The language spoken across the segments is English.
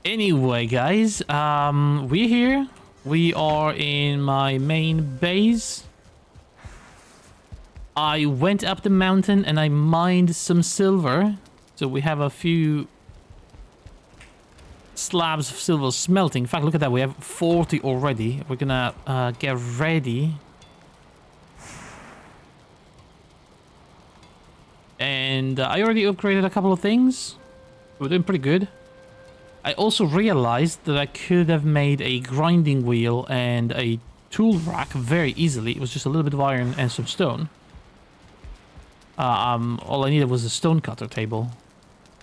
Anyway, guys, we're here. We are in my main base. I went up the mountain and I mined some silver. So we have a few slabs of silver smelting. In fact, look at that. We have 40 already. We're gonna get ready. And I already upgraded a couple of things. We're doing pretty good. I also realized that I could have made a grinding wheel and a tool rack very easily. It was just a little bit of iron and some stone. All I needed was a stone cutter table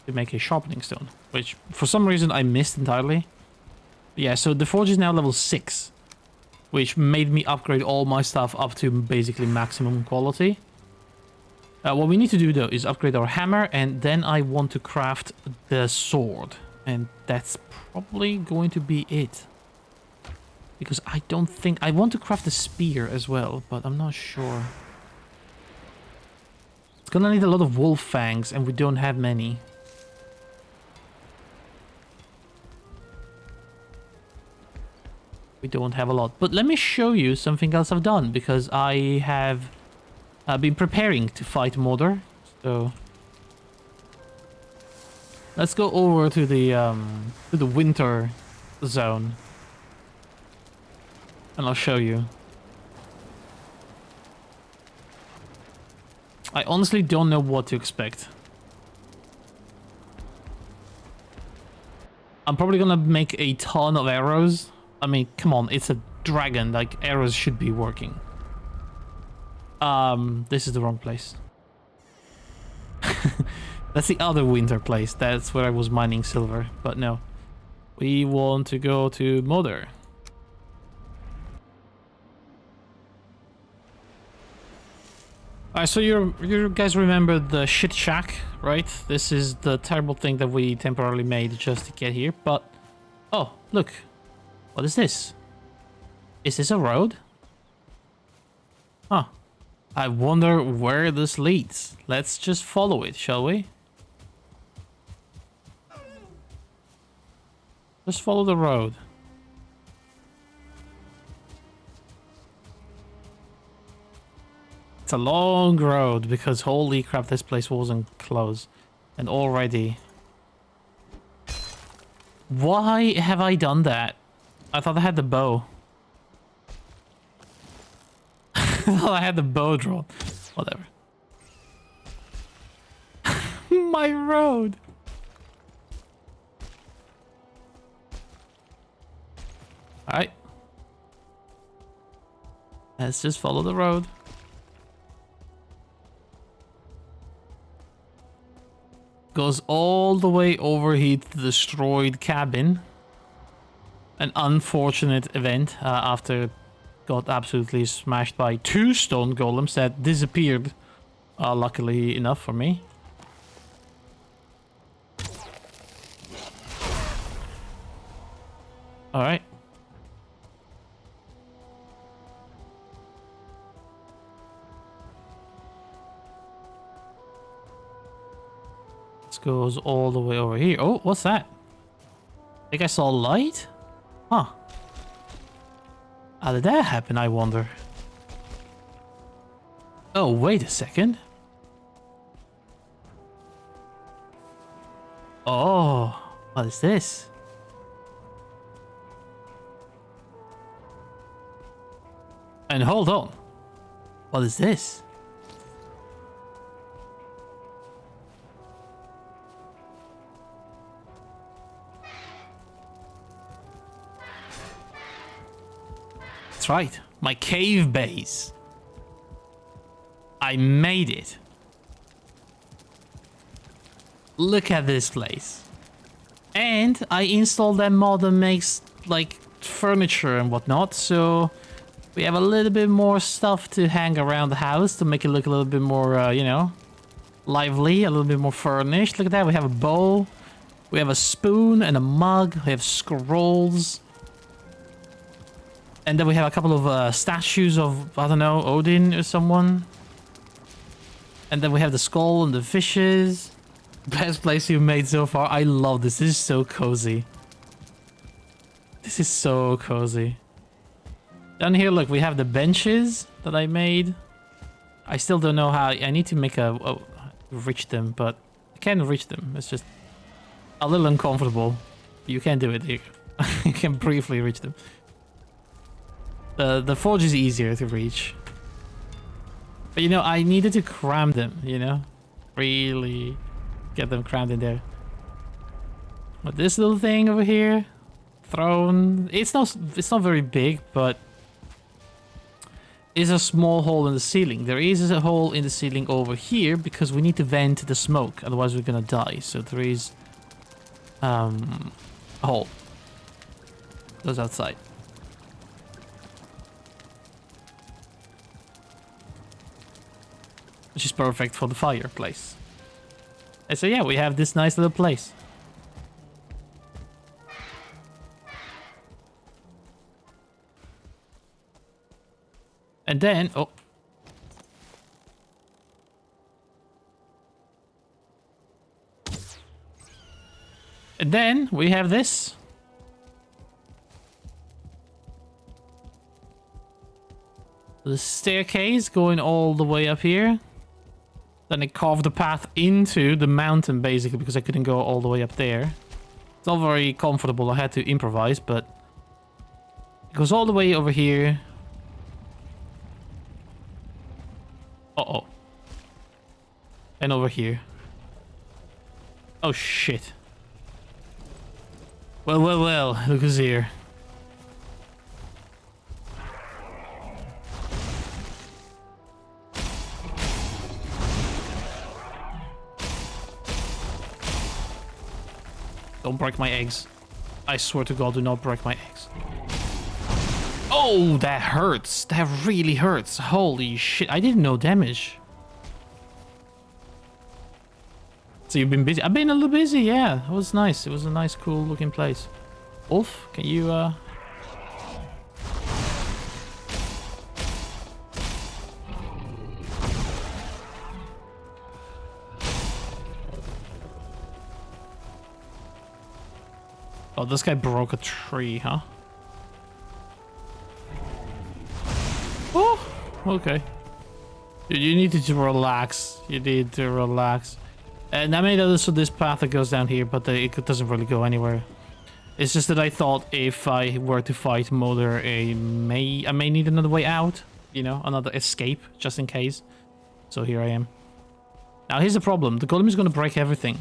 to make a sharpening stone, which for some reason I missed entirely. Yeah, so the forge is now level 6, which made me upgrade all my stuff up to basically maximum quality. What we need to do though is upgrade our hammer, and then I want to craft the sword. And that's probably going to be it. Because I don't think... I want to craft a spear as well, but I'm not sure. It's gonna need a lot of wolf fangs, and we don't have many. We don't have a lot. But let me show you something else I've done, because I have been preparing to fight Mordor. So... let's go over to the winter zone. And I'll show you. I honestly don't know what to expect. I'm probably gonna make a ton of arrows. I mean, come on, it's a dragon, like arrows should be working. This is the wrong place. That's the other winter place. That's where I was mining silver. But no. We want to go to Mordor. Alright, so you guys remember the shit shack, right? This is the terrible thing that we temporarily made just to get here. But... oh, look. What is this? Is this a road? Huh. I wonder where this leads. Let's just follow it, shall we? Just follow the road. It's a long road because holy crap, this place wasn't closed. And already... why have I done that? I thought I had the bow. I thought I had the bow drawn. Whatever. My road. Alright. Let's just follow the road. Goes all the way over here to the destroyed cabin. An unfortunate event after got absolutely smashed by 2 stone golems that disappeared. Luckily enough for me. Alright. This goes all the way over here. Oh, what's that? I think I saw light? Huh. How did that happen, I wonder? Oh, wait a second. Oh, what is this? And hold on. What is this? That's right. My cave base. I made it. Look at this place. And I installed that mod that makes like furniture and whatnot, so we have a little bit more stuff to hang around the house to make it look a little bit more, you know, lively, a little bit more furnished. Look at that, we have a bowl, we have a spoon and a mug, we have scrolls. And then we have a couple of statues of, I don't know, Odin or someone. And then we have the skull and the fishes. Best place you've made so far. I love this. This is so cozy. This is so cozy. Down here, look, we have the benches that I made. I still don't know how. I need to make reach them, but I can reach them. It's just a little uncomfortable. You can do it here. You can briefly reach them. The forge is easier to reach. But you know, I needed to cram them, you know? Really get them crammed in there. But this little thing over here, throne, it's not very big, but is a small hole in the ceiling. There is a hole in the ceiling over here because we need to vent the smoke, otherwise we're gonna die. So there is a hole. Goes outside. Which is perfect for the fireplace. And so yeah, we have this nice little place. And then, oh. And then we have this. The staircase going all the way up here. Then I carved the path into the mountain basically because I couldn't go all the way up there. It's not very comfortable. I had to improvise, but it goes all the way over here. Uh-oh. And over here. Oh, shit. Well, well, well. Look who's here. Don't break my eggs. I swear to God, do not break my eggs. Oh, that hurts. That really hurts. Holy shit. I didn't know damage. So you've been busy? I've been a little busy, yeah. It was nice. It was a nice, cool looking place. Wolf, can you, Oh, this guy broke a tree, huh? Oh, okay. Dude, you need to relax. You need to relax. And I made also this path that goes down here, but it doesn't really go anywhere. It's just that I thought if I were to fight Mother, I may need another way out. You know, another escape, just in case. So here I am. Now here's the problem. The golem is going to break everything.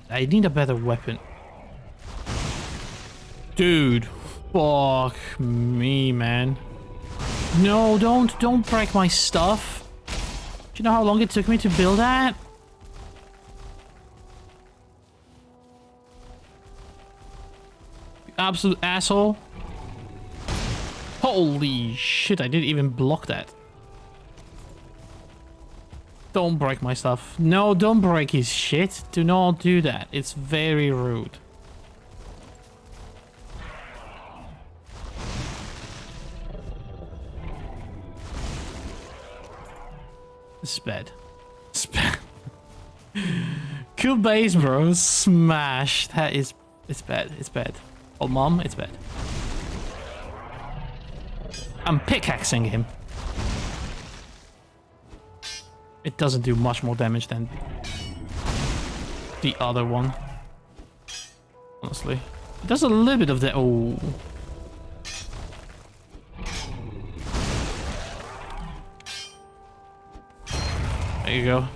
I need a better weapon. Dude, fuck me, man. No, don't break my stuff. Do you know how long it took me to build that? You absolute asshole. Holy shit, I didn't even block that. Don't break my stuff. No, don't break his shit. Do not do that. It's very rude. This is bad. It's bad. Cool base, bro. Smash. That is... It's bad. It's bad. Oh, mom, it's bad. I'm pickaxing him. It doesn't do much more damage than the other one. Honestly. It does a little bit of that. Oh. There you go.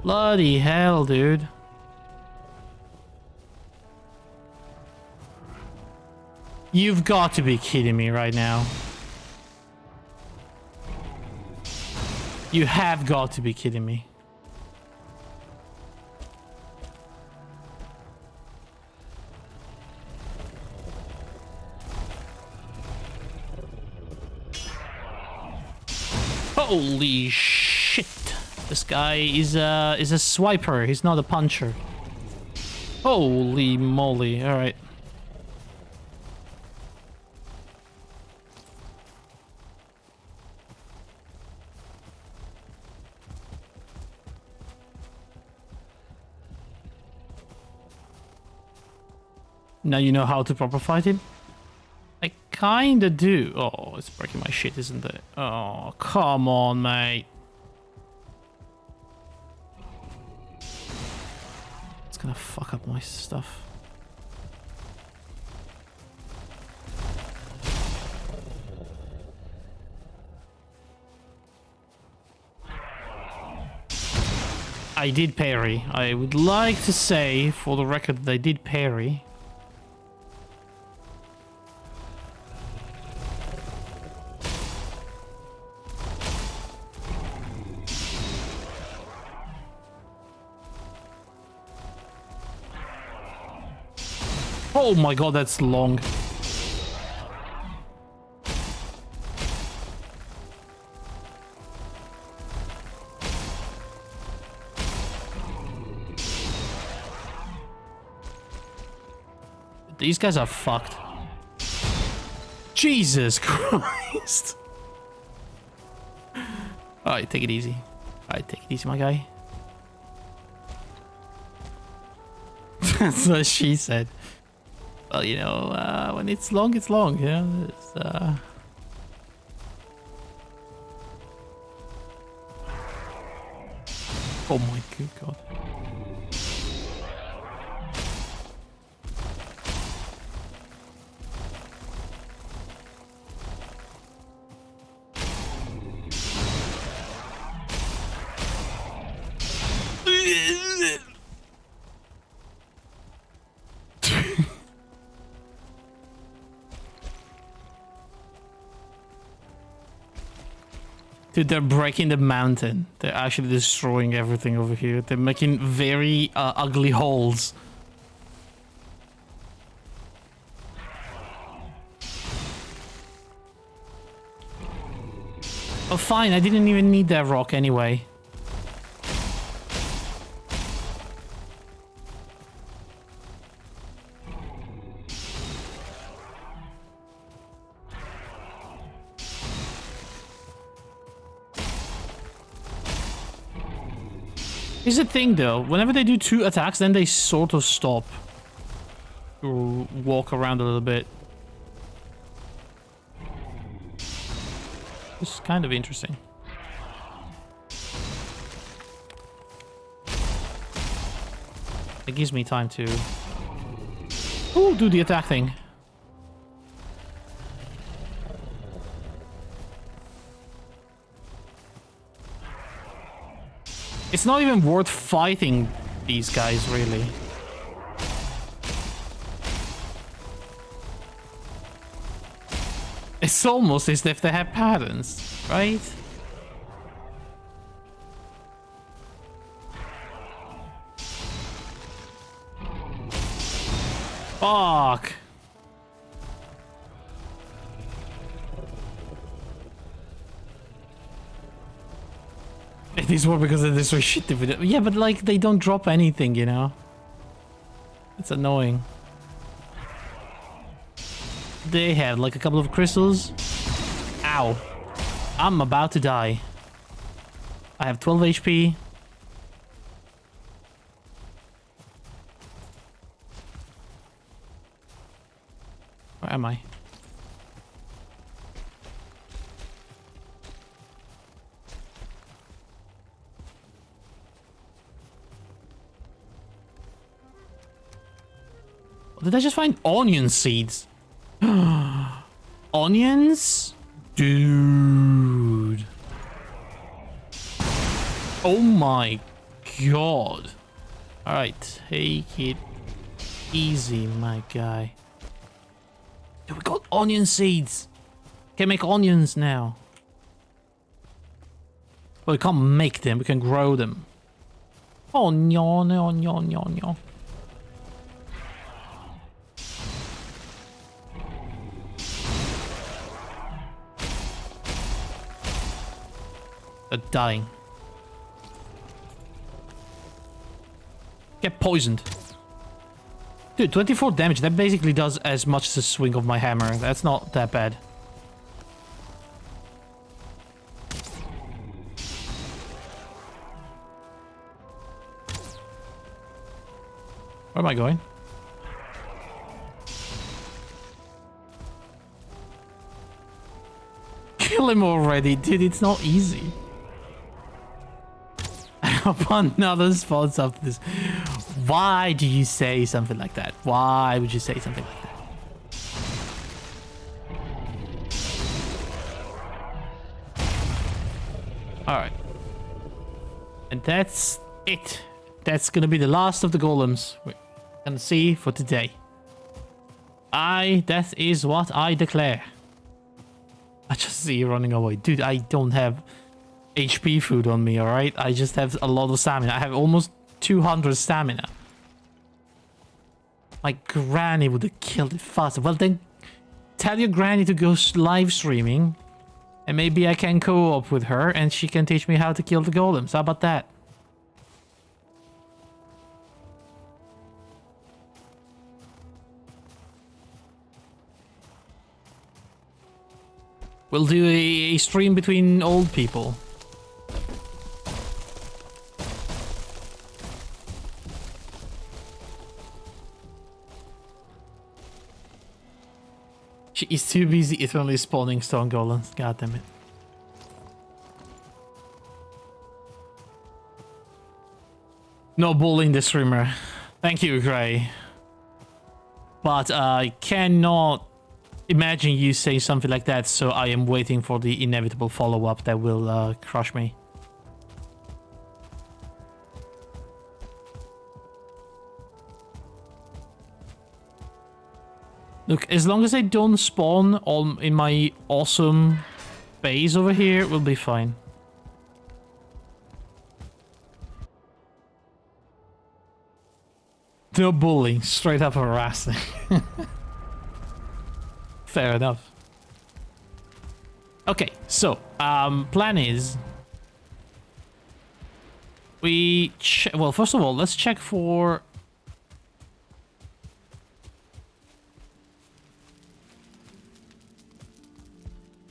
Bloody hell, dude. You've got to be kidding me right now. You have got to be kidding me. Holy shit. This guy is a swiper. He's not a puncher. Holy moly! All right. Now you know how to proper fight him? I kinda do. Oh, it's breaking my shit, isn't it? Oh, come on, mate. It's gonna fuck up my stuff. I did parry. I would like to say, for the record, that I did parry. Oh my god, that's long. These guys are fucked. Jesus Christ. Alright, take it easy. Alright, take it easy, my guy. That's what she said. Well, you know, when it's long, it's long, you know? It's, oh my good god. Dude, they're breaking the mountain. They're actually destroying everything over here. They're making very ugly holes. Oh, fine. I didn't even need that rock anyway. Here's the thing though, whenever they do 2 attacks, then they sort of stop. Or walk around a little bit. This is kind of interesting. It gives me time to... ooh, do the attack thing. It's not even worth fighting these guys, really. It's almost as if they have patterns, right? Fuck. It is more because of this shit. Yeah, but like they don't drop anything, you know? It's annoying. They have like a couple of crystals. Ow. I'm about to die. I have 12 HP. Where am I? Did I just find onion seeds? Onions? Dude. Oh my god. Alright, take it easy, my guy. Dude, we got onion seeds. Can make onions now. Well, we can't make them, we can grow them. Onion, onion, onion. They're dying. Get poisoned. Dude, 24 damage. That basically does as much as a swing of my hammer. That's not that bad. Where am I going? Kill him already, dude. It's not easy. Upon another spawns after this. Why do you say something like that? Why would you say something like that? Alright. And that's it. That's gonna be the last of the golems we're gonna see for today. That is what I declare. I just see you running away. Dude, I don't have HP food on me, alright? I just have a lot of stamina. I have almost 200 stamina. My granny would have killed it faster. Well then, tell your granny to go live streaming. And maybe I can co-op with her and she can teach me how to kill the golems. How about that? We'll do a stream between old people. She is too busy eternally spawning stone golems. God damn it. No bullying the streamer. Thank you, Gray. But I cannot imagine you saying something like that, so I am waiting for the inevitable follow-up that will crush me. Look, as long as I don't spawn in my awesome base over here, we'll be fine. No bullying, straight up harassing. Fair enough. Okay, so, plan is... well, first of all, let's check for...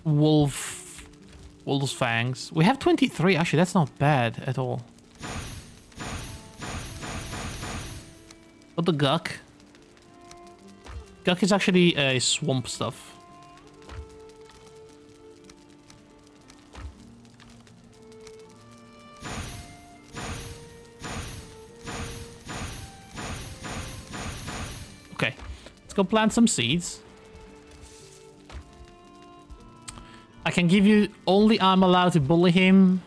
Wolf's fangs. We have 23. Actually, that's not bad at all. But the Guk. Guk is actually a swamp stuff. Okay, let's go plant some seeds. I can give you only I'm allowed to bully him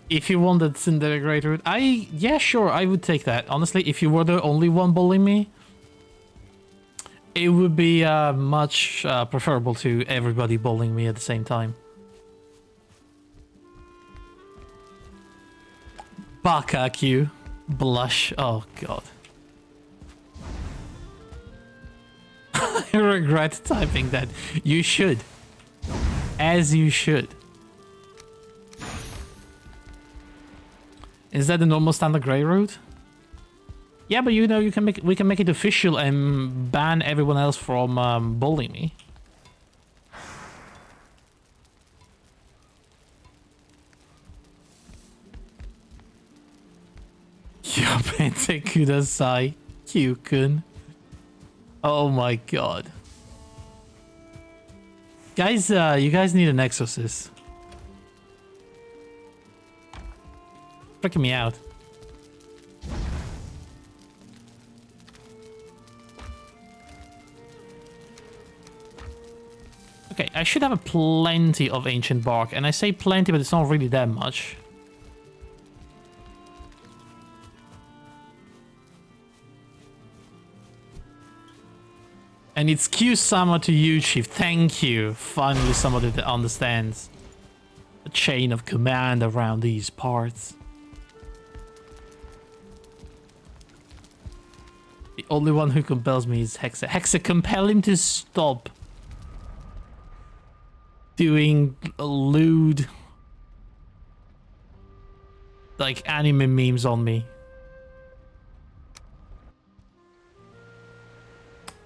if you want that Disintegrate route. Yeah, sure, I would take that. Honestly, if you were the only one bullying me, it would be much preferable to everybody bullying me at the same time. Baka Q. Blush. Oh, God. I regret typing that. You should. As you should. Is that the normal standard grey route? Yeah, but you know we can make it official and ban everyone else from bullying me. Yopente kudasai, Q-kun. Oh my god. Guys, you guys need an exorcist. Freaking me out. Okay, I should have a plenty of ancient bark, and I say plenty, but it's not really that much. And it's Q-Sama to you, Chief. Thank you. Finally somebody that understands the chain of command around these parts. The only one who compels me is Hexa. Hexa, compel him to stop doing lewd, like, anime memes on me.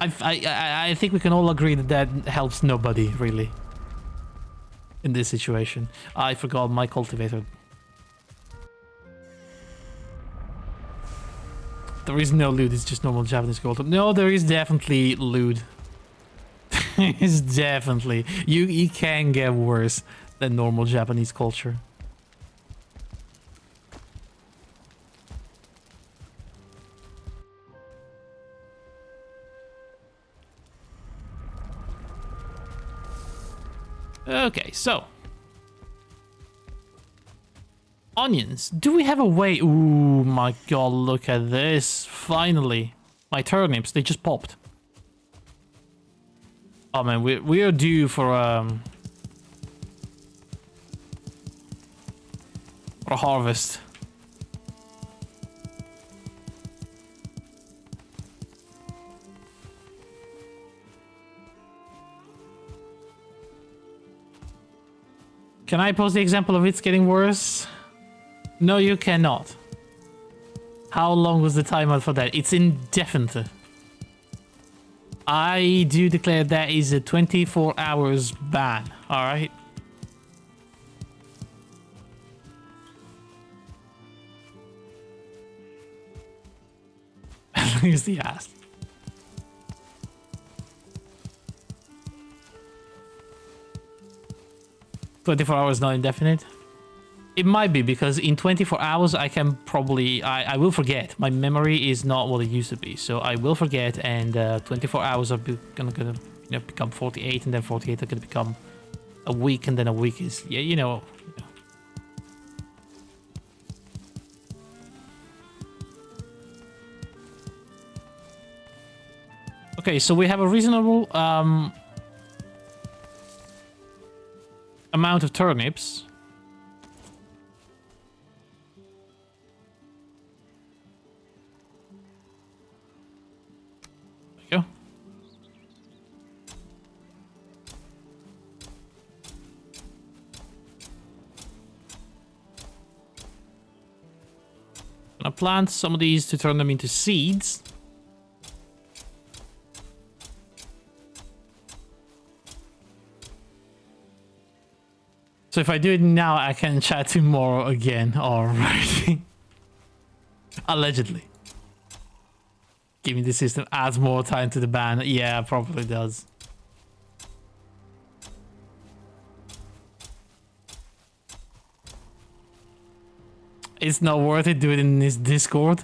I think we can all agree that that helps nobody, really. In this situation. I forgot my cultivator. There is no loot, it's just normal Japanese culture. No, there is definitely loot. It's definitely. You can get worse than normal Japanese culture. Okay, so. Onions. Do we have a way? Ooh, my god, look at this. Finally. My turnips, they just popped. Oh man, we are due for a harvest. Can I post the example of it's getting worse? No, you cannot. How long was the timeout for that? It's indefinite. I do declare that is a 24 hours ban, alright? Here's the ass. "24 hours not indefinite?" It might be, because in 24 hours I can probably... I will forget. My memory is not what it used to be, so I will forget, and 24 hours are gonna become 48, and then 48 are gonna become a week, and then a week is... Yeah, you know. Okay, so we have a reasonable amount of turnips. There you go. Gonna plant some of these to turn them into seeds. So if I do it now, I can chat tomorrow again. Alright. Allegedly. Give me the system adds more time to the ban. Yeah, probably does. It's not worth it. Do it in this Discord.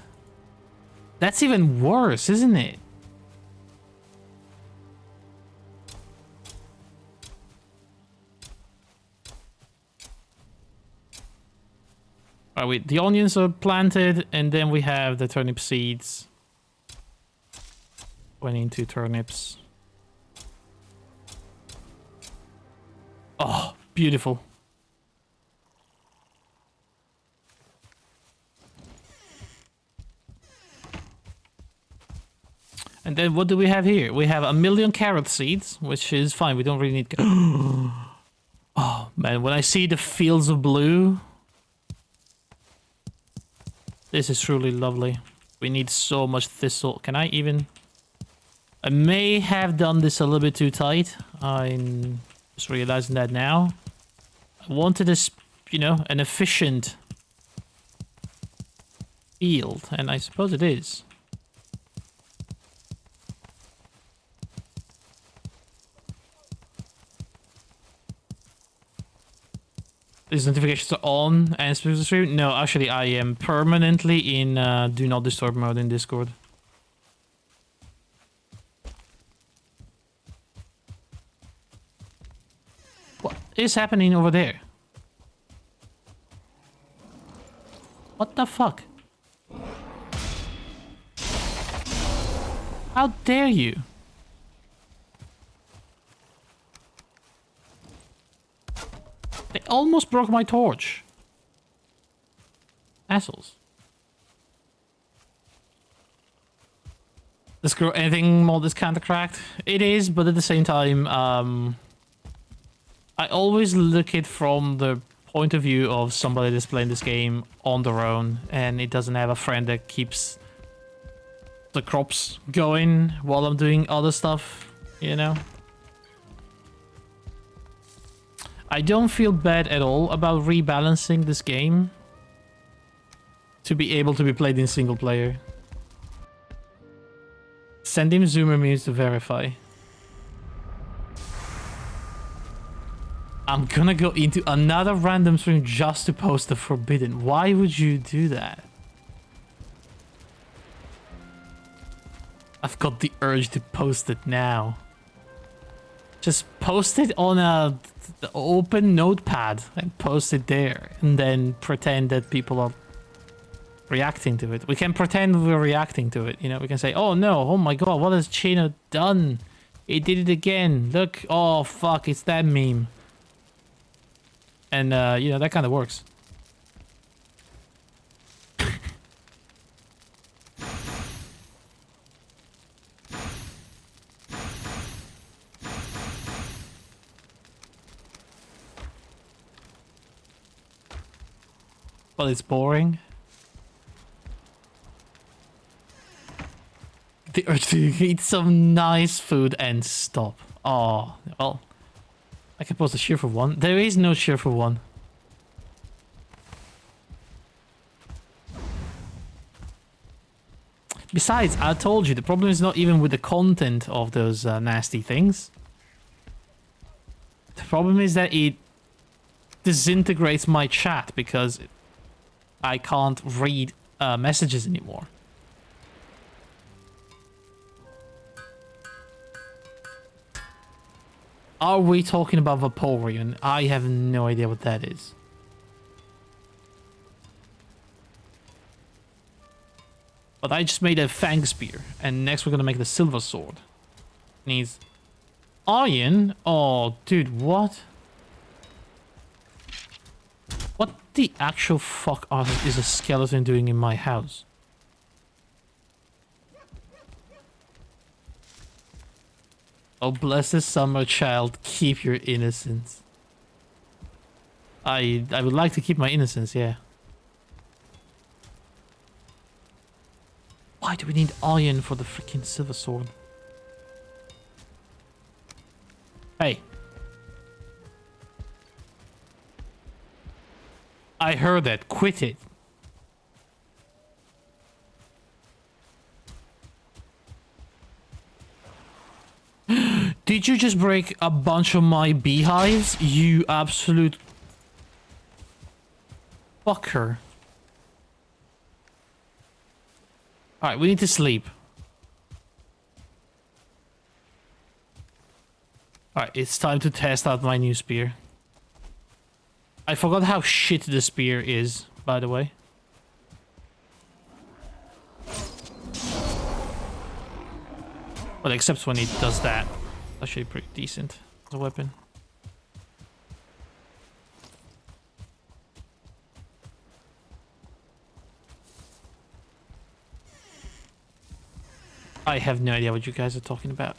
That's even worse, isn't it? Alright, wait, the onions are planted, and then we have the turnip seeds going into turnips. Oh, beautiful. And then what do we have here? We have 1,000,000 carrot seeds, which is fine. We don't really need... Oh, man, when I see the fields of blue... This is truly lovely. We need so much thistle. Can I even... I may have done this a little bit too tight. I'm just realizing that now. I wanted this, you know, an efficient field, and I suppose it is. These notifications are on and specific to stream? No, actually I am permanently in do not disturb mode in Discord. What is happening over there? What the fuck? How dare you? They almost broke my torch. Assholes. This girl, anything more this kind of cracked? It is, but at the same time, I always look at it from the point of view of somebody that's playing this game on their own, and it doesn't have a friend that keeps the crops going while I'm doing other stuff, you know? I don't feel bad at all about rebalancing this game to be able to be played in single player. Send him zoomer means to verify. I'm gonna go into another random stream just to post the forbidden. Why would you do that? I've got the urge to post it now. Just post it on a open notepad and post it there, and then pretend that people are reacting to it. We can pretend we're reacting to it, you know? We can say, oh no, oh my god, what has Chino done? He did it again. Look, oh fuck, it's that meme. And, you know, that kind of works. But it's boring. The urge to eat some nice food and stop. Oh, well. I can post a cheerful one. There is no cheerful one. Besides, I told you, the problem is not even with the content of those nasty things. The problem is that it disintegrates my chat because I can't read messages anymore. Are we talking about Vaporeon? I have no idea what that is. But I just made a Fang Spear, and next we're gonna make the Silver Sword. Needs iron? Oh, dude, what? What the actual fuck is a skeleton doing in my house? Oh, bless the summer child, keep your innocence. I would like to keep my innocence, yeah. Why do we need iron for the freaking silver sword? Hey. I heard that. Quit it. Did you just break a bunch of my beehives? You absolute fucker. Alright, we need to sleep. Alright, it's time to test out my new spear. I forgot how shit the spear is, by the way. Well, except when it does that. Actually pretty decent as a weapon. I have no idea what you guys are talking about.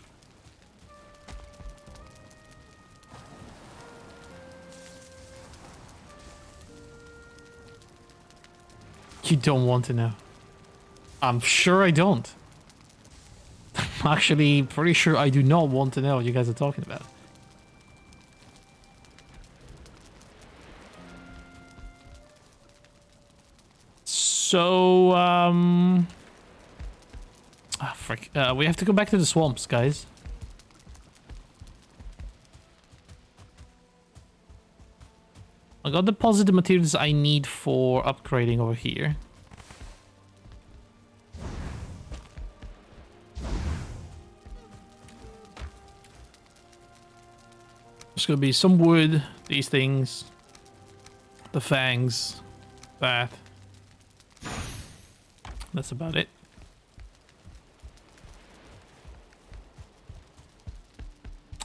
You don't want to know. I'm sure I don't. I'm actually pretty sure I do not want to know what you guys are talking about. So, ah, frick. We have to go back to the swamps, guys. I got deposited materials I need for upgrading over here. There's gonna be some wood, these things, the fangs, that. That's about it.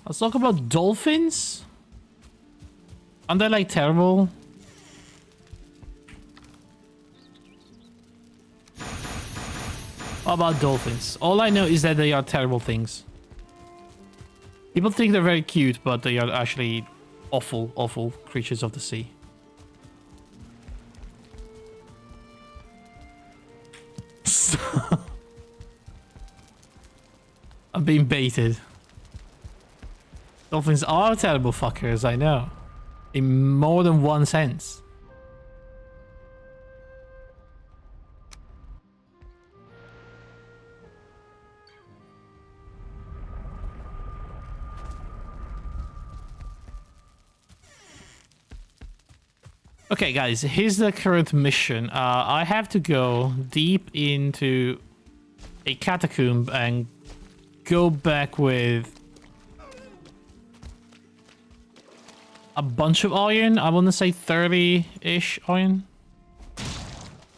Let's talk about dolphins. Aren't they like terrible? How about dolphins? All I know is that they are terrible things. People think they're very cute, but they are actually awful, awful creatures of the sea. being baited. Dolphins are terrible fuckers, I know. In more than one sense. Okay, guys, here's the current mission. I have to go deep into a catacomb and go back with a bunch of iron. I want to say 30-ish iron.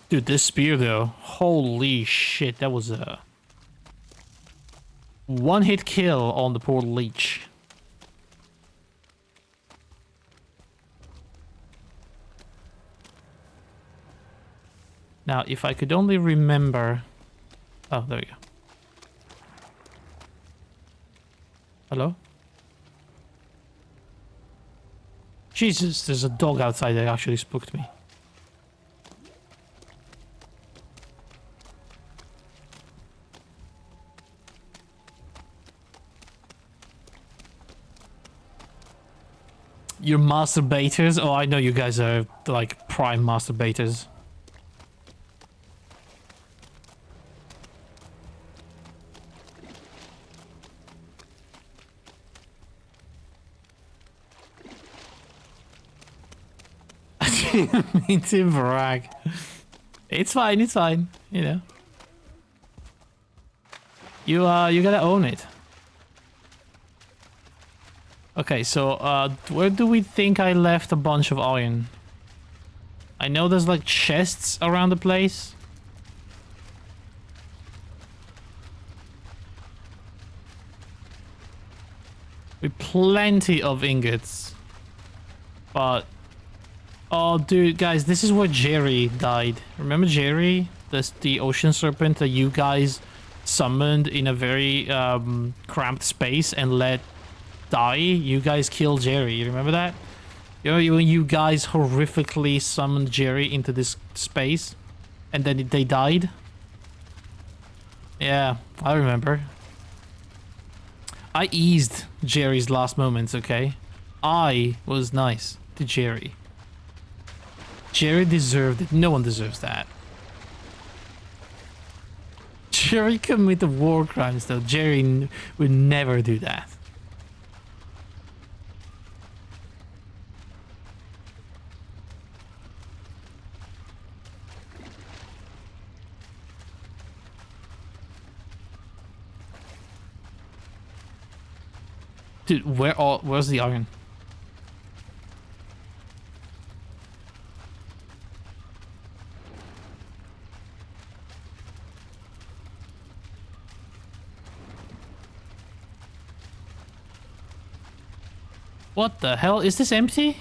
Dude, this spear, though. Holy shit, that was a one-hit kill on the poor leech. Now, if I could only remember... Oh, there we go. Hello? Jesus, there's a dog outside that actually spooked me. You're masturbators? Oh, I know you guys are, like, prime masturbators. Me too, brag. It's fine, you know. You gotta own it. Okay, so where do we think I left a bunch of iron? I know there's like chests around the place. With plenty of ingots. But oh, dude, guys, this is where Jerry died. Remember Jerry? The ocean serpent that you guys summoned in a very cramped space and let die? You guys killed Jerry. You remember that? You know, when you guys horrifically summoned Jerry into this space and then they died? Yeah, I remember. I eased Jerry's last moments, okay? I was nice to Jerry. Jerry deserved it. No one deserves that. Jerry committed war crimes, though. Jerry would never do that. Dude, where's the iron? What the hell? Is this empty?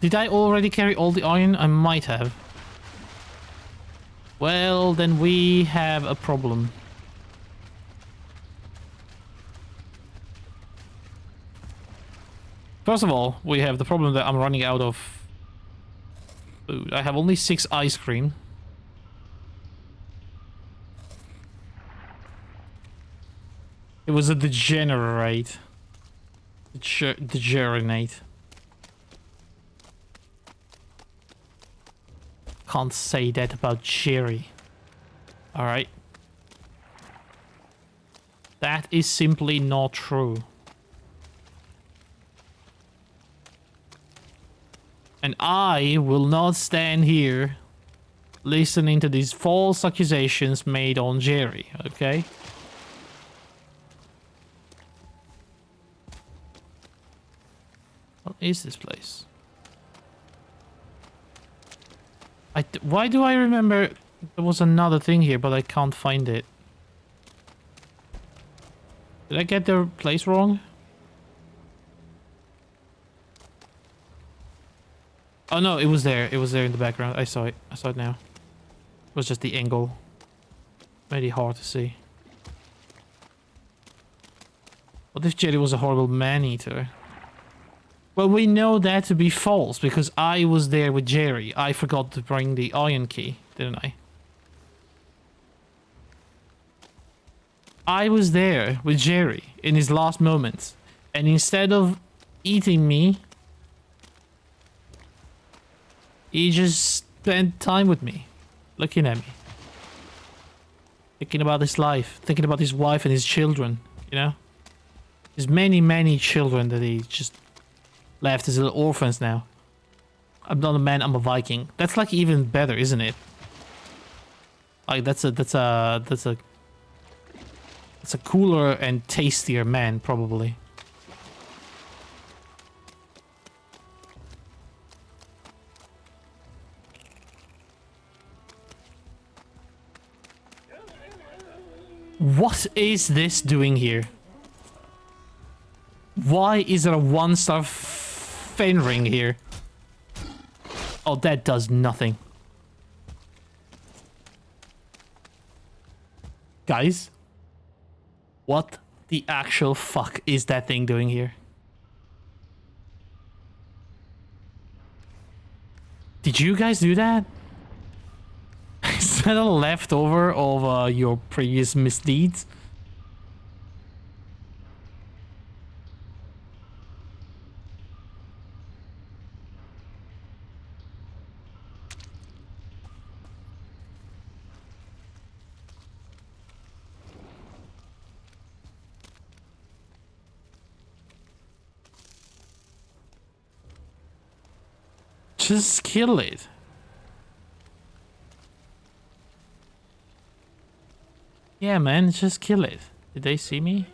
Did I already carry all the iron? I might have. Well, then we have a problem. First of all, we have the problem that I'm running out of food. I have only 6 ice cream. It was a degenerate. Degenerate. Can't say that about Jerry. Alright. That is simply not true. And I will not stand here listening to these false accusations made on Jerry, okay? What is this place? Why do I remember there was another thing here, but I can't find it? Did I get the place wrong? Oh no, it was there. It was there in the background. I saw it. I saw it now. It was just the angle. Made it hard to see. What if Jerry was a horrible man-eater? Well, we know that to be false because I was there with Jerry. I forgot to bring the iron key, didn't I? I was there with Jerry in his last moments, and instead of eating me, he just spent time with me, looking at me, thinking about his life, thinking about his wife and his children, you know? There's many, many children that he just left as little orphans now. I'm not a man, I'm a Viking. That's like even better, isn't it? Like that's a cooler and tastier man, probably. What is this doing here? Why is there a 1-star Fenring here? Oh, that does nothing. Guys? What the actual fuck is that thing doing here? Did you guys do that? Is that a leftover of your previous misdeeds? Just kill it. Yeah, man, just kill it. Did they see me?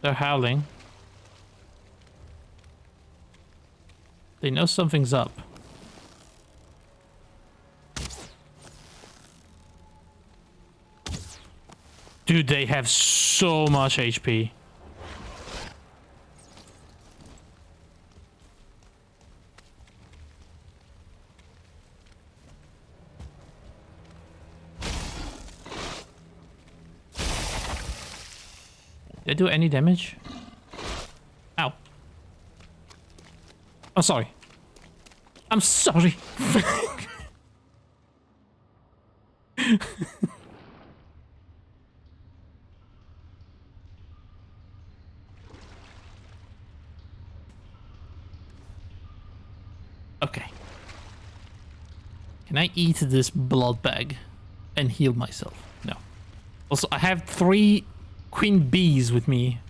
They're howling. They know something's up. Dude, they have so much HP. Did they do any damage? Ow. Oh, sorry. I'm sorry. Okay. Can I eat this blood bag and heal myself? No. Also, I have 3 queen bees with me.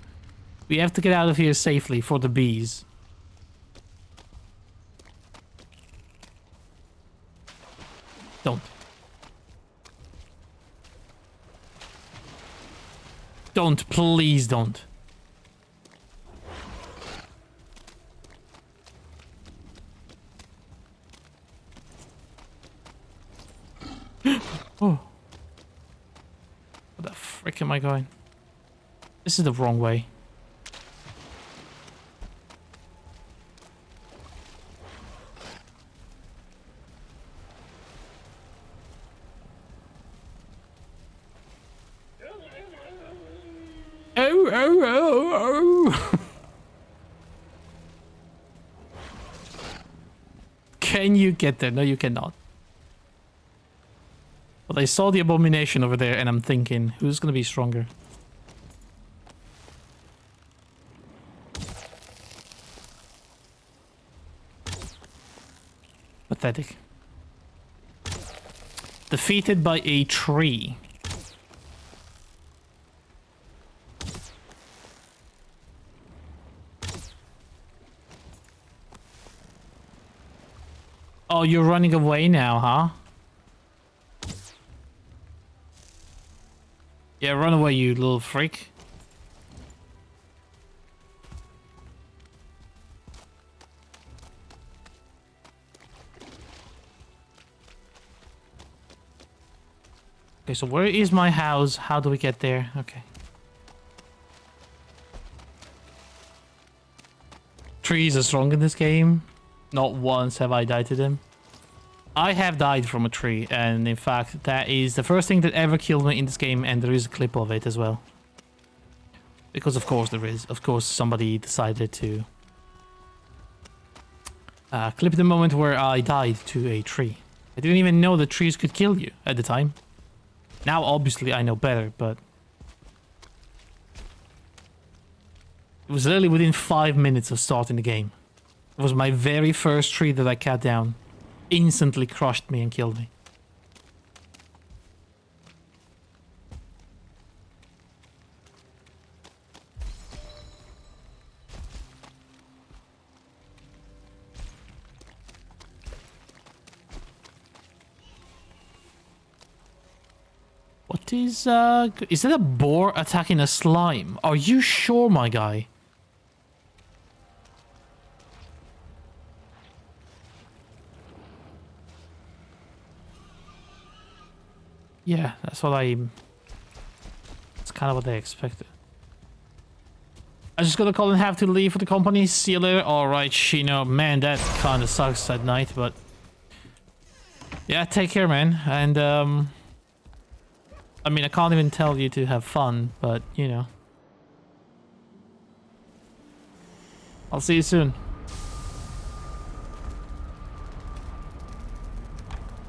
We have to get out of here safely for the bees. Don't. Don't, please don't. Oh. Where the frick am I going? This is the wrong way. Oh. Can you get there? No, you cannot. But I saw the abomination over there and I'm thinking, who's gonna be stronger? Pathetic. Defeated by a tree. Oh, you're running away now, huh? Yeah, run away, you little freak. Okay, so where is my house? How do we get there? Okay. Trees are strong in this game. Not once have I died to them. I have died from a tree, and in fact, that is the first thing that ever killed me in this game, and there is a clip of it as well. Because of course there is. Of course somebody decided to clip the moment where I died to a tree. I didn't even know that trees could kill you at the time. Now, obviously, I know better, but... It was literally within 5 minutes of starting the game. It was my very first tree that I cut down. Instantly crushed me and killed me. What is that a boar attacking a slime? Are you sure, my guy? Yeah, that's kind of what they expected. I just gotta call and have to leave for the company. See you later. Alright, Shino. Man, that kind of sucks at night, but... Yeah, take care, man. And, I mean, I can't even tell you to have fun, but, you know. I'll see you soon.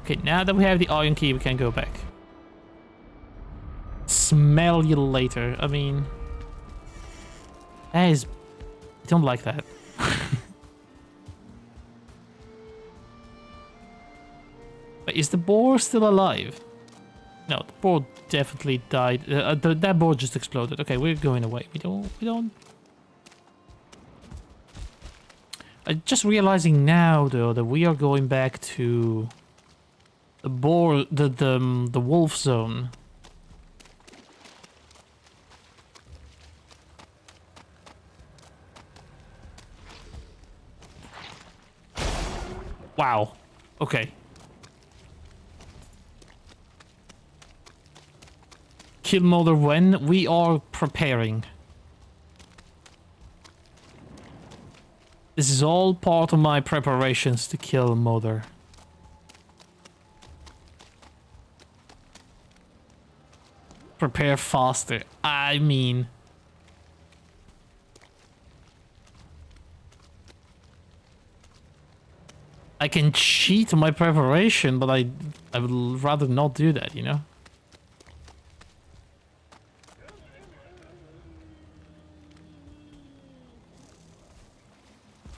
Okay, now that we have the iron key, we can go back. Smell you later. I mean... That is... I don't like that. But is the boar still alive? No, the boar definitely died. That boar just exploded. Okay, we're going away. We don't... I'm just realizing now, though, that we are going back to... The boar... The wolf zone. Wow. Okay. Kill Mother when? We are preparing. This is all part of my preparations to kill Mother. Prepare faster. I mean... I can cheat my preparation, but I would rather not do that, you know?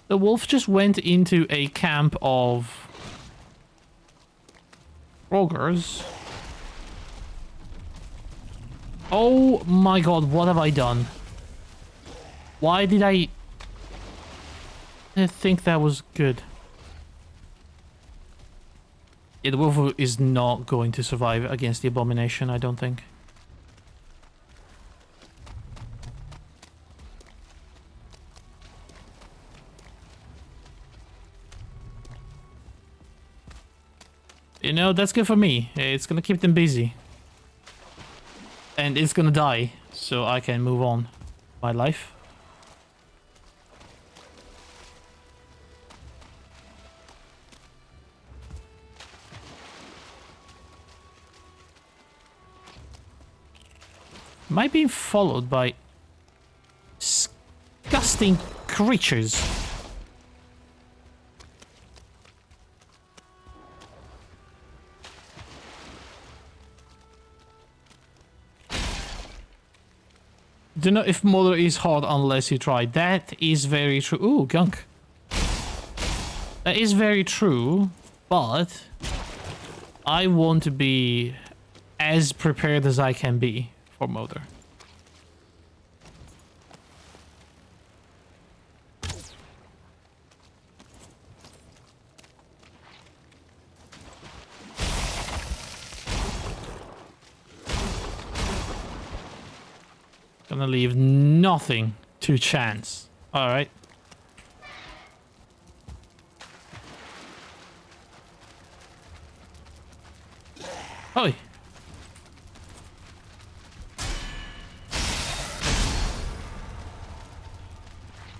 The wolf just went into a camp of... Roggers. Oh my god, what have I done? Why did I think that was good? Yeah, the wolf is not going to survive against the abomination, I don't think. You know, that's good for me. It's gonna keep them busy. And it's gonna die, so I can move on my life. Am I being followed by disgusting creatures? Don't know if Mother is hard unless you try. That is very true. Ooh, gunk. That is very true, but I want to be as prepared as I can be for Mother. Gonna leave nothing to chance. Alright. Oi.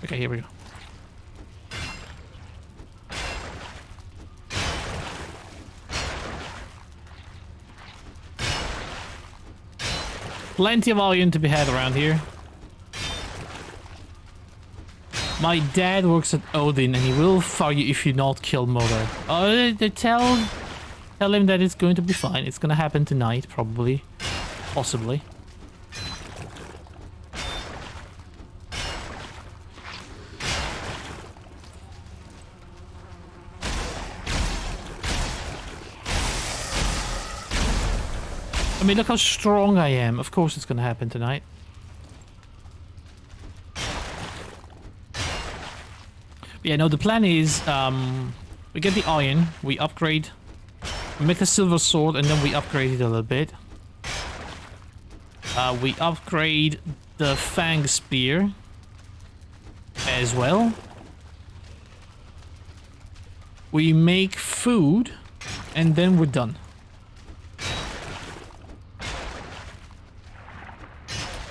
Okay, here we go. Plenty of iron to be had around here. My dad works at Odin and he will fire you if you not kill Mother. Oh, they tell Tell him that it's going to be fine. It's gonna happen tonight, probably. Possibly. I mean, look how strong I am. Of course it's gonna happen tonight. But yeah, no, the plan is, we get the iron, we upgrade, we make the silver sword, and then we upgrade it a little bit. We upgrade the fang spear as well. We make food, and then we're done.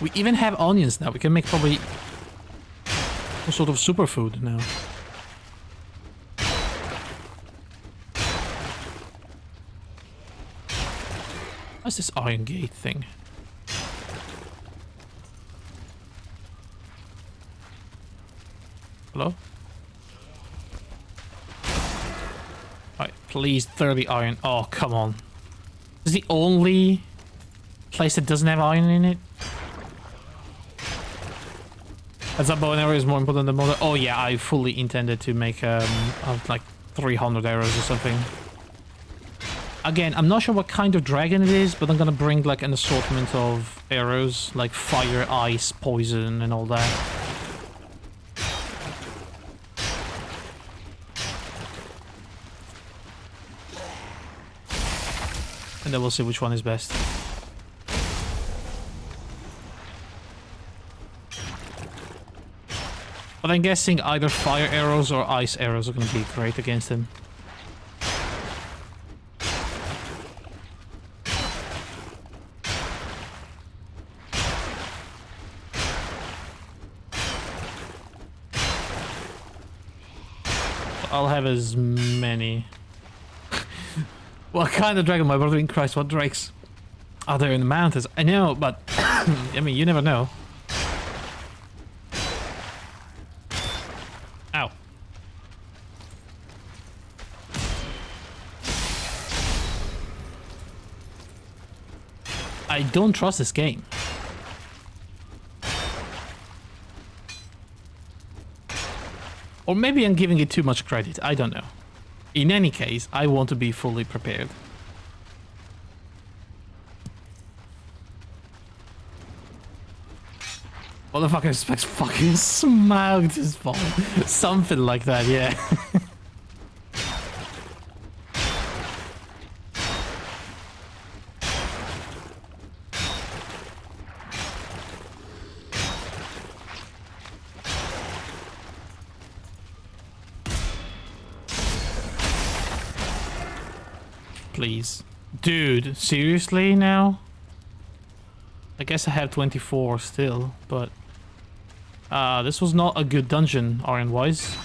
We even have onions now. We can make probably some sort of superfood now. What's this iron gate thing? Hello? Alright, please 30 iron. Oh, come on. This is the only place that doesn't have iron in it? As a bow and arrow is more important than more. Oh yeah, I fully intended to make like 300 arrows or something. Again, I'm not sure what kind of dragon it is, but I'm gonna bring like an assortment of arrows, like fire, ice, poison, and all that. And then we'll see which one is best. But I'm guessing either fire arrows or ice arrows are gonna be great against him. I'll have as many. What kind of dragon, my brother in Christ? What drakes are there in the mountains? I know, but I mean, you never know. Ow. I don't trust this game. Or maybe I'm giving it too much credit, I don't know. In any case, I want to be fully prepared. Motherfucker expects fucking smoked his phone. Something like that, yeah. Please. Dude, seriously now? I guess I have 24 still, but... this was not a good dungeon, iron-wise.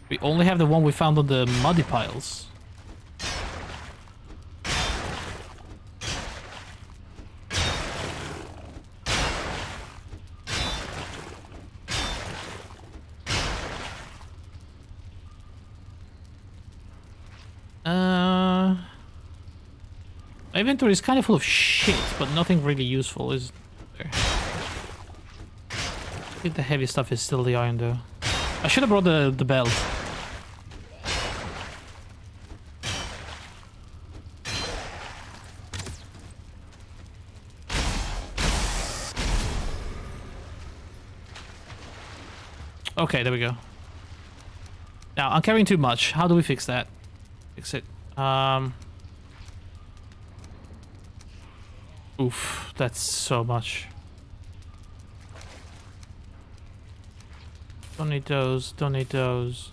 We only have the one we found on the muddy piles. My inventory is kind of full of shit, but nothing really useful is there. I think the heavy stuff is still the iron though. I should have brought the belt. Okay, there we go. Now, I'm carrying too much. How do we fix that? Fix it. Oof, that's so much. Don't need those, don't need those.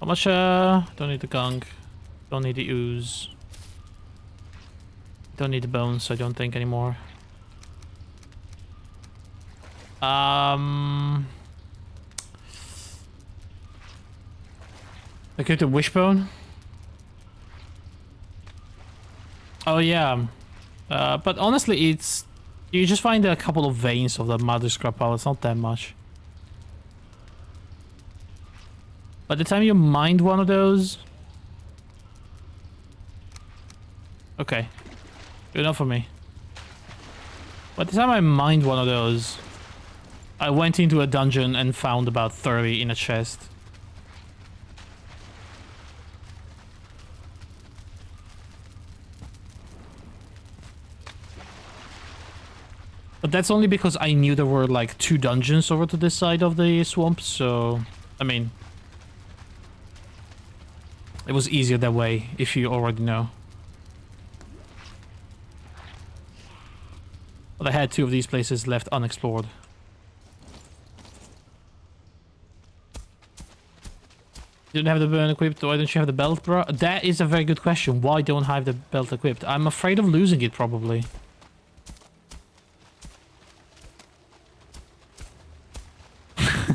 How much, don't need the gunk. Don't need the ooze. Don't need the bones, I don't think anymore. I get the wishbone. Oh yeah. But honestly, it's... You just find a couple of veins of the mother scrap pile. It's not that much. By the time you mined one of those... Okay. Good enough for me. By the time I mined one of those, I went into a dungeon and found about 30 in a chest. But that's only because I knew there were like 2 dungeons over to this side of the swamp, so... I mean... It was easier that way, if you already know. But I had 2 of these places left unexplored. You don't have the burn equipped, why don't you have the belt, bro? That is a very good question. Why don't I have the belt equipped? I'm afraid of losing it, probably.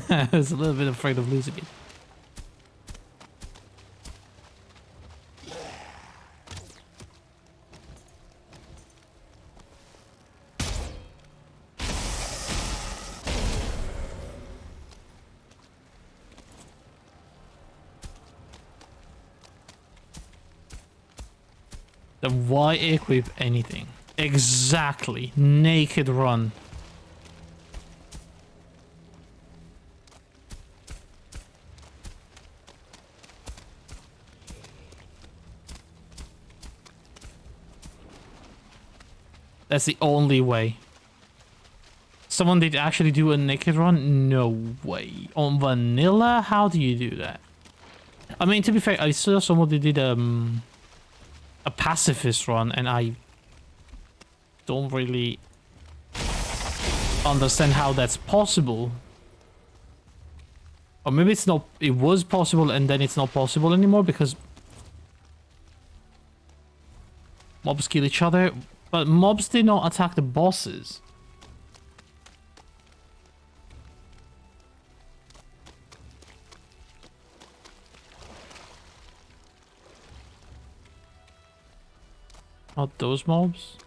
I was a little bit afraid of losing it. Then why equip anything? Exactly. Naked run. That's the only way. Someone did actually do a naked run? No way. On vanilla? How do you do that? I mean, to be fair, I saw somebody did a pacifist run, and I don't really understand how that's possible. Or maybe it's not, it was possible and then it's not possible anymore because mobs kill each other, but mobs did not attack the bosses. Not those mobs.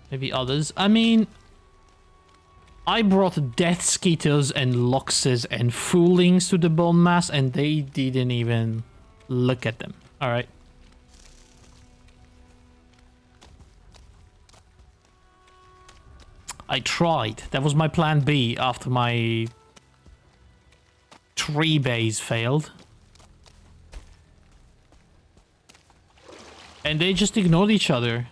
Maybe others. I mean, I brought Death Skeeters and Loxes and Foolings to the bone mass and they didn't even look at them. Alright. I tried. That was my plan B after my tree base failed. And they just ignored each other.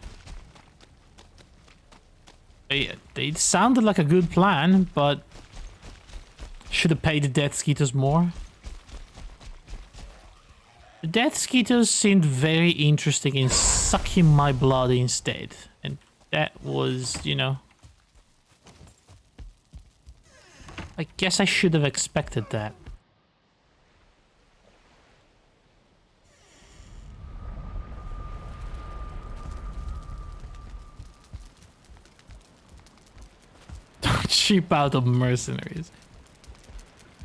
They sounded like a good plan, but should have paid the Death Skeeters more. The Death Skeeters seemed very interesting in sucking my blood instead. And that was, you know... I guess I should have expected that. Cheap out of mercenaries.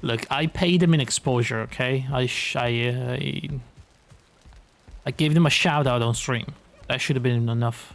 Look, I paid them in exposure, okay? I gave them a shout out on stream. That should have been enough.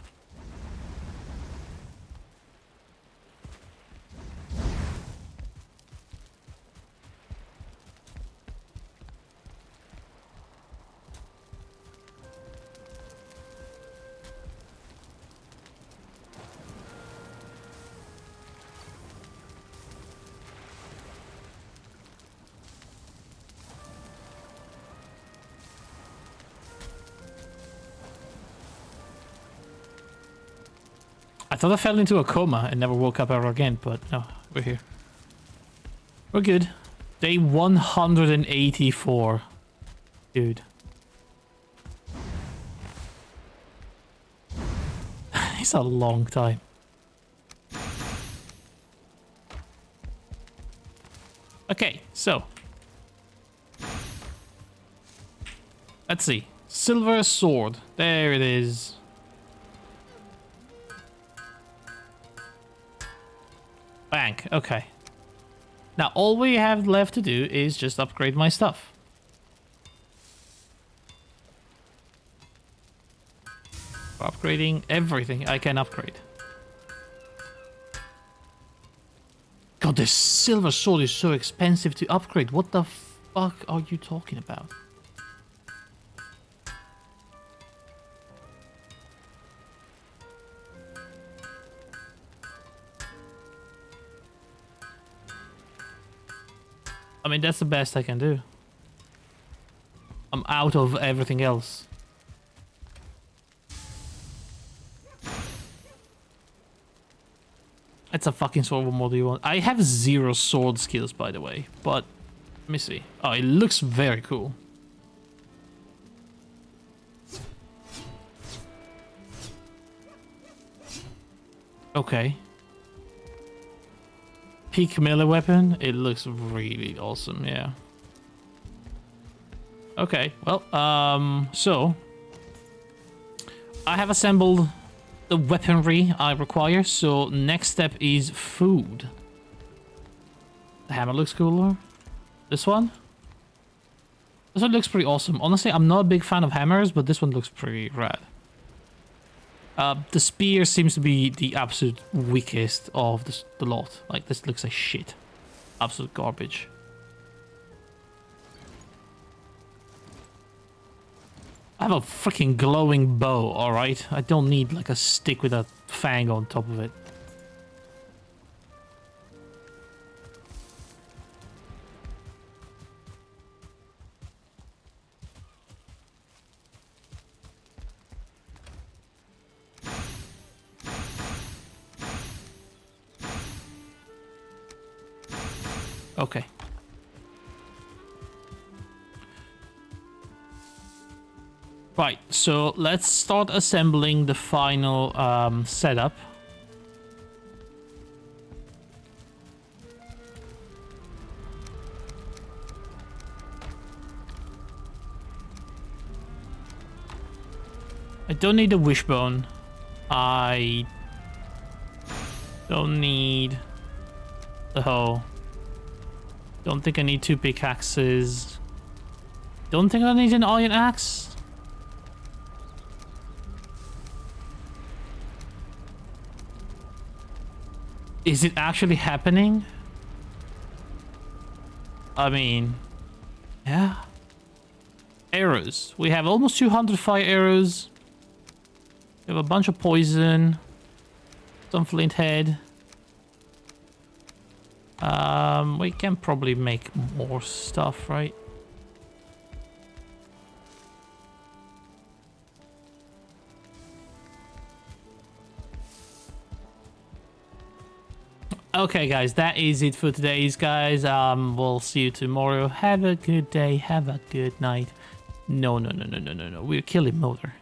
I thought I fell into a coma and never woke up ever again, but no, we're here. We're good. Day 184. Dude. It's a long time. Okay, so. Let's see. Silver sword. There it is. Bank, okay. Now all we have left to do is just upgrade my stuff. Upgrading everything I can upgrade. God god, this silver sword is so expensive to upgrade. What the fuck are you talking about? I mean, that's the best I can do. I'm out of everything else. It's a fucking sword. What more do you want? I have 0 sword skills, by the way. But, let me see. Oh, it looks very cool. Okay. Peak melee weapon. It looks really awesome, yeah. Okay, well, so... I have assembled the weaponry I require, so next step is food. The hammer looks cooler. This one? This one looks pretty awesome. Honestly, I'm not a big fan of hammers, but this one looks pretty rad. The spear seems to be the absolute weakest of the lot. Like, this looks like shit. Absolute garbage. I have a freaking glowing bow, alright? I don't need like a stick with a fang on top of it. Okay. Right, so let's start assembling the final setup. I don't need a wishbone. I don't need the hoe. Don't think I need 2 pickaxes. Don't think I need an iron axe. Is it actually happening? I mean, yeah. Arrows. We have almost 200 fire arrows. We have a bunch of poison. Some flint head. We can probably make more stuff, right? Okay, guys, that is it for today's, guys. We'll see you tomorrow. Have a good day. Have a good night. No. We're killing Motor.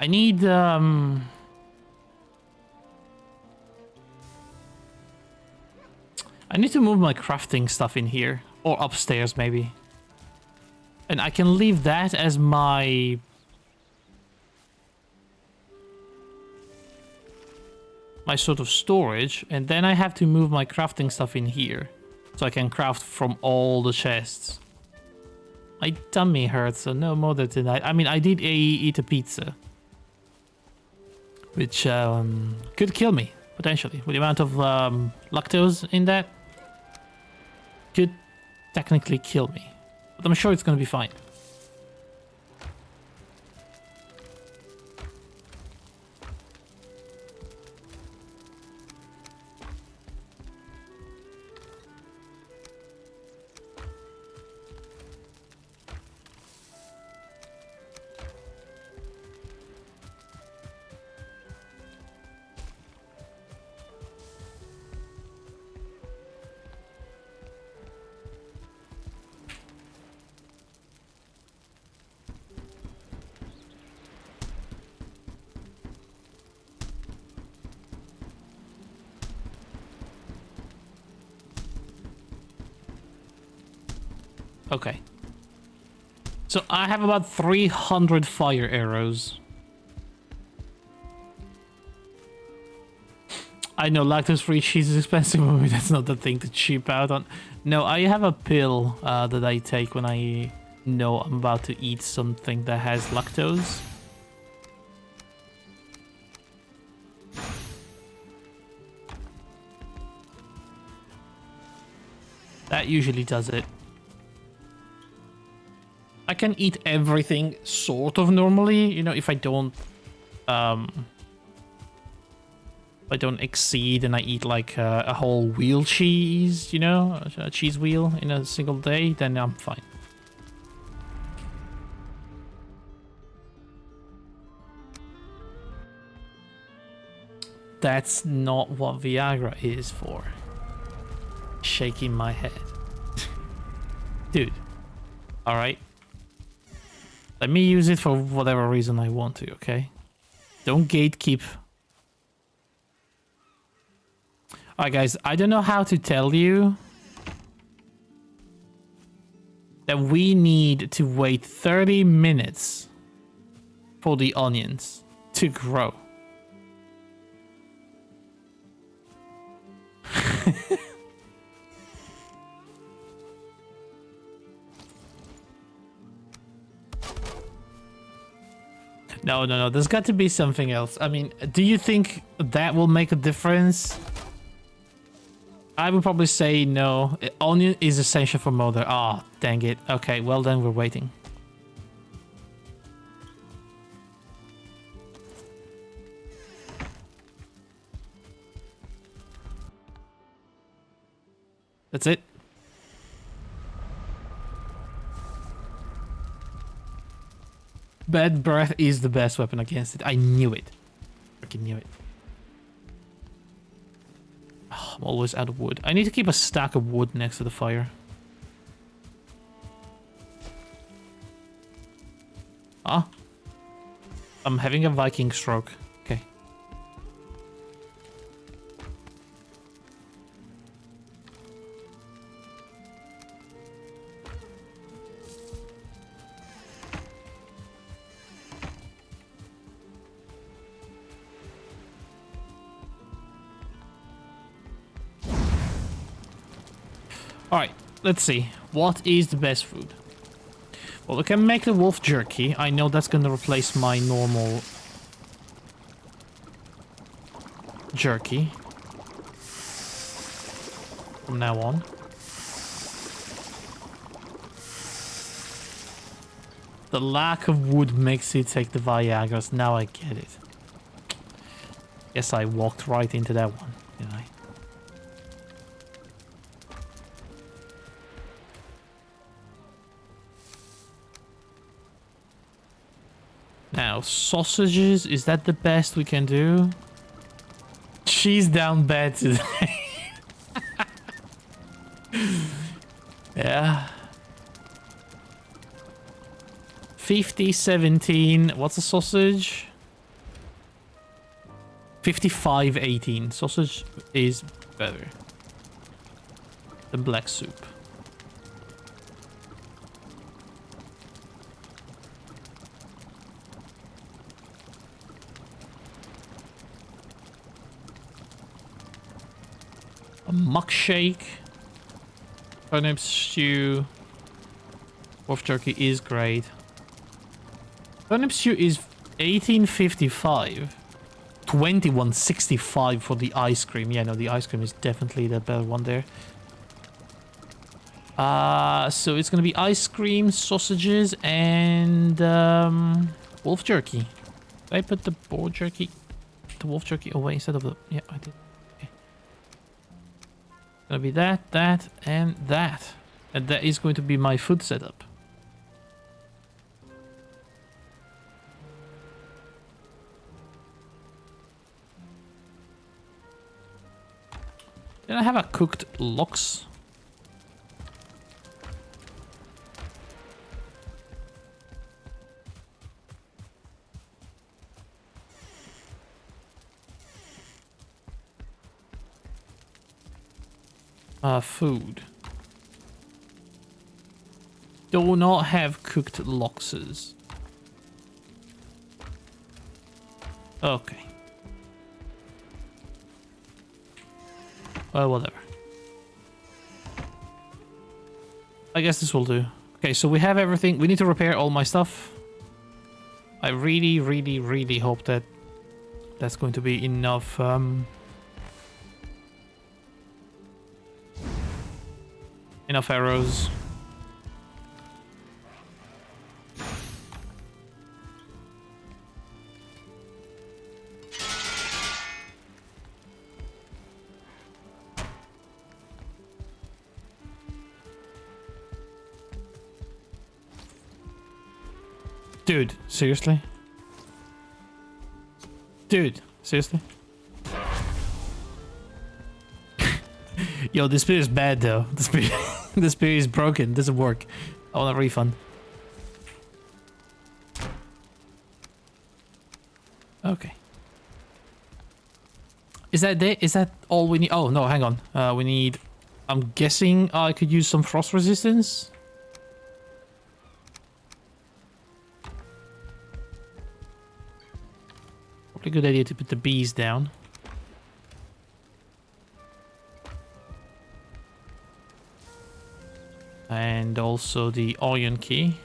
I need, I need to move my crafting stuff in here. Or upstairs, maybe. And I can leave that as my... sort of storage. And then I have to move my crafting stuff in here. So I can craft from all the chests. My tummy hurts, so no more tonight. I mean, I did eat a pizza. Which could kill me, potentially. With the amount of lactose in that. Could technically kill me. But I'm sure it's gonna be fine. Okay. So I have about 300 fire arrows. I know lactose-free cheese is expensive, but that's not the thing to cheap out on. No, I have a pill that I take when I know I'm about to eat something that has lactose. That usually does it. I can eat everything sort of normally, you know, if I don't exceed and I eat like a whole wheel cheese, you know, a cheese wheel in a single day, then I'm fine. That's not what Viagra is for. Shaking my head. Dude. Alright. Let me use it for whatever reason I want to, okay? Don't gatekeep. Alright guys, I don't know how to tell you that we need to wait 30 minutes for the onions to grow. No. There's got to be something else. I mean, do you think that will make a difference? I would probably say no. Onion is essential for mother. Ah, oh, dang it. Okay, well then we're waiting. That's it. Bad breath is the best weapon against it. I knew it. Freaking knew it. Oh, I'm always out of wood. I need to keep a stack of wood next to the fire. Ah. I'm having a Viking stroke. Okay. Alright, let's see. What is the best food? Well, we can make the wolf jerky. I know that's gonna replace my normal jerky from now on. The lack of wood makes you take the Viagra's. Now I get it. Guess I walked right into that one, didn't I? Now, sausages, is that the best we can do? She's down bad today. Yeah. 50-17. What's a sausage? 55-18. Sausage is better than black soup. A muck shake. Turnip stew. Wolf jerky is great. Turnip stew is 1855. 2165 for the ice cream. Yeah, no, the ice cream is definitely the better one there. So it's gonna be ice cream, sausages, and wolf jerky. Did I put the boar jerky, the wolf jerky away instead of the... Yeah, I did. Okay. Gonna be that, that, and that. And that is going to be my food setup. Then I have a cooked lox. Food. Do not have cooked loxes. Okay. Well, whatever. I guess this will do. Okay, so we have everything. We need to repair all my stuff. I really, really, really hope that that's going to be enough. Enough arrows. Dude, seriously? Dude, seriously? Yo, this spear is bad though. The spear, the spear is broken. Doesn't work. I want a refund. Okay. Is that it? Is that all we need? Oh no, hang on. We need. I'm guessing I could use some frost resistance. Probably a good idea to put the bees down. And also the iron key.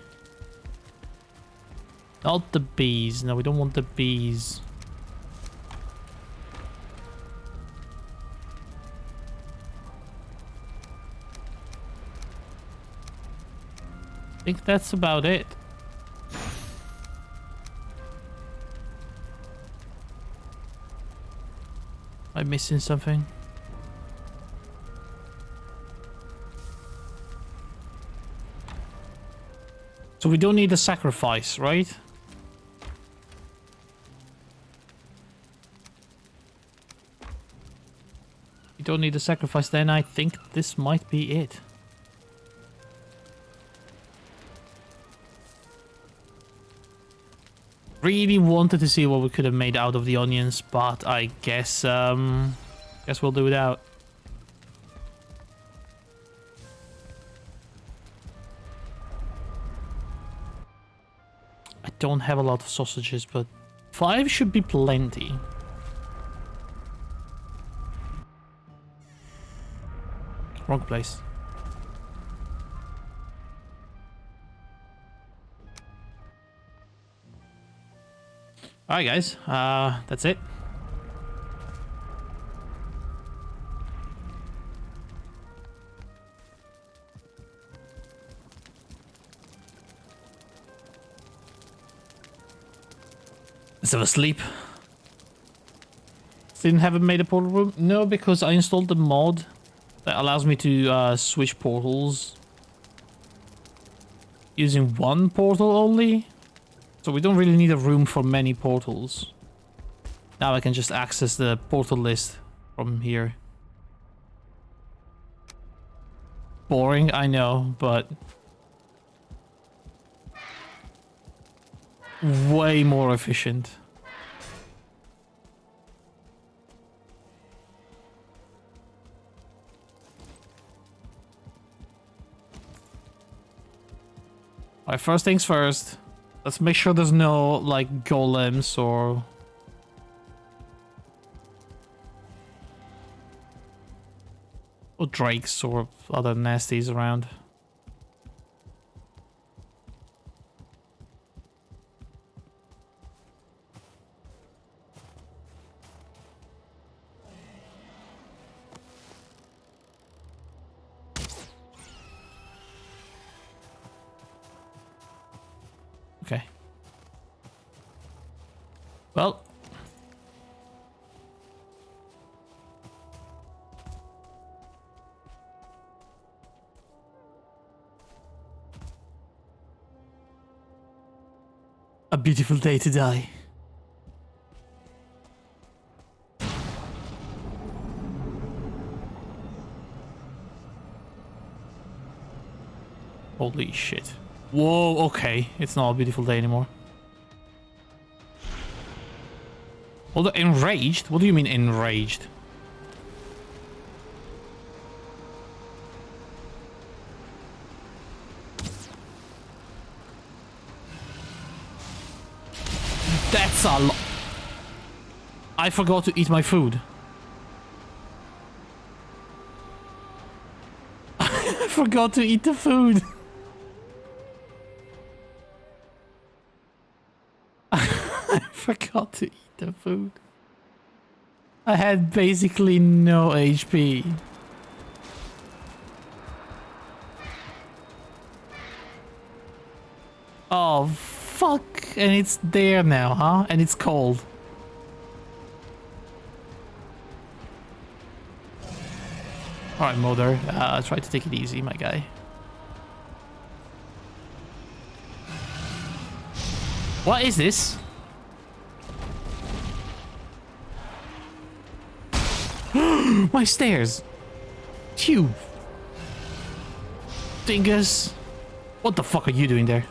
Not the bees. No, we don't want the bees. I think that's about it. Am I missing something? So we don't need a sacrifice, right? We don't need a sacrifice, then I think this might be it. Really wanted to see what we could have made out of the onions, but I guess guess we'll do without. I don't have a lot of sausages, but 5 should be plenty. Wrong place. Alright guys, that's it. Let's have a sleep. Didn't have it made a portal room? No, because I installed the mod that allows me to switch portals using one portal only. So we don't really need a room for many portals. Now I can just access the portal list from here. Boring, I know, but way more efficient. Alright, first things first. Let's make sure there's no, like, golems or... or drakes or other nasties around. Okay. Well. A beautiful day to die. Holy shit. Whoa, okay. It's not a beautiful day anymore. Although enraged? What do you mean enraged? That's a lot. I forgot to eat my food. forgot to eat the food. I forgot to eat the food. I had basically no HP. Oh, fuck. And it's there now, huh? And it's cold. Alright, Mulder. Try to take it easy, my guy. What is this? My stairs. You dingus. What the fuck are you doing there?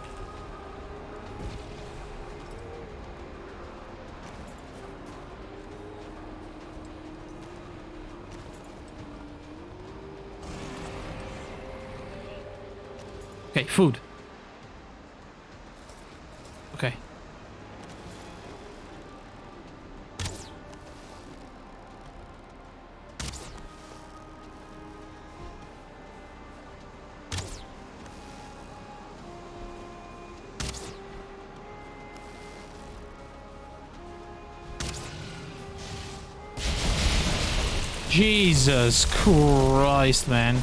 Okay, food. Okay. Jesus Christ, man.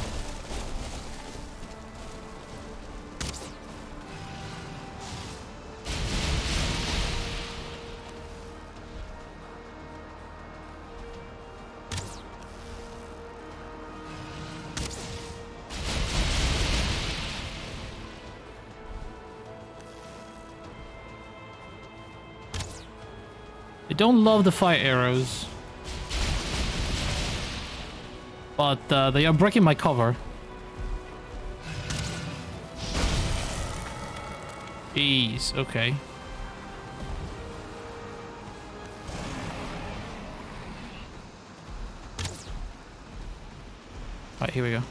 I don't love the fire arrows. But they are breaking my cover. Jeez, okay. Alright, here we go.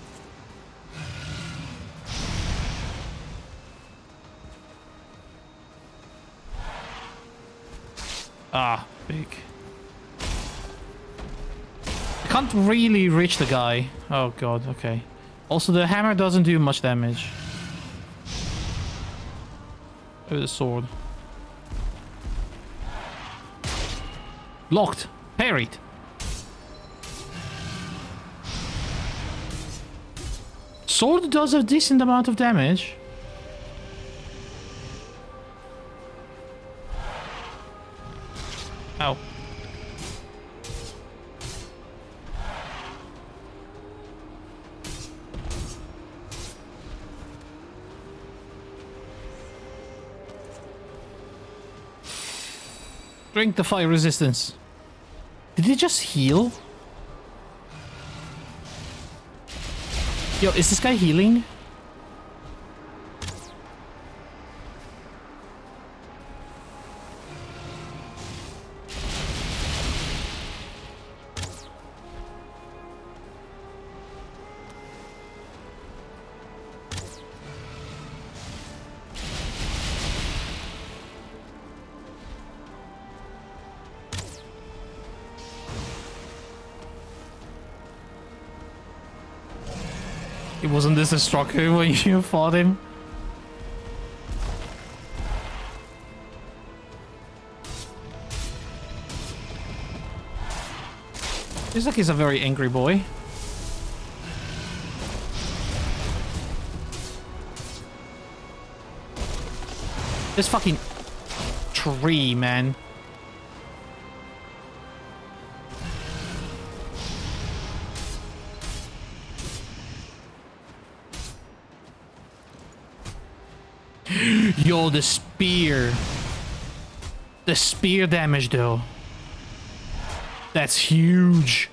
Ah, big. I can't really reach the guy. Oh god, okay. Also, the hammer doesn't do much damage. Oh, the sword. Locked. Parried. Sword does a decent amount of damage. Ow. Drink the fire resistance. Did he just heal? Yo, is this guy healing? Wasn't this a stroker when you fought him? Looks like he's a very angry boy. This fucking tree, man. Yo, the spear. The spear damage, though. That's huge.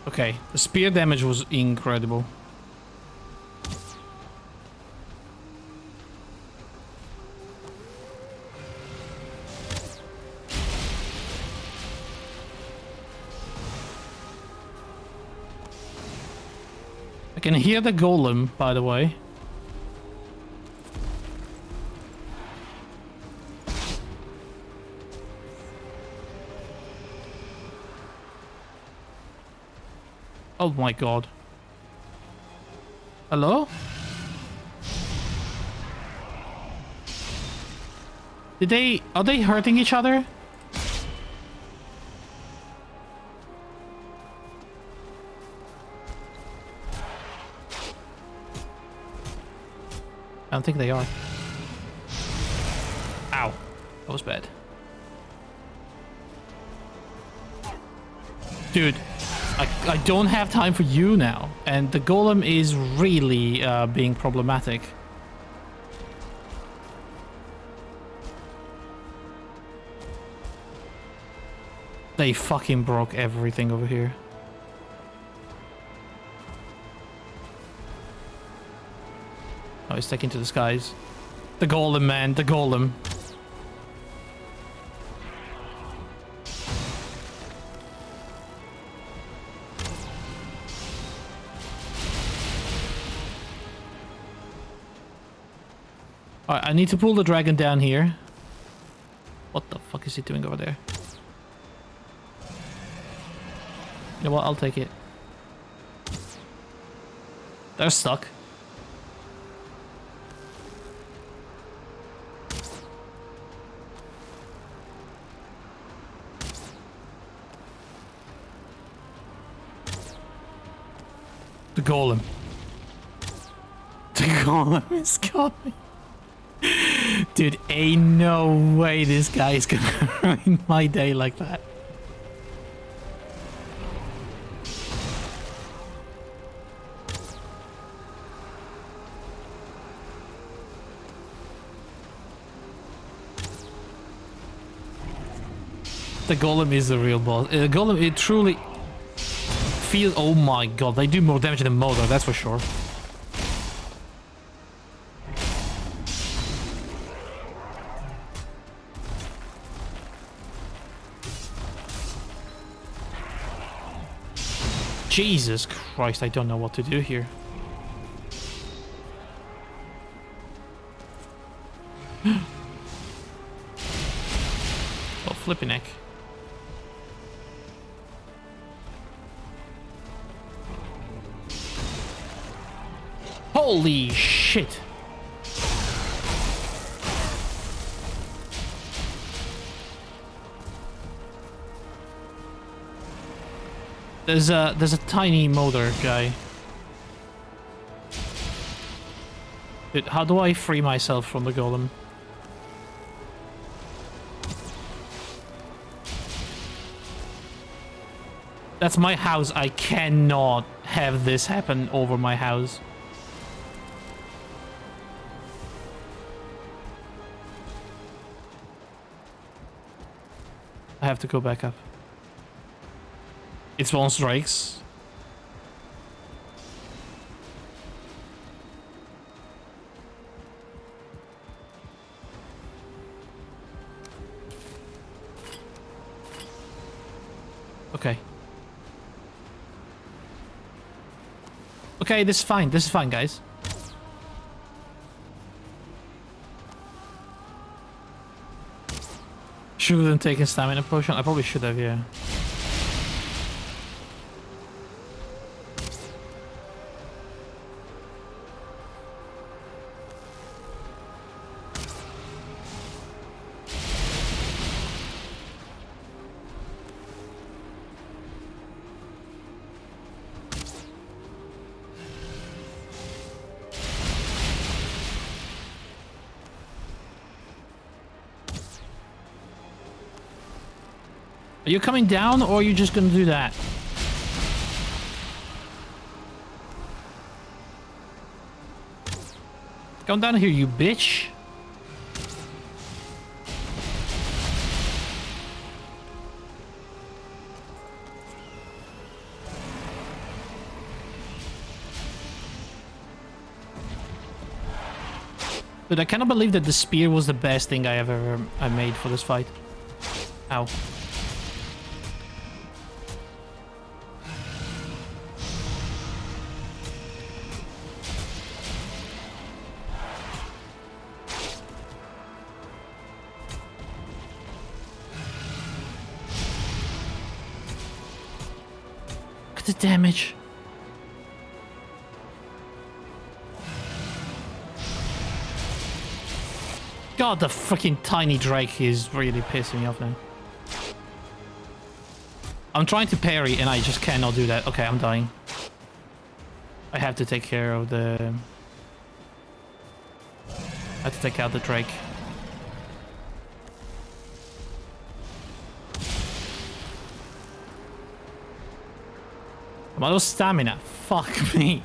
Okay, the spear damage was incredible. can hear the golem, by the way. Oh my god. Hello? Are they hurting each other? I don't think they are. Ow. That was bad. Dude, I don't have time for you now. And the golem is really being problematic. They fucking broke everything over here. Oh, he's taking to the skies. The golem, man, the golem. Alright, I need to pull the dragon down here. What the fuck is he doing over there? You know what? I'll take it. They're stuck. The golem. The golem is coming. Dude, ain't no way this guy is gonna ruin my day like that. The golem is the real boss. The golem, it truly feels... Oh my god, they do more damage than Motor, that's for sure. Jesus Christ, I don't know what to do here. Oh, flipping heck. Holy shit! There's a tiny motor guy. Dude, how do I free myself from the golem? That's my house. I cannot have this happen over my house. I have to go back up. It's one strikes. Okay. Okay, this is fine. This is fine, guys. Shouldn't have taken stamina potion. I probably should have, yeah. Are you coming down, or are you just gonna do that? Come down here, you bitch. Dude, I cannot believe that the spear was the best thing I made for this fight. Ow. Fuck the damage. God, the freaking tiny Drake is really pissing me off now. I'm trying to parry and I just cannot do that. Okay, I'm dying. I have to take care of the... I have to take out the Drake. I'm out of stamina. Fuck me.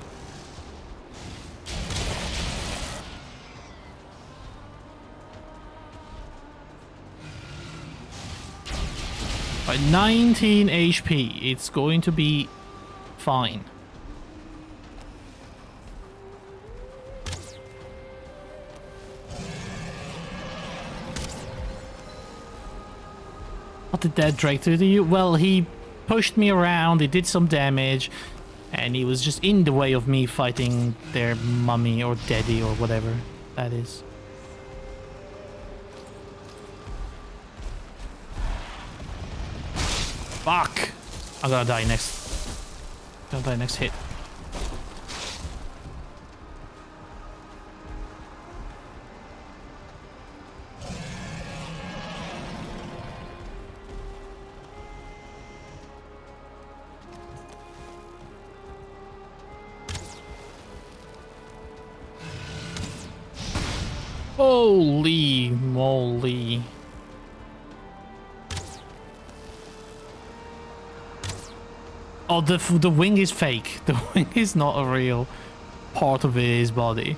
By 19 HP, it's going to be fine. What did that Drake do to you? Well, he pushed me around, he did some damage, and he was just in the way of me fighting their mummy or daddy or whatever that is. Fuck! I'm gonna die next. I'm gonna die next hit. Holy moly. Oh, the wing is fake. The wing is not a real part of his body.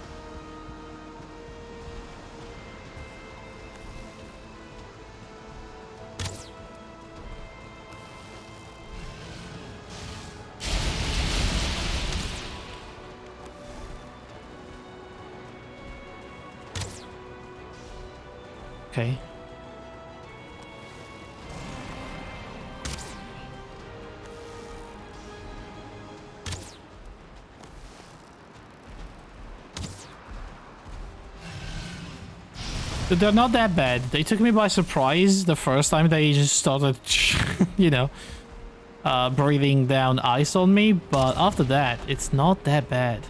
Okay. They're not that bad. They took me by surprise the first time they just started, you know, breathing down ice on me. But after that, it's not that bad.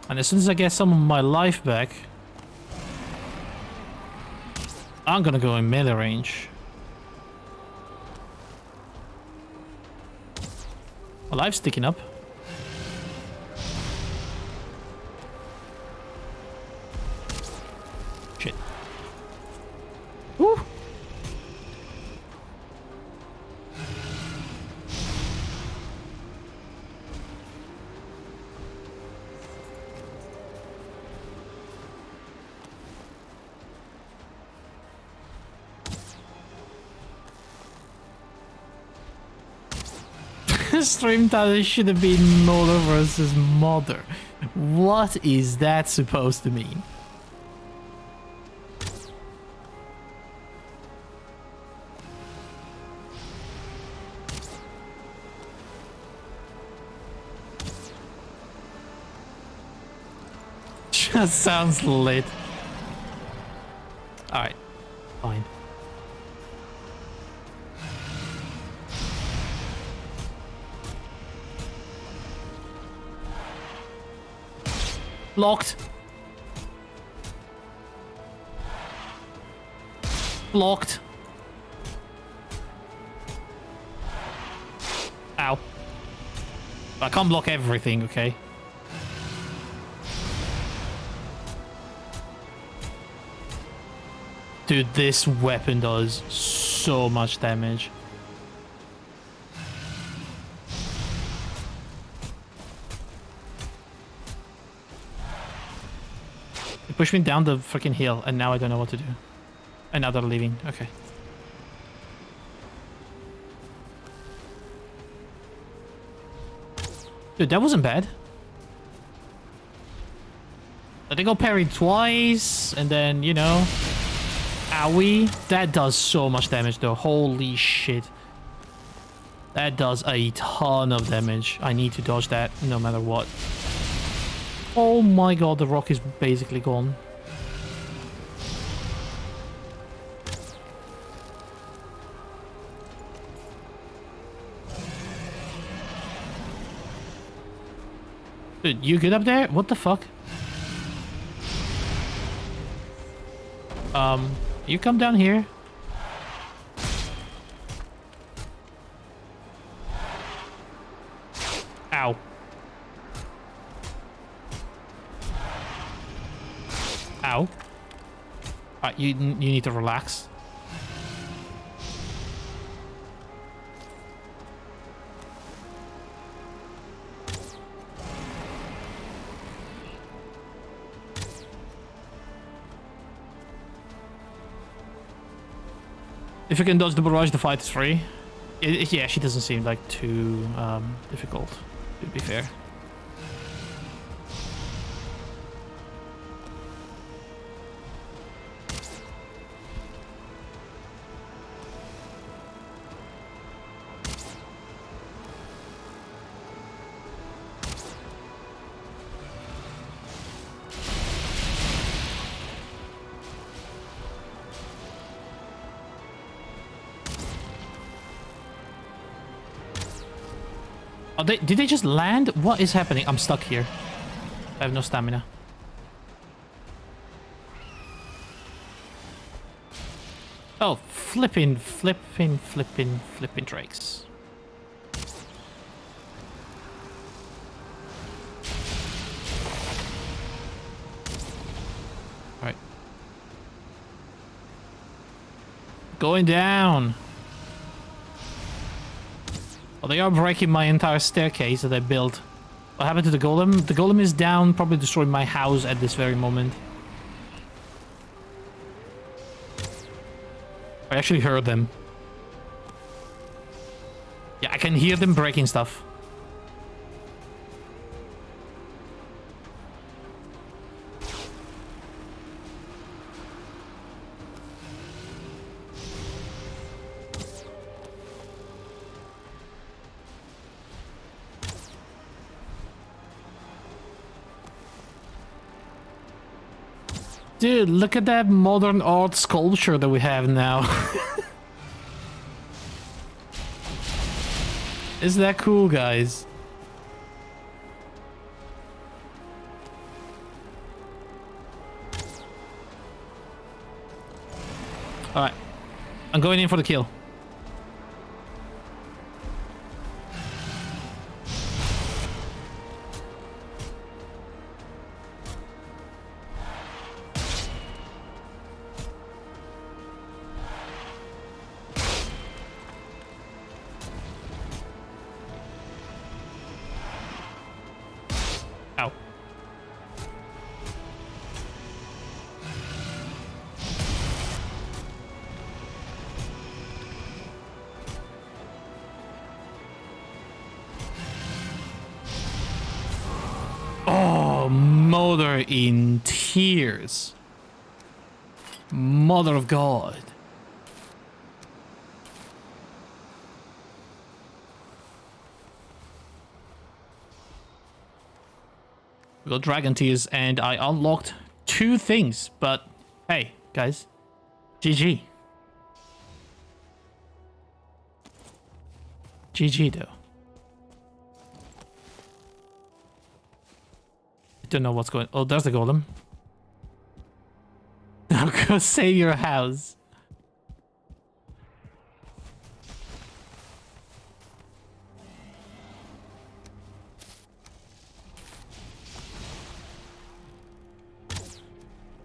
And as soon as I get some of my life back, I'm gonna go in melee range. My life's sticking up. Shit. Woo! Stream title should have been Mother versus Mother. What is that supposed to mean? Just sounds lit. Alright, fine. Blocked. Blocked. Ow. I can't block everything, okay? Dude, this weapon does so much damage. It pushed me down the freaking hill, and now I don't know what to do. And now they're leaving. Okay. Dude, that wasn't bad. I think I parried twice, and then, you know... Owie. That does so much damage, though. Holy shit. That does a ton of damage. I need to dodge that, no matter what. Oh my god, the rock is basically gone. Dude, you good up there? What the fuck? You come down here. Ow. Ow. Alright, you need to relax. If you can dodge the barrage, the fight is free. Yeah, she doesn't seem like too difficult, to be fair. Oh, did they just land? What is happening? I'm stuck here. I have no stamina. Oh, flipping drakes. Alright. Going down. Oh, they are breaking my entire staircase that I built. What happened to the golem? The golem is down, probably destroying my house at this very moment. I actually heard them. Yeah, I can hear them breaking stuff. Dude, look at that modern art sculpture that we have now. Isn't that cool, guys? Alright. I'm going in for the kill. Ow. Oh, mother in tears. Mother of God. We got dragon tears and I unlocked 2 things, but hey, guys, GG. GG though. I don't know what's going. Oh, there's the golem. Now go save your house.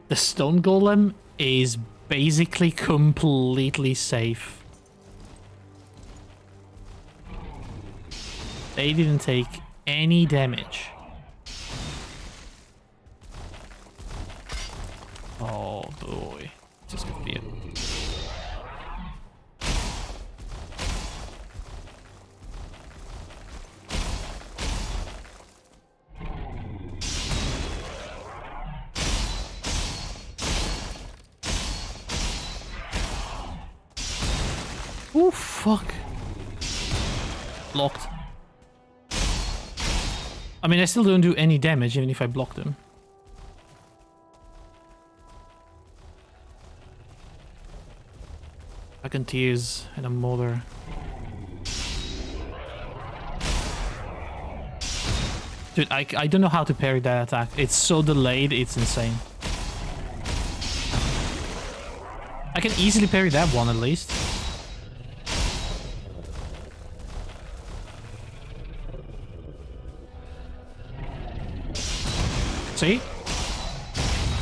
The stone golem is basically completely safe. They didn't take any damage. Oh boy. This could be it. Oh, fuck. Blocked. I mean, I still don't do any damage even if I block them. Dragon tears and a mother. Dude, I don't know how to parry that attack. It's so delayed, it's insane. I can easily parry that one at least. See?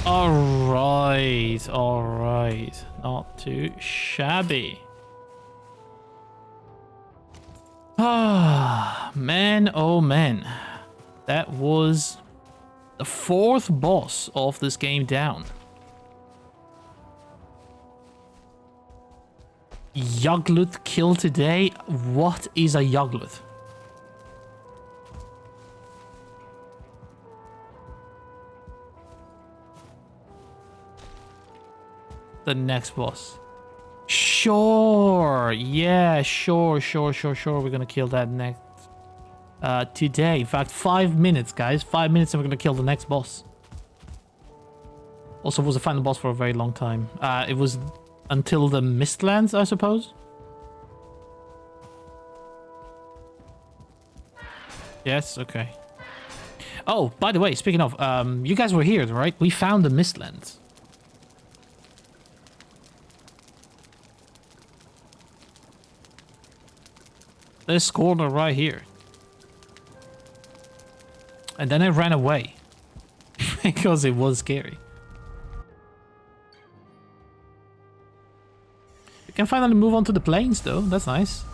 Alright, alright. Not too shabby. Ah, man, oh man. That was the 4th boss of this game down. Yogluth kill today? What is a Yogluth? The next boss. Sure. Yeah, sure. We're gonna kill that next. Today. In fact, 5 minutes, guys. 5 minutes and we're gonna kill the next boss. Also was the final boss for a very long time. It was until the Mistlands, I suppose. Yes, okay. Oh, by the way, speaking of, you guys were here, right? We found the Mistlands. This corner right here. And then I ran away. Because it was scary. We can finally move on to the plains though. That's nice.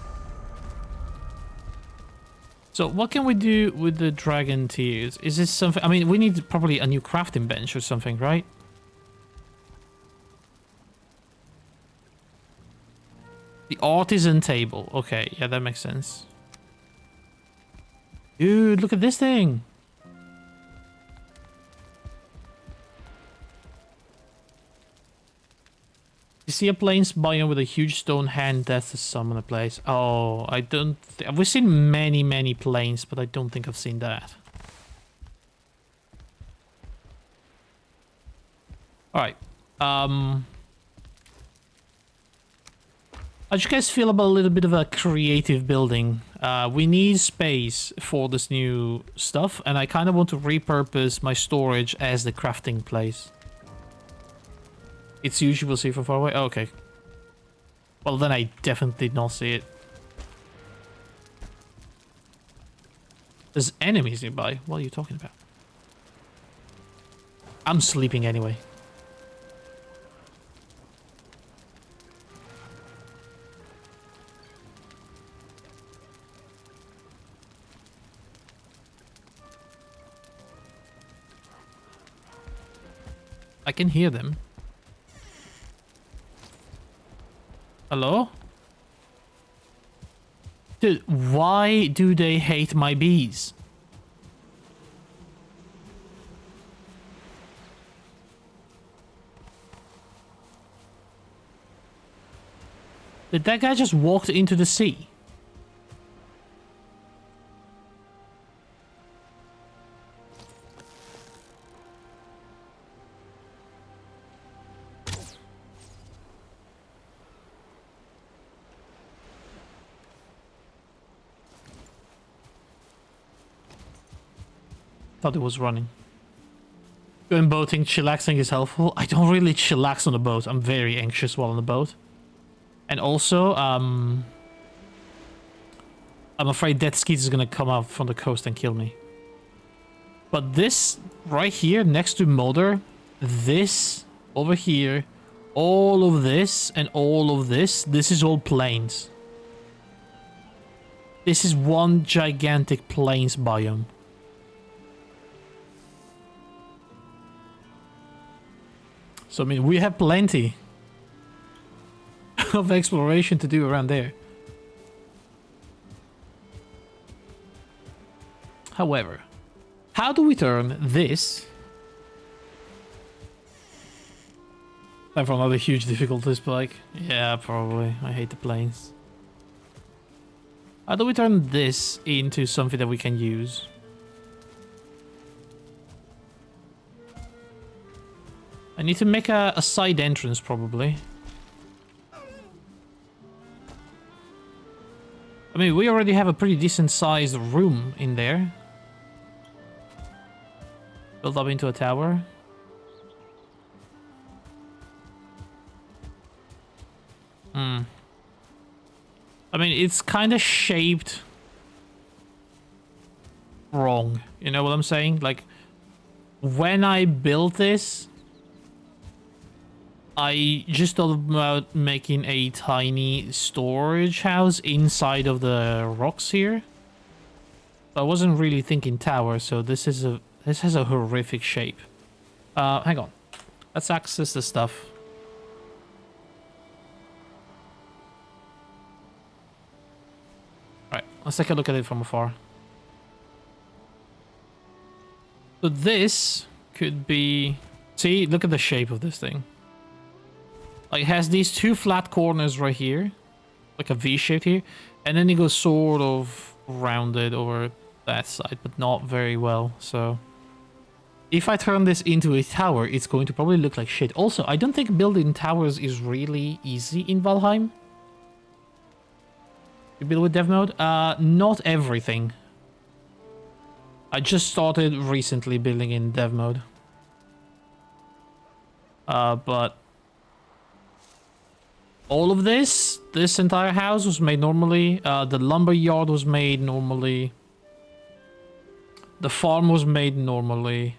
So what can we do with the dragon tears? Is this something... I mean, we need probably a new crafting bench or something, right? The artisan table. Okay, yeah, that makes sense. Dude, look at this thing. You see a plains biome with a huge stone hand that's to summon a place. Oh, I don't... We've seen many plains, but I don't think I've seen that. Alright. How do you guys feel about a little bit of a creative building? We need space for this new stuff, and I kind of want to repurpose my storage as the crafting place. It's usually we'll see from far away. Oh, okay. Well, then I definitely did not see it. There's enemies nearby. What are you talking about? I'm sleeping anyway. I can hear them. Hello? Dude, why do they hate my bees? Did that guy just walk into the sea? Thought it was running. Going boating, chillaxing is helpful. I don't really chillax on the boat. I'm very anxious while on the boat. And also, I'm afraid Dead Skeet is gonna come out from the coast and kill me. But this right here, next to Mulder, this over here, all of this and all of this is all plains. This is one gigantic plains biome. So, I mean, we have plenty of exploration to do around there. However, how do we turn this... Time for another huge difficulty spike. Yeah, probably. I hate the planes. How do we turn this into something that we can use? I need to make a side entrance, probably. I mean, we already have a pretty decent sized room in there. built up into a tower. Hmm. I mean, it's kind of shaped wrong. You know what I'm saying? Like, when I built this, I just thought about making a tiny storage house inside of the rocks here. I wasn't really thinking tower, so this has a horrific shape. Hang on. Let's access the stuff. Right, let's take a look at it from afar. So this could be... See, look at the shape of this thing. Like, it has these two flat corners right here. Like a V shape here. And then it goes sort of rounded over that side, but not very well, so... If I turn this into a tower, it's going to probably look like shit. Also, I don't think building towers is really easy in Valheim. You build with dev mode? Not everything. I just started recently building in dev mode. But... all of this entire house was made normally. The lumber yard was made normally. The farm was made normally.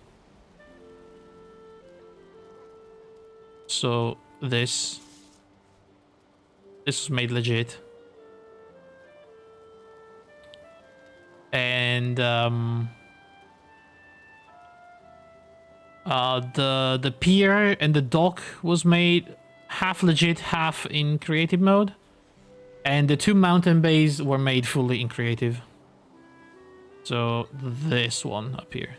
So this was made legit. And the pier and the dock was made half legit, half in creative mode. And the two mountain bays were made fully in creative. So this one up here.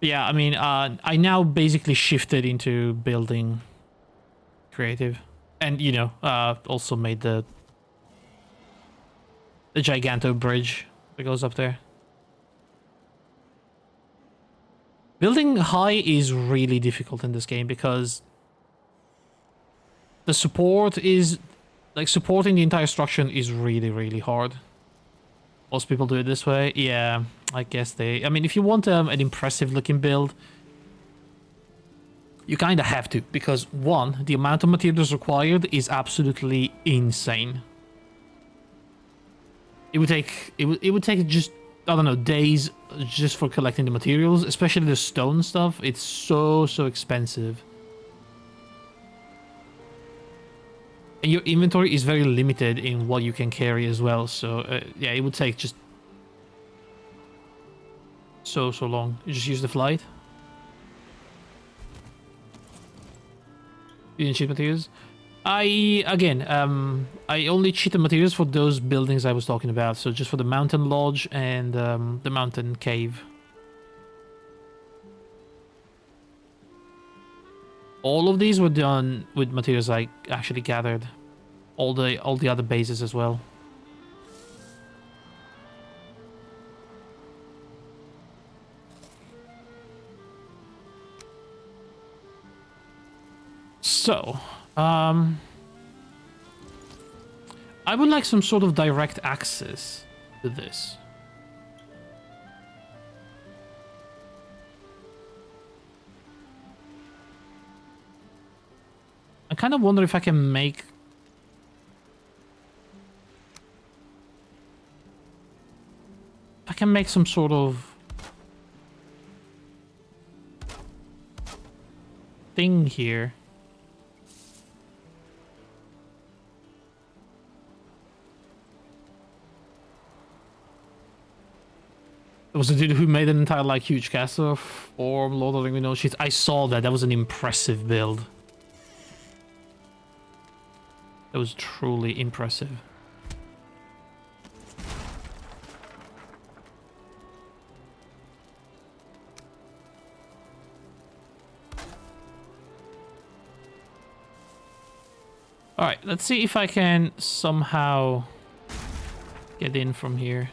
Yeah, I mean, I now basically shifted into building creative. And, you know, also made the Giganto bridge that goes up there. Building high is really difficult in this game because the support is... like, supporting the entire structure is really, really hard. Most people do it this way. Yeah, I guess they... I mean, if you want an impressive looking build, you kind of have to, because one, the amount of materials required is absolutely insane. It would take just, I don't know, days just for collecting the materials, especially the stone stuff. It's so expensive. And your inventory is very limited in what you can carry as well, so yeah, it would take just so long. You just use the flight. You didn't cheat materials. I only cheated materials for those buildings I was talking about, so just for the mountain lodge and the mountain cave. All of these were done with materials I actually gathered. All the other bases as well. So, I would like some sort of direct access to this. I kind of wonder if I can make... if I can make some sort of thing here. There was a dude who made an entire, like, huge castle for Lord of the Rings. No shit. I saw that. That was an impressive build. That was truly impressive. Alright, let's see if I can somehow get in from here.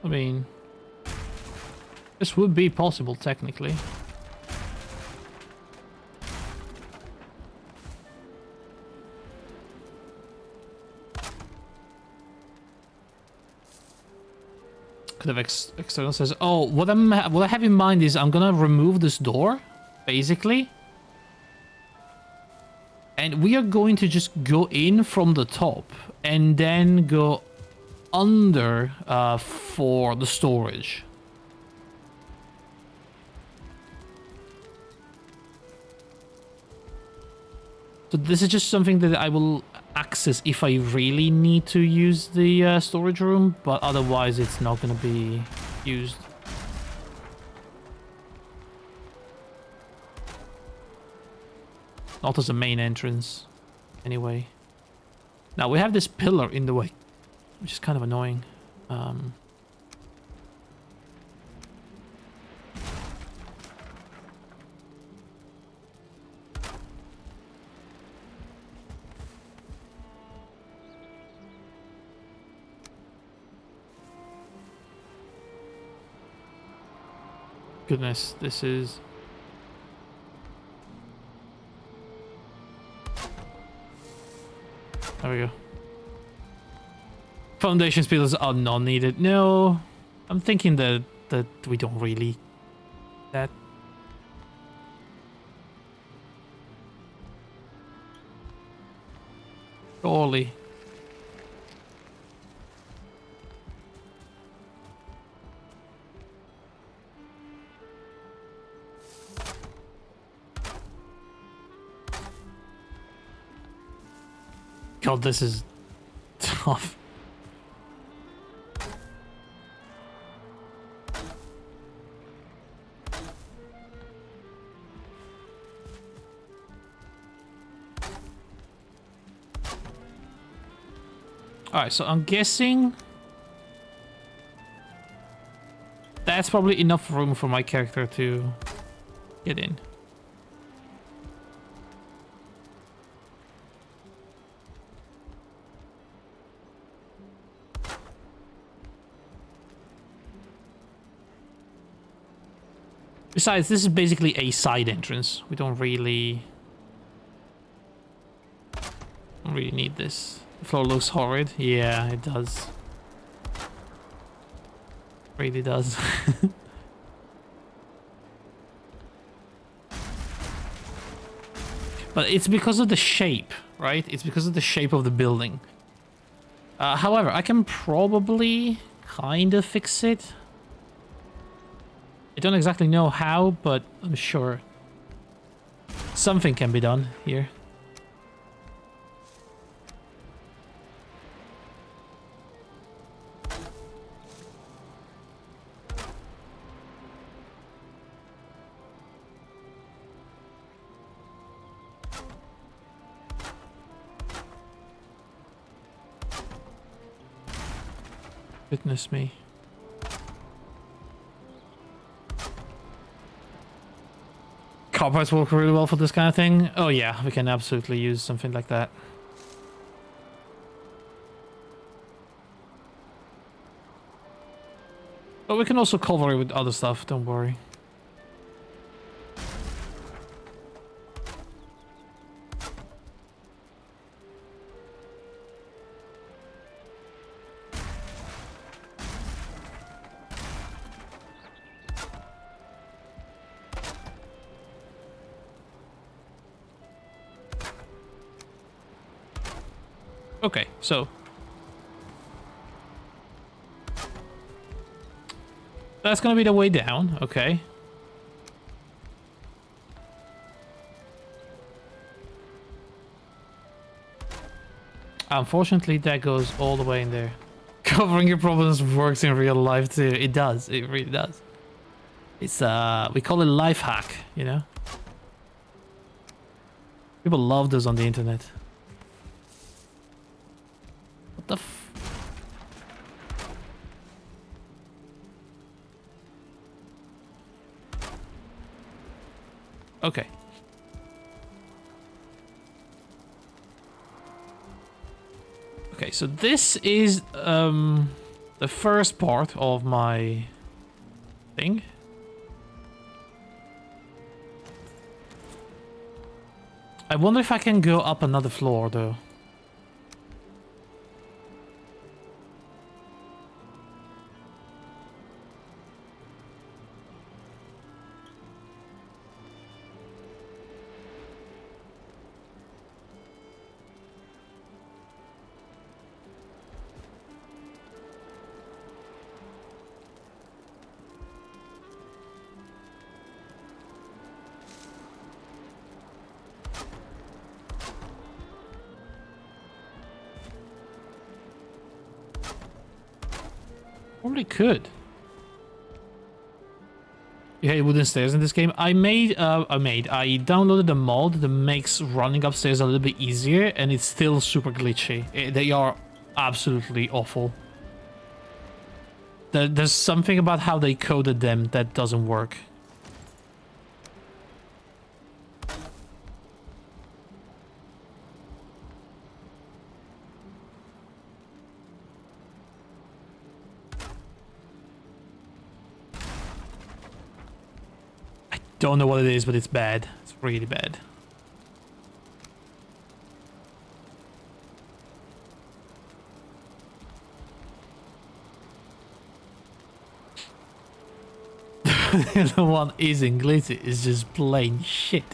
I mean, this would be possible technically. Could have external says, oh, what I have in mind is I'm gonna remove this door, basically. And we are going to just go in from the top and then go under for the storage. So this is just something that I will access if I really need to use the storage room, but otherwise it's not going to be used. Not as a main entrance, anyway. Now we have this pillar in the way, which is kind of annoying. Goodness, this is... There we go. Foundation pillars are not needed. No, I'm thinking that we don't really... That... Surely. God, this is tough. Alright, so I'm guessing that's probably enough room for my character to get in. Besides, this is basically a side entrance. We don't really need this. The floor looks horrid. Yeah, it does. Really does. But it's because of the shape, right? It's because of the shape of the building. However, I can probably kind of fix it. I don't exactly know how, but I'm sure something can be done here. Goodness me. Carpets work really well for this kind of thing. Oh yeah, we can absolutely use something like that. But we can also cover it with other stuff, don't worry. Okay, so that's gonna be the way down, okay. Unfortunately, that goes all the way in there. Covering your problems works in real life too. It does, it really does. It's, we call it life hack, you know? People love those on the internet. What the f... Okay. Okay, so this is, the first part of my thing. I wonder if I can go up another floor, though. Probably could. You hate wooden stairs in this game? I downloaded a mod that makes running upstairs a little bit easier, and it's still super glitchy. They are absolutely awful. There's something about how they coded them that doesn't work. Don't know what it is, but it's bad. It's really bad. The other one isn't glitchy, it's just plain shit.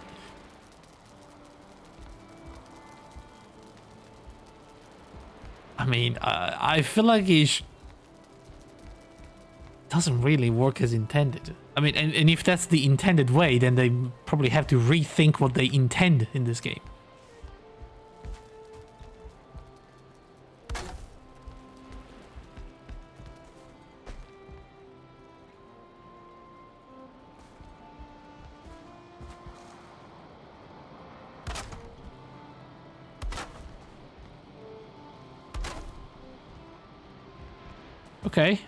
I mean, I feel like it doesn't really work as intended. I mean, and if that's the intended way, then they probably have to rethink what they intend in this game. Okay.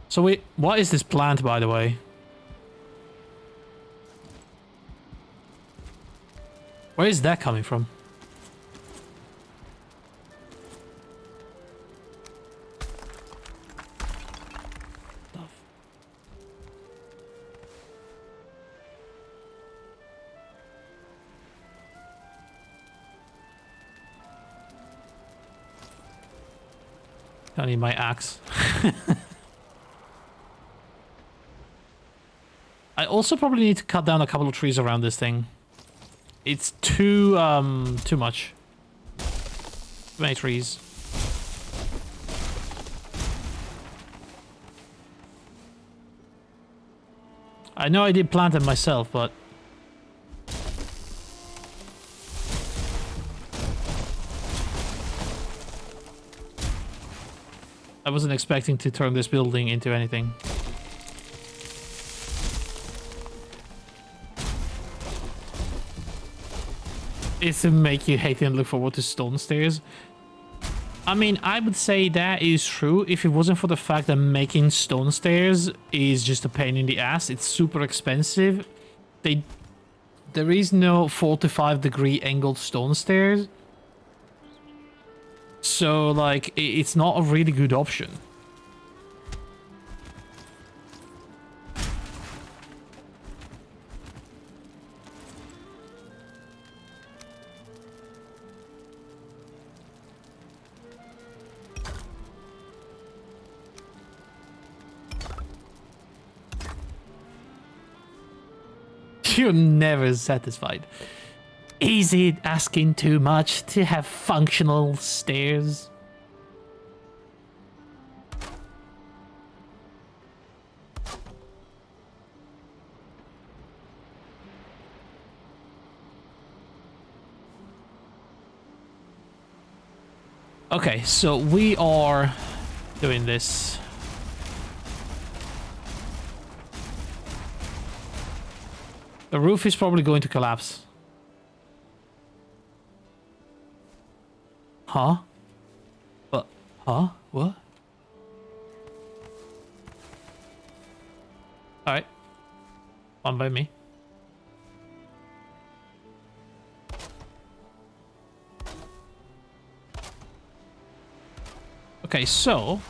So wait, what is this plant, by the way? Where is that coming from? Stuff. I need my axe. I also probably need to cut down a couple of trees around this thing. It's too much. Too many trees. I know I did plant them myself, but I wasn't expecting to turn this building into anything. Is to make you hate and look forward to stone stairs. I mean, I would say that is true if it wasn't for the fact that making stone stairs is just a pain in the ass. It's super expensive. There is no 45-degree angled stone stairs. So, like, it's not a really good option. You're never satisfied. Is it asking too much to have functional stairs? Okay, so we are doing this. The roof is probably going to collapse. Huh? What? Huh? What? Alright. Fine by me. Okay, so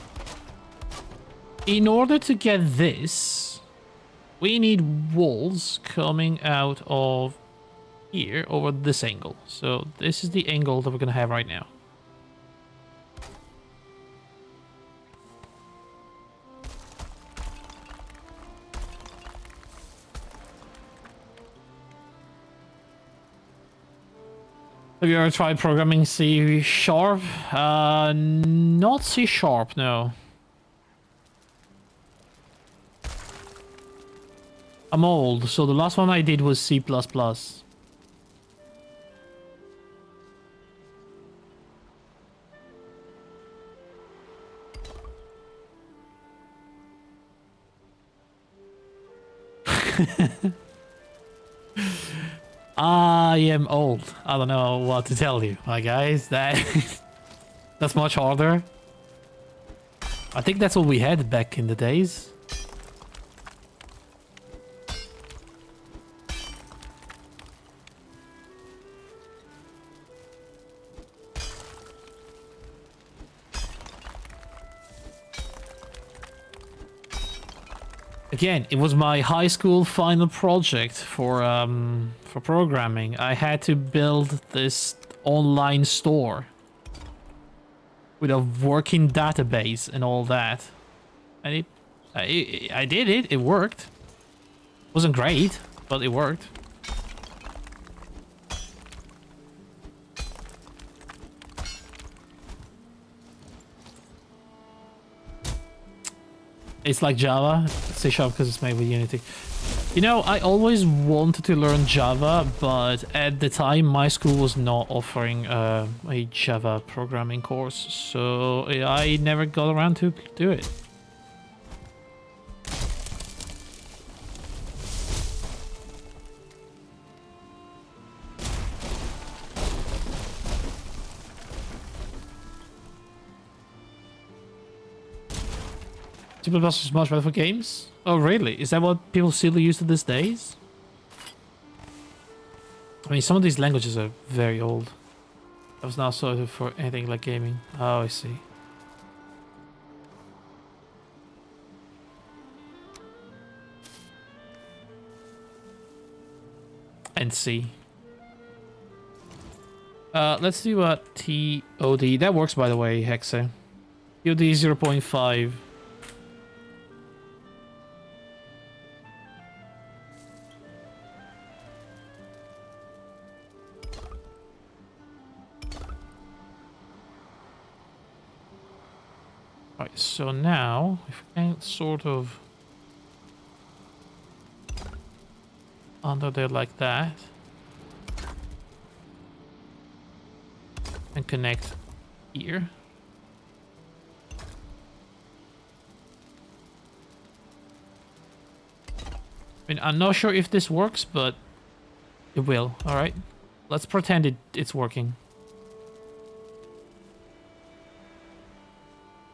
in order to get this, we need walls coming out of here over this angle. So this is the angle that we're gonna have right now. Have you ever tried programming C#? Not C#, no. I'm old, so the last one I did was C++. I am old. I don't know what to tell you, my guys. That's much harder. I think that's all we had back in the days. Again, it was my high school final project for programming. I had to build this online store with a working database and all that, and I did it. It worked. Wasn't great, but it worked. It's like Java, C# because it's made with Unity. You know, I always wanted to learn Java, but at the time my school was not offering a Java programming course, so I never got around to do it. C++ is much better for games? Oh, really? Is that what people still use to these days? I mean, some of these languages are very old. I was not sorted for anything like gaming. Oh, I see. And C. Let's do a TOD. That works, by the way, Hexa. TOD 0.5. Right, so now, if we can sort of under there like that, and connect here. I mean, I'm not sure if this works, but it will. All right, let's pretend it's working.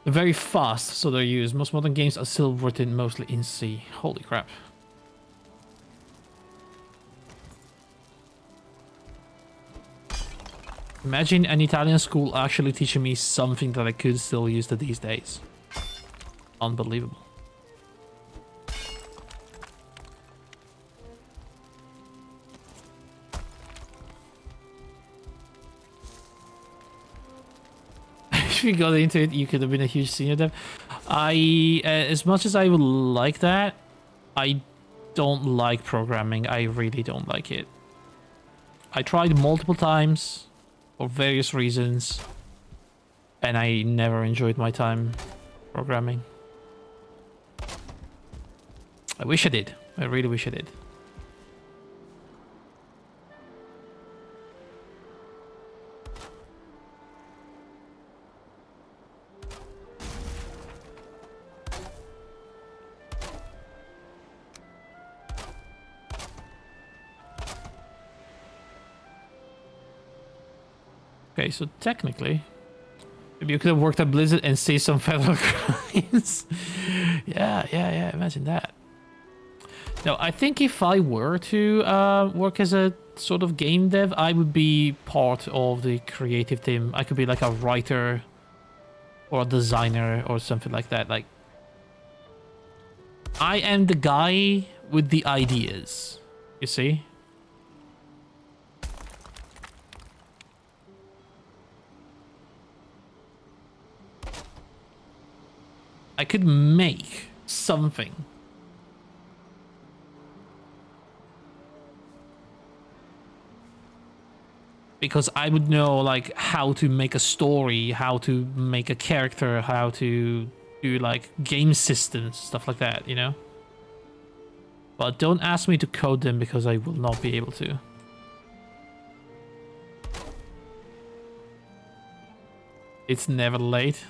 They're very fast, so they're used. Most modern games are still written mostly in C. Holy crap. Imagine an Italian school actually teaching me something that I could still use to these days. Unbelievable. If you got into it, you could have been a huge senior dev. As much as I would like that, I don't like programming. I really don't like it. I tried multiple times for various reasons, and I never enjoyed my time programming. I wish I did. I really wish I did. Okay, so technically, maybe you could have worked at Blizzard and see some federal crimes. Yeah, imagine that. No, I think if I were to work as a sort of game dev, I would be part of the creative team. I could be like a writer or a designer or something like that. Like, I am the guy with the ideas, you see? I could make something. Because I would know, like, how to make a story, how to make a character, how to do, like, game systems, stuff like that, you know? But don't ask me to code them because I will not be able to. It's never late.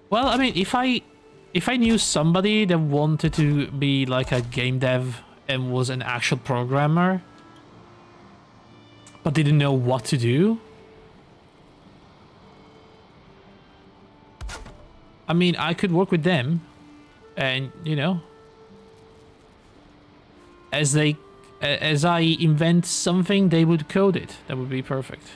Well, I mean, if I knew somebody that wanted to be like a game dev and was an actual programmer, but didn't know what to do, I mean, I could work with them, and you know, as I invent something, they would code it. That would be perfect.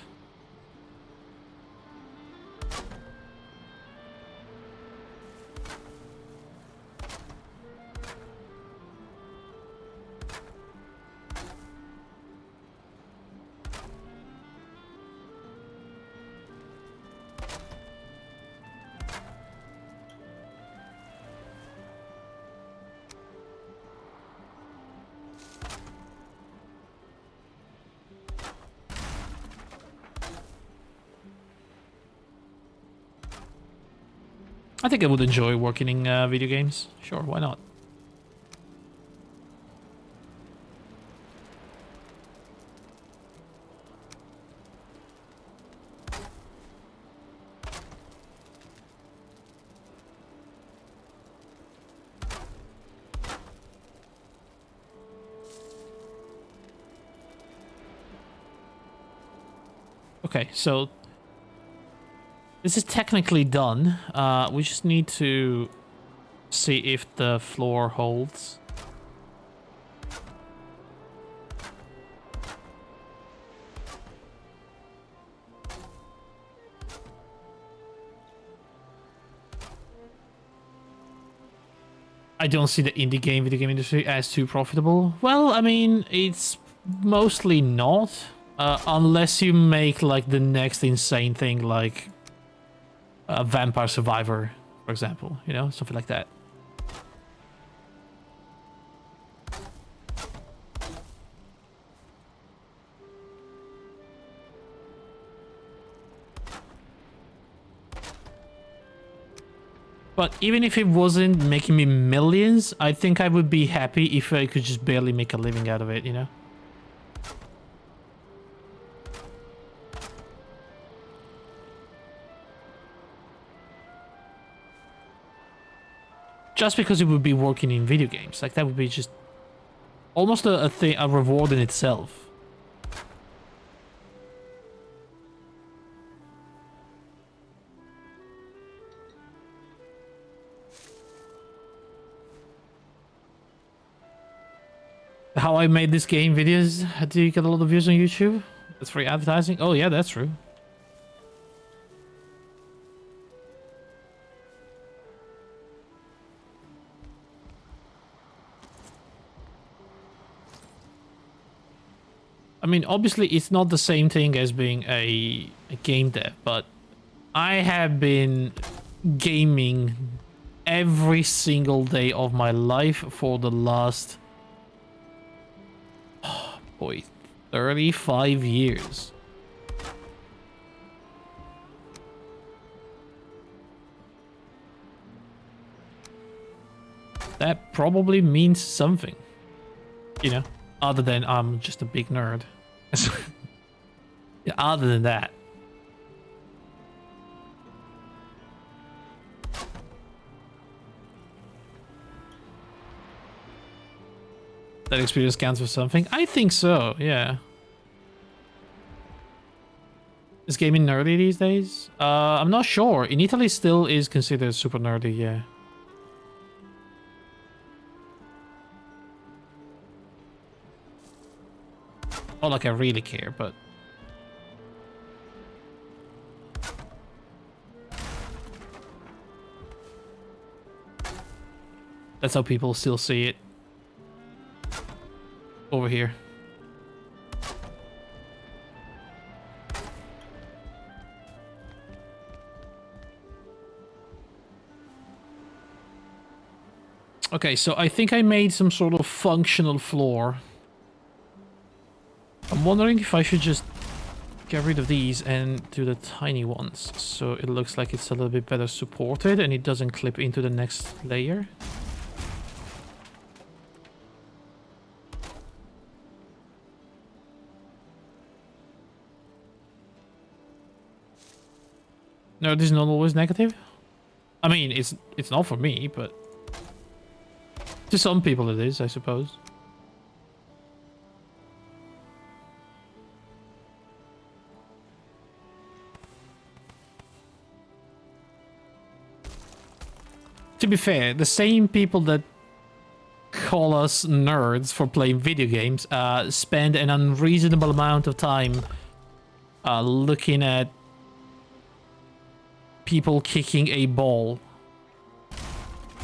I think I would enjoy working in video games. Sure, why not? Okay, so this is technically done. We just need to see if the floor holds. I don't see the video game industry as too profitable. Well, I mean, it's mostly not. Unless you make, like, the next insane thing, like a Vampire Survivor, for example. You know, something like that. But even if it wasn't making me millions, I think I would be happy if I could just barely make a living out of it, you know? Just because it would be working in video games. Like, that would be just almost a thing, a reward in itself. How I made this game videos, do you get a lot of views on YouTube? That's free advertising? Oh yeah, that's true. I mean, obviously it's not the same thing as being a game dev, but I have been gaming every single day of my life for the last, oh boy, 35 years. That probably means something, you know, other than I'm just a big nerd. Yeah, other than that. That experience counts for something? I think so, yeah. Is gaming nerdy these days? I'm not sure. In Italy still is considered super nerdy, yeah. Not like I really care, but... That's how people still see it. Over here. Okay, so I think I made some sort of functional floor. I'm wondering if I should just get rid of these and do the tiny ones, so it looks like it's a little bit better supported and it doesn't clip into the next layer. No, this is not always negative. I mean, it's not for me, but to some people it is, I suppose. To be fair, the same people that call us nerds for playing video games spend an unreasonable amount of time looking at people kicking a ball,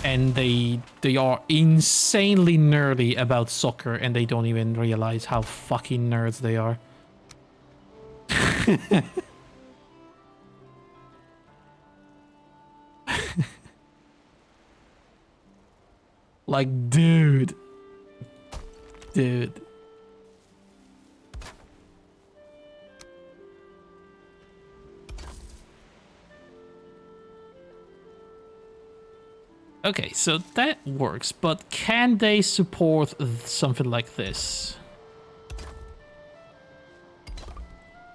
and they are insanely nerdy about soccer and they don't even realize how fucking nerds they are. Like, dude. Okay, so that works, but can they support something like this?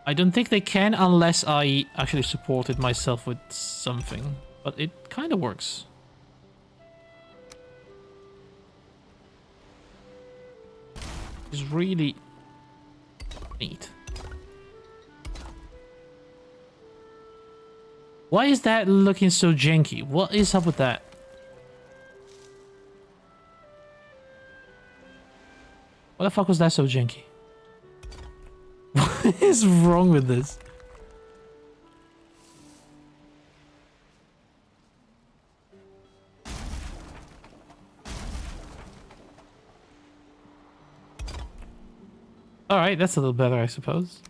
I don't think they can unless I actually supported myself with something, but it kind of works. It's really neat. Why is that looking so janky? What is up with that? What the fuck was that so janky? What is wrong with this? Alright, that's a little better, I suppose.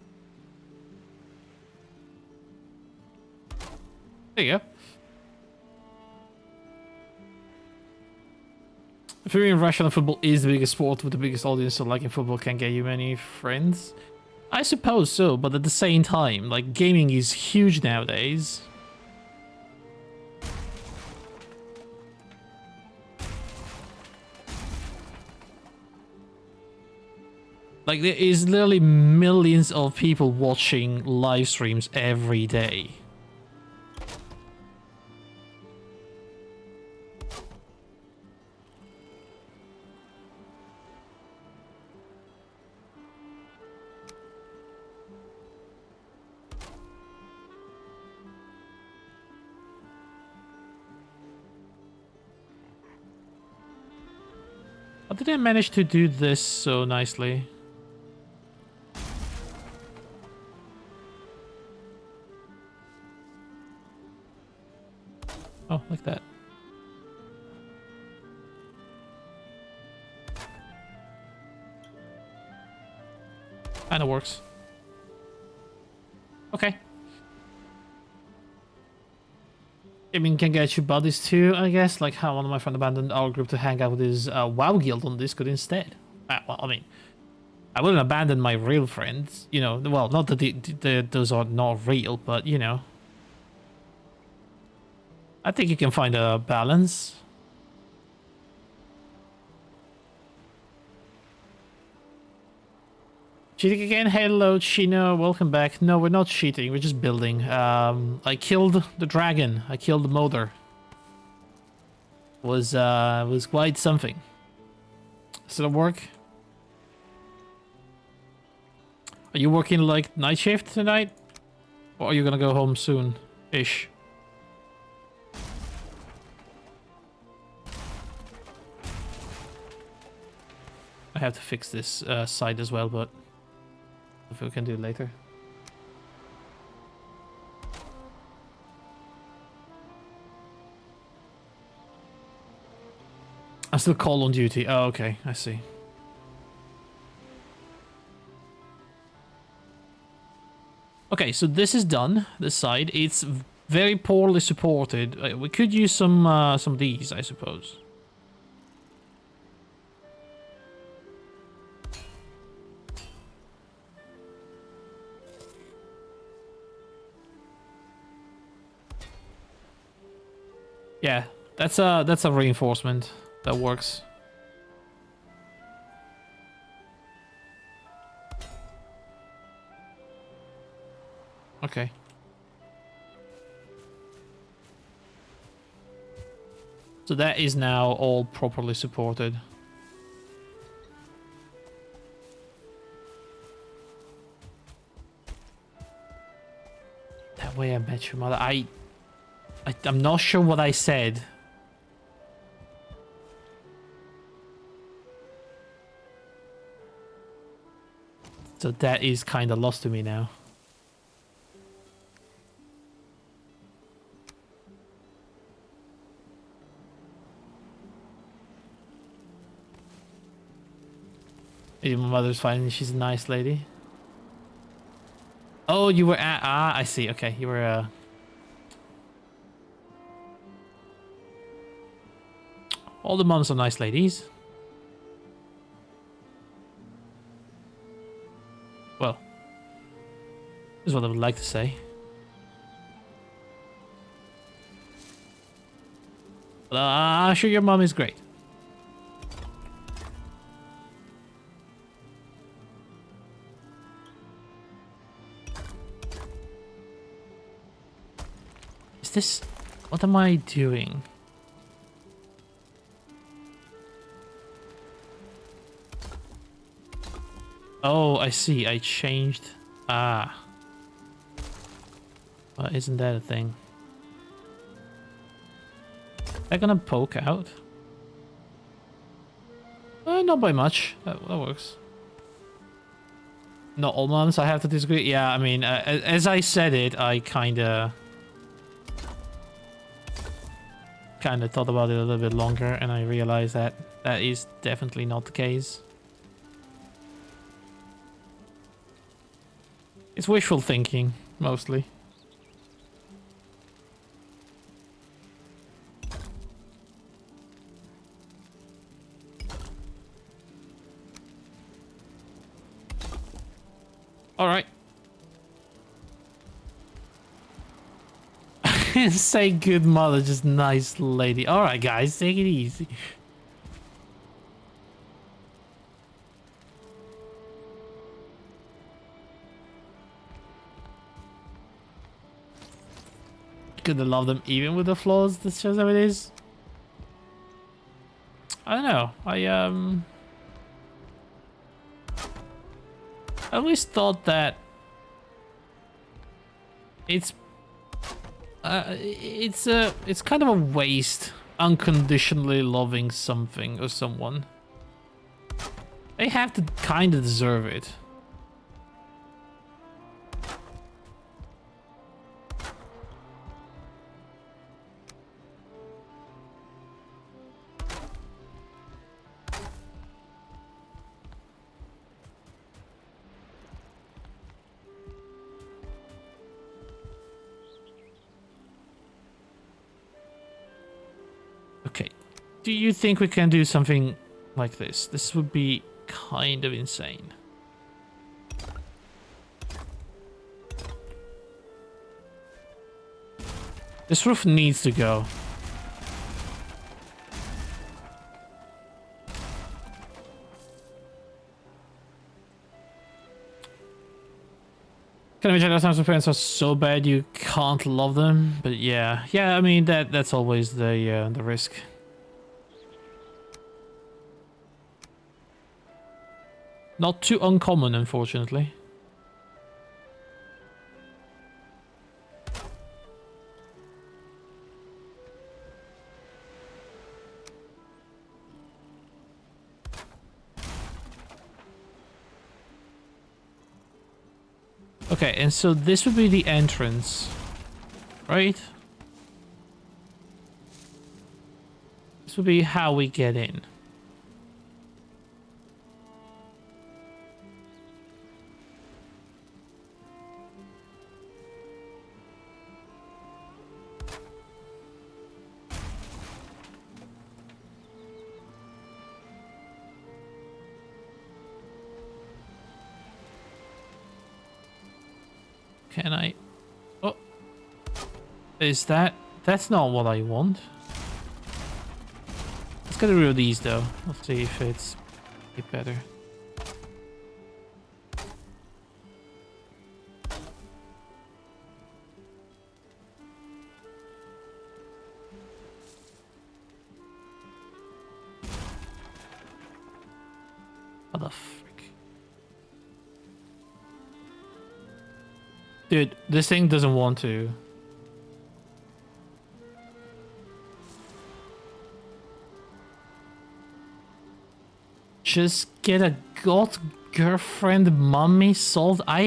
There you go. Very irrational football is the biggest sport with the biggest audience, so liking football can get you many friends. I suppose so, but at the same time, like, gaming is huge nowadays. Like, there is literally millions of people watching live streams every day. How did I manage to do this so nicely? Oh, like that. Kinda works. Okay. Gaming can get you buddies too, I guess. Like how one of my friends abandoned our group to hang out with his WoW guild on Discord instead. Well, I mean, I wouldn't abandon my real friends, you know. Well, not that those are not real, but you know. I think you can find a balance. Cheating again? Hello, Chino. Welcome back. No, we're not cheating. We're just building. I killed the dragon. I killed the Mother. Was quite something. Does it work? Are you working like night shift tonight? Or are you gonna go home soon-ish? I have to fix this side as well, but if we can do it later. I still call on duty. Oh, okay. I see. Okay, so this is done. This side, it's very poorly supported. We could use some of these, I suppose. Yeah, that's a reinforcement that works. Okay. So that is now all properly supported. That way I met your mother. I'm not sure what I said. So that is kind of lost to me now. My mother's fine. She's a nice lady. Oh, you were at... Ah, I see. Okay, you were... All the moms are nice ladies. Well, is what I would like to say. But I'm sure your mom is great. Is this... What am I doing? Oh, I see. I changed... Ah. Well, isn't that a thing? They're gonna poke out? Not by much. That works. Not all months, I have to disagree. Yeah, I mean, as I said it, I kinda thought about it a little bit longer, and I realized that that is definitely not the case. It's wishful thinking, mostly. Alright. Say good mother, just nice lady. Alright guys, take it easy. Gonna love them even with the flaws. This shows how it is. I don't know. I always thought that it's kind of a waste unconditionally loving something or someone. They have to kind of deserve it. Okay, do you think we can do something like this? This would be kind of insane. This roof needs to go. Can imagine that sometimes parents are so bad you can't love them, but yeah, I mean that's always the risk. Not too uncommon, unfortunately. Okay, and so this would be the entrance, right? This would be how we get in. Can I? Oh, is that? That's not what I want. Let's get rid of these though. Let's see if it's better. What the frick? Dude, this thing doesn't want to. Just get a god girlfriend mummy solved. I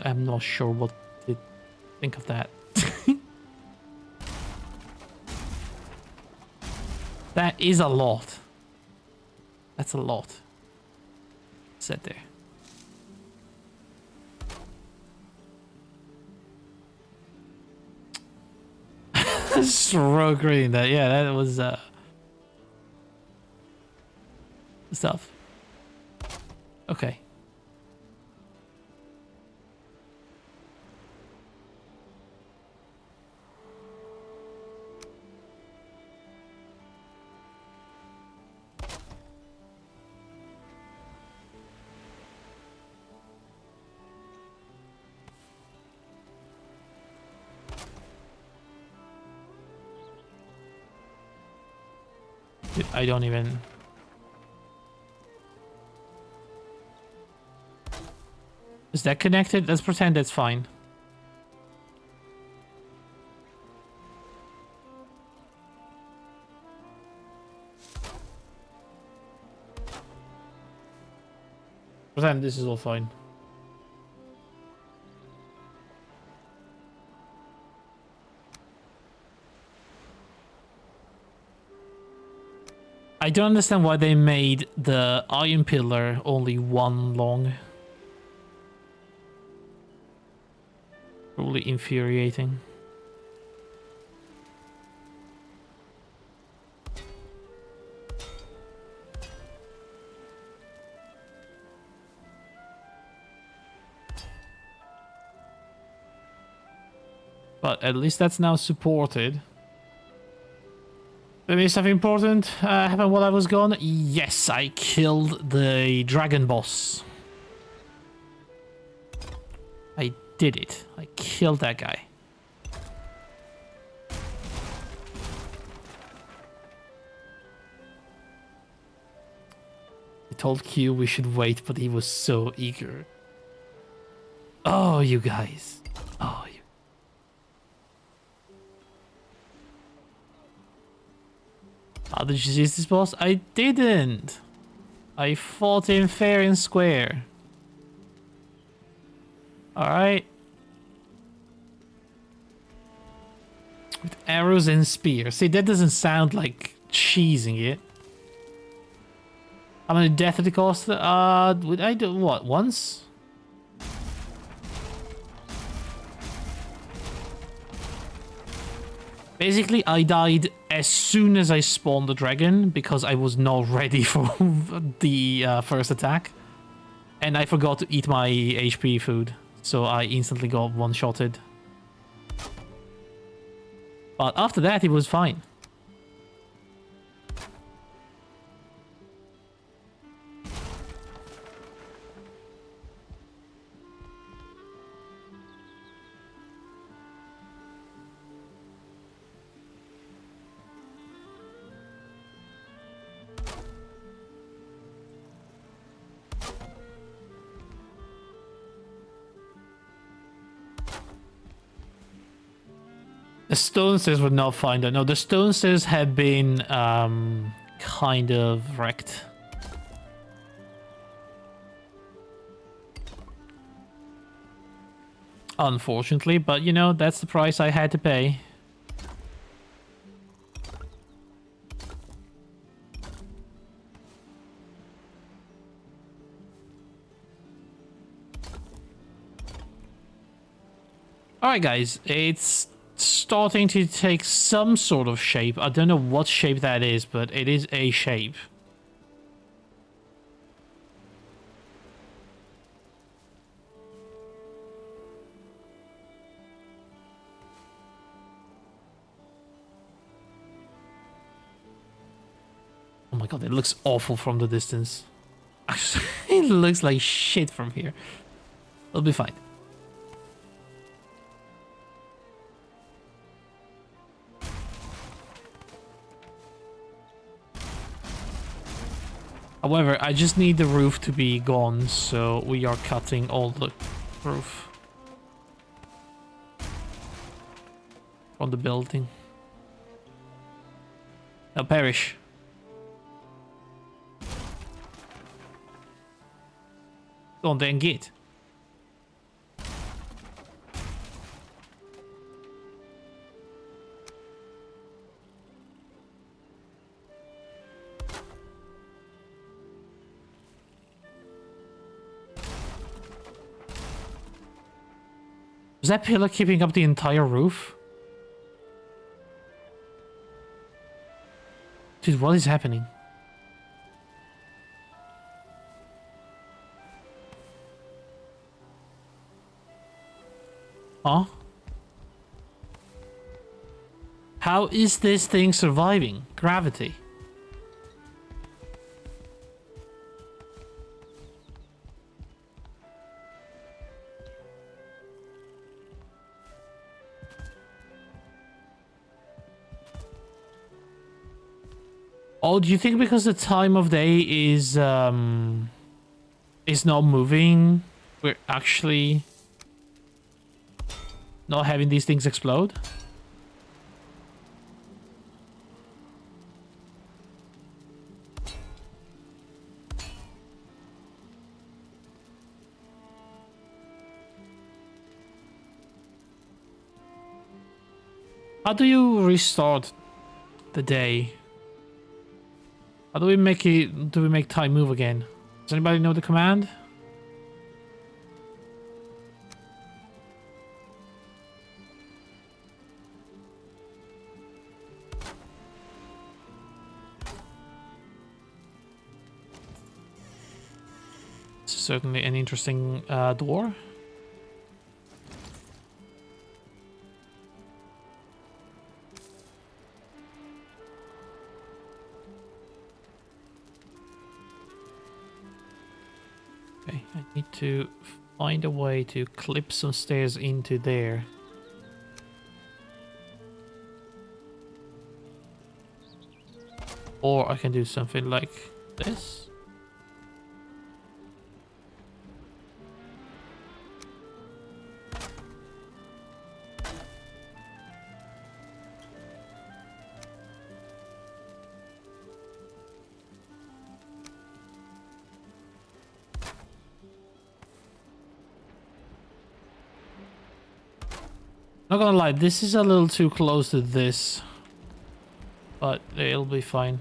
am not sure what to think of that. That is a lot. That's a lot. Sit there. Stroke reading that. Yeah, that was stuff. Okay. Dude, I don't even... Is that connected? Let's pretend that's fine. Pretend this is all fine. I don't understand why they made the iron pillar only one long. Probably infuriating. But at least that's now supported. Did any something important happen while I was gone? Yes, I killed the dragon boss. I did it. I killed that guy. I told Q we should wait, but he was so eager. Oh, you guys. Oh, you. How did you seize this boss? I didn't. I fought him fair and square. Alright. With arrows and spears. See, that doesn't sound like cheesing it. How many death did it cost? Would I do what? Once? Basically, I died as soon as I spawned the dragon because I was not ready for the first attack. And I forgot to eat my HP food, so I instantly got one-shotted. But after that, it was fine. The stone stairs were not fine though. No, the stone stairs have been kind of wrecked. Unfortunately, but you know, that's the price I had to pay. Alright guys, it's starting to take some sort of shape. I don't know what shape that is, but it is a shape. Oh my god, it looks awful from the distance. It looks like shit from here. It'll be fine. However, I just need the roof to be gone, so we are cutting all the roof from the building. Now perish. Don't then get. Is that pillar keeping up the entire roof? Dude, what is happening? Huh? How is this thing surviving? Gravity. Oh, do you think because the time of day is not moving, we're actually not having these things explode? How do you restart the day? How do we make it? Do we make time move again? Does anybody know the command? It's certainly an interesting door. Okay, I need to find a way to clip some stairs into there. Or I can do something like this. Not gonna lie, this is a little too close to this, but it'll be fine.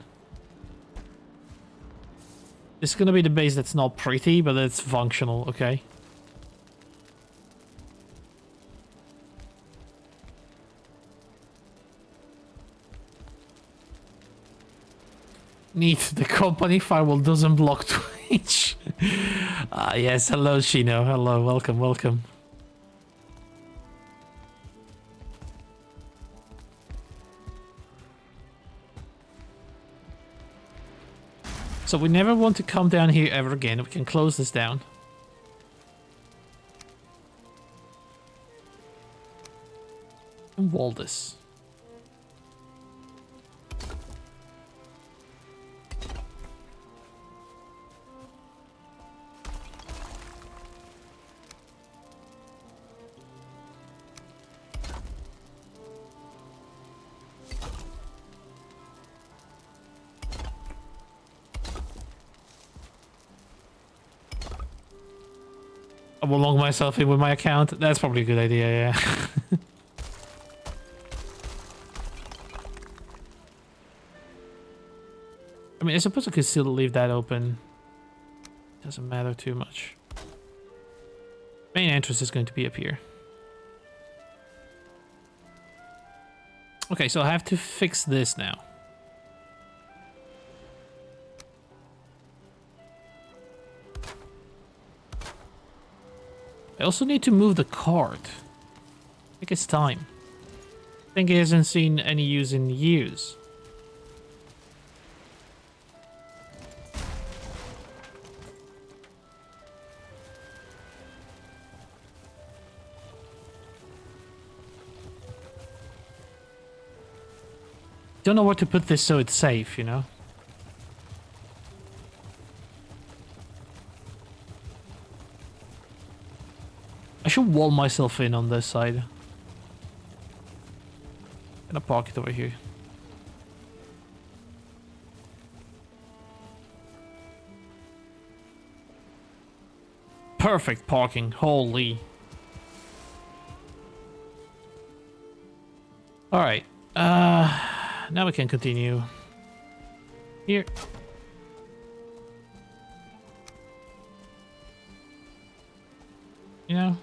This is gonna be the base that's not pretty, but it's functional, okay? Neat, the company firewall doesn't block Twitch. Yes, hello Shino, hello, welcome, welcome. So we never want to come down here ever again. We can close this down. And wall this. I will log myself in with my account. That's probably a good idea, yeah. I mean, I suppose I could still leave that open. Doesn't matter too much. Main entrance is going to be up here. Okay, so I have to fix this now. I also need to move the cart. I think it's time. I think it hasn't seen any use in years. Don't know where to put this so it's safe, you know? I should wall myself in on this side. Gonna park it over here. Perfect parking, holy. Alright, now we can continue. Here. You know?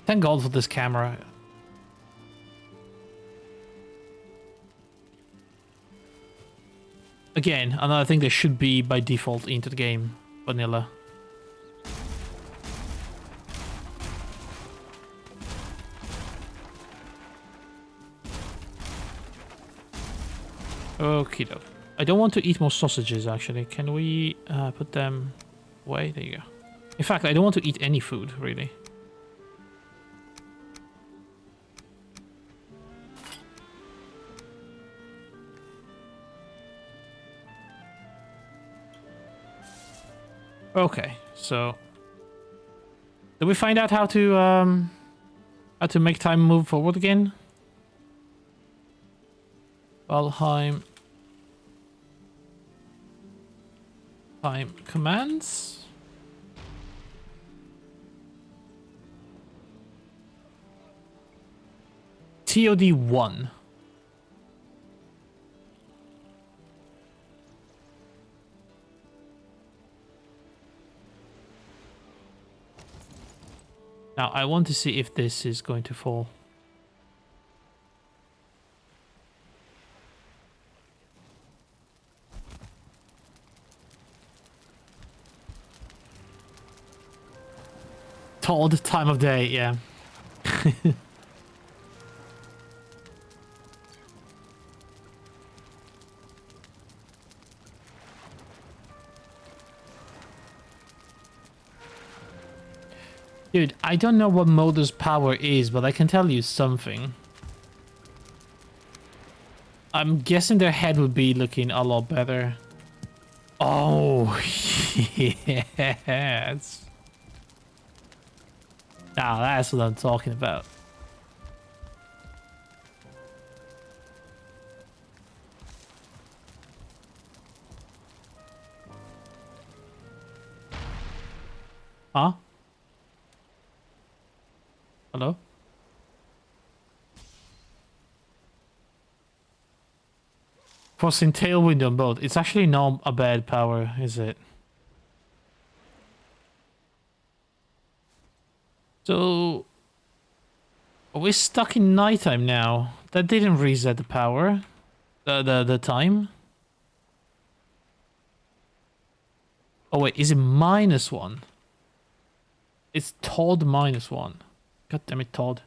Thank God for this camera. Again, another thing that should be by default into the game. Vanilla. Okie doke. I don't want to eat more sausages, actually. Can we put them away? There you go. In fact, I don't want to eat any food, really. Okay, so... Did we find out how to make time move forward again? Valheim... Time commands? TOD 1. Now, I want to see if this is going to fall. Todd, time of day, yeah. Dude, I don't know what Mulder's power is, but I can tell you something. I'm guessing their head would be looking a lot better. Oh, yes. Now that's what I'm talking about. Huh? Hello? Crossing tailwind on both. It's actually not a bad power, is it? So... Are we stuck in nighttime now? That didn't reset the power. The time. Oh wait, is it -1? It's Todd -1. God damn it, Todd.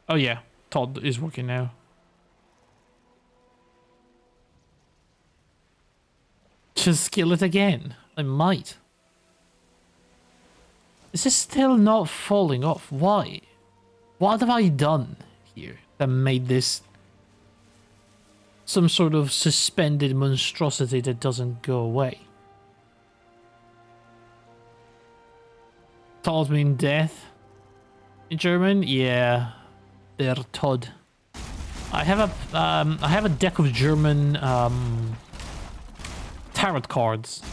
Oh yeah, Todd is working now. Just kill it again. I might. This is still not falling off. Why? What have I done here that made this some sort of suspended monstrosity that doesn't go away? Todd mean death? In German? Yeah. Der Tod. I have a deck of German tarot cards.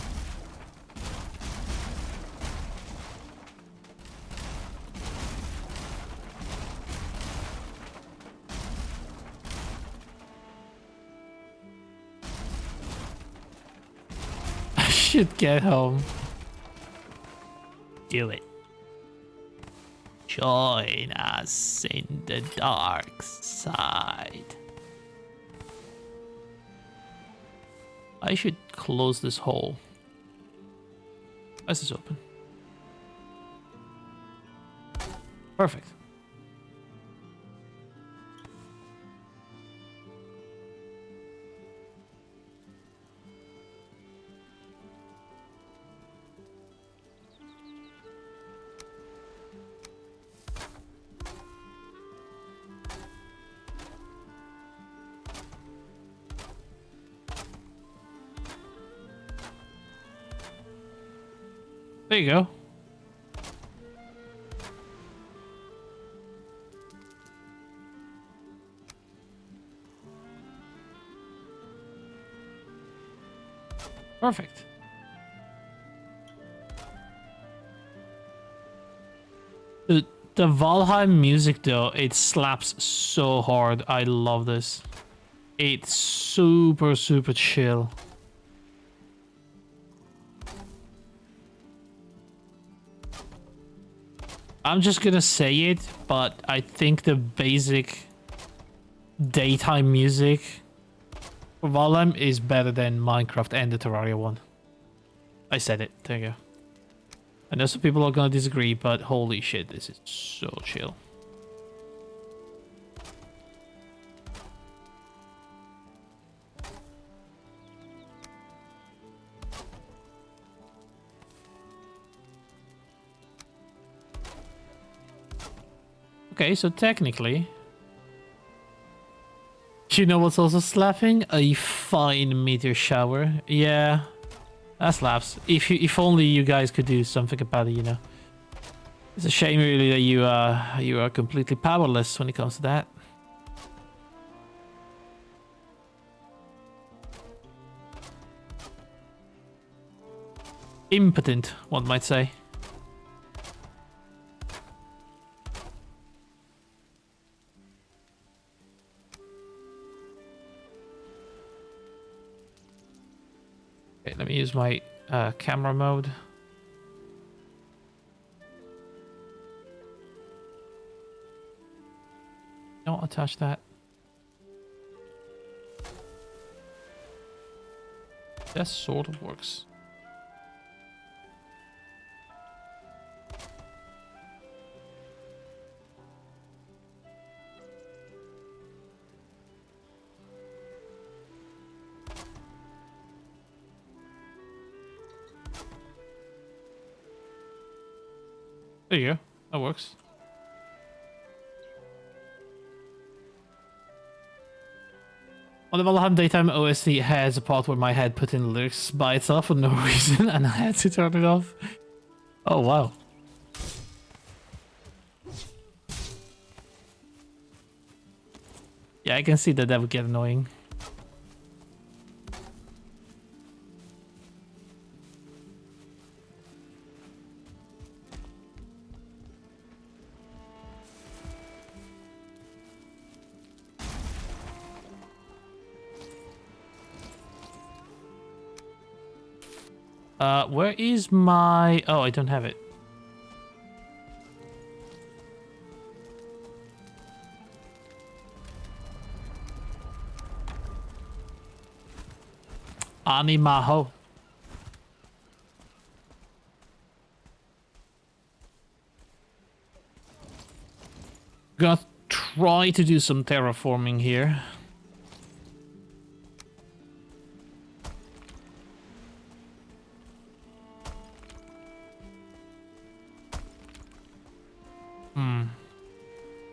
should get home. Do it. Join us in the dark side. I should close this hole. Why is this open? Perfect. There you go. Perfect. The Valheim music though, it slaps so hard. I love this. It's super, super chill. I'm just gonna say it, but I think the basic daytime music for Valheim is better than Minecraft and the Terraria one. I said it. There you go. I know some people are gonna disagree, but holy shit, this is so chill. Okay, so technically... You know what's also slapping? A fine meteor shower. Yeah, that slaps. If only you guys could do something about it, you know. It's a shame really that you are completely powerless when it comes to that. Impotent, one might say. Okay, let me use my camera mode. Don't attach that. That sort of works. There you go. That works. On the Valheim Daytime OST has a part where my head put in lyrics by itself for no reason and I had to turn it off. Oh wow. Yeah, I can see that would get annoying. Where is my... Oh, I don't have it. Animaho. Gonna try to do some terraforming here.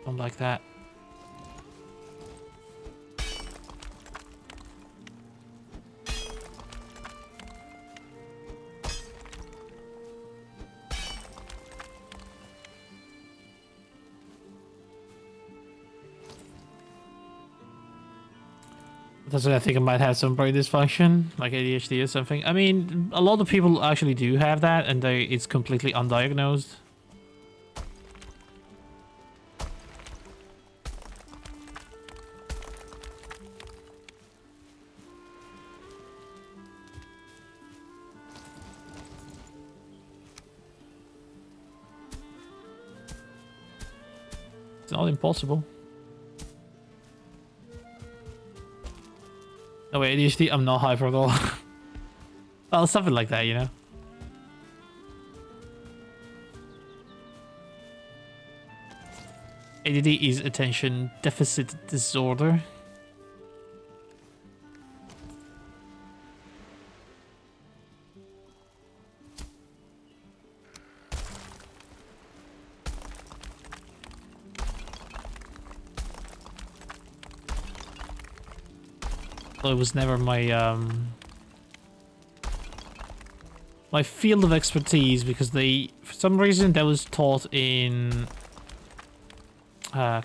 Don't like that. That's what I think I might have some brain dysfunction, like ADHD or something. I mean, a lot of people actually do have that, and it's completely undiagnosed. It's not impossible. No way, ADHD, I'm not hyper at all. Well, something like that, you know? ADD is attention deficit disorder. It was never my my field of expertise, because for some reason that was taught in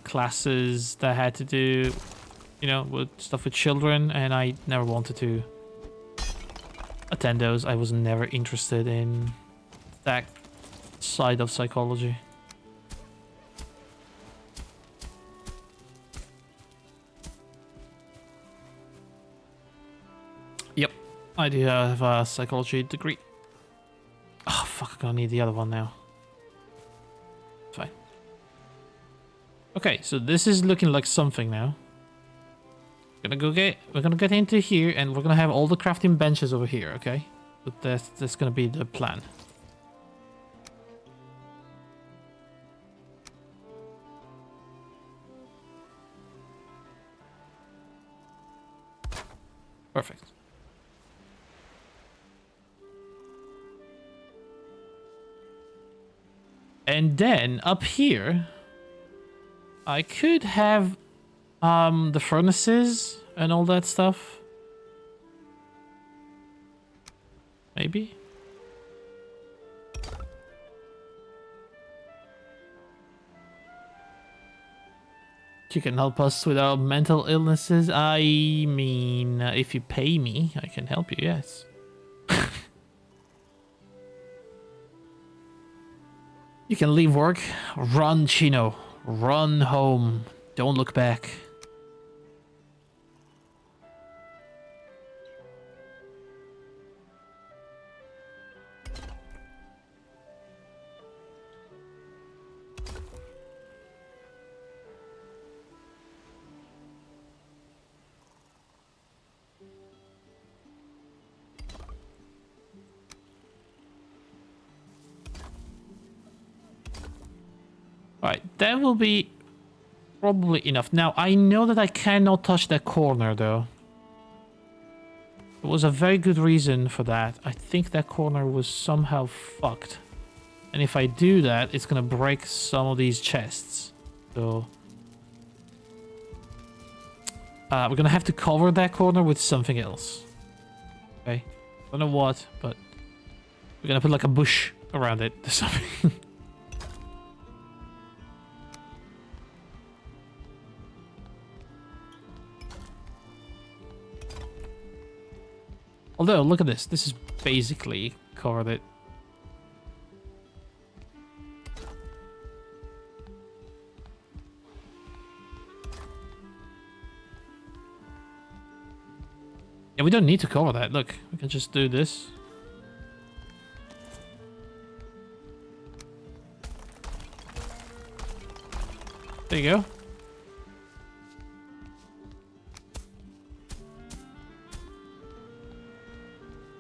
classes that had to do, you know, with stuff with children, and I never wanted to attend those. I was never interested in that side of psychology. Yep, I do have a psychology degree. Oh fuck, I'm gonna need the other one now. Fine. Okay, so this is looking like something now. We're gonna get into here, and we're gonna have all the crafting benches over here, okay? But that's gonna be the plan. Perfect. And then up here, I could have the furnaces and all that stuff. Maybe. You can help us with our mental illnesses. I mean, if you pay me, I can help you, yes. You can leave work. Run, Chino. Run home. Don't look back. Alright, that will be probably enough. Now, I know that I cannot touch that corner, though. There was a very good reason for that. I think that corner was somehow fucked. And if I do that, it's gonna break some of these chests. So... we're gonna have to cover that corner with something else. Okay? Don't know what, but... we're gonna put like a bush around it or something. Although, look at this. This is basically covered it. Yeah, we don't need to cover that. Look, we can just do this. There you go.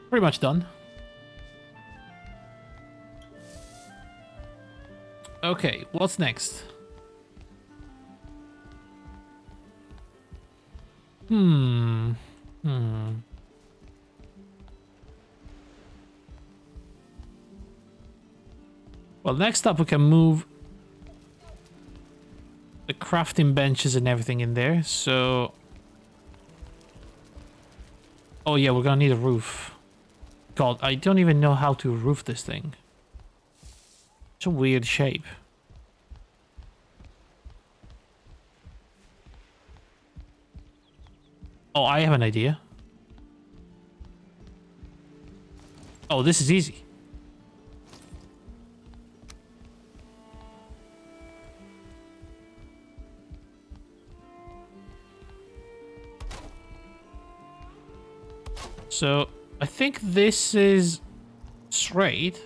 Pretty much done. Okay, what's next? Well, next up we can move the crafting benches and everything in there, so... oh yeah, we're gonna need a roof. God, I don't even know how to roof this thing. It's a weird shape. Oh, I have an idea. Oh, this is easy. So, I think this is straight.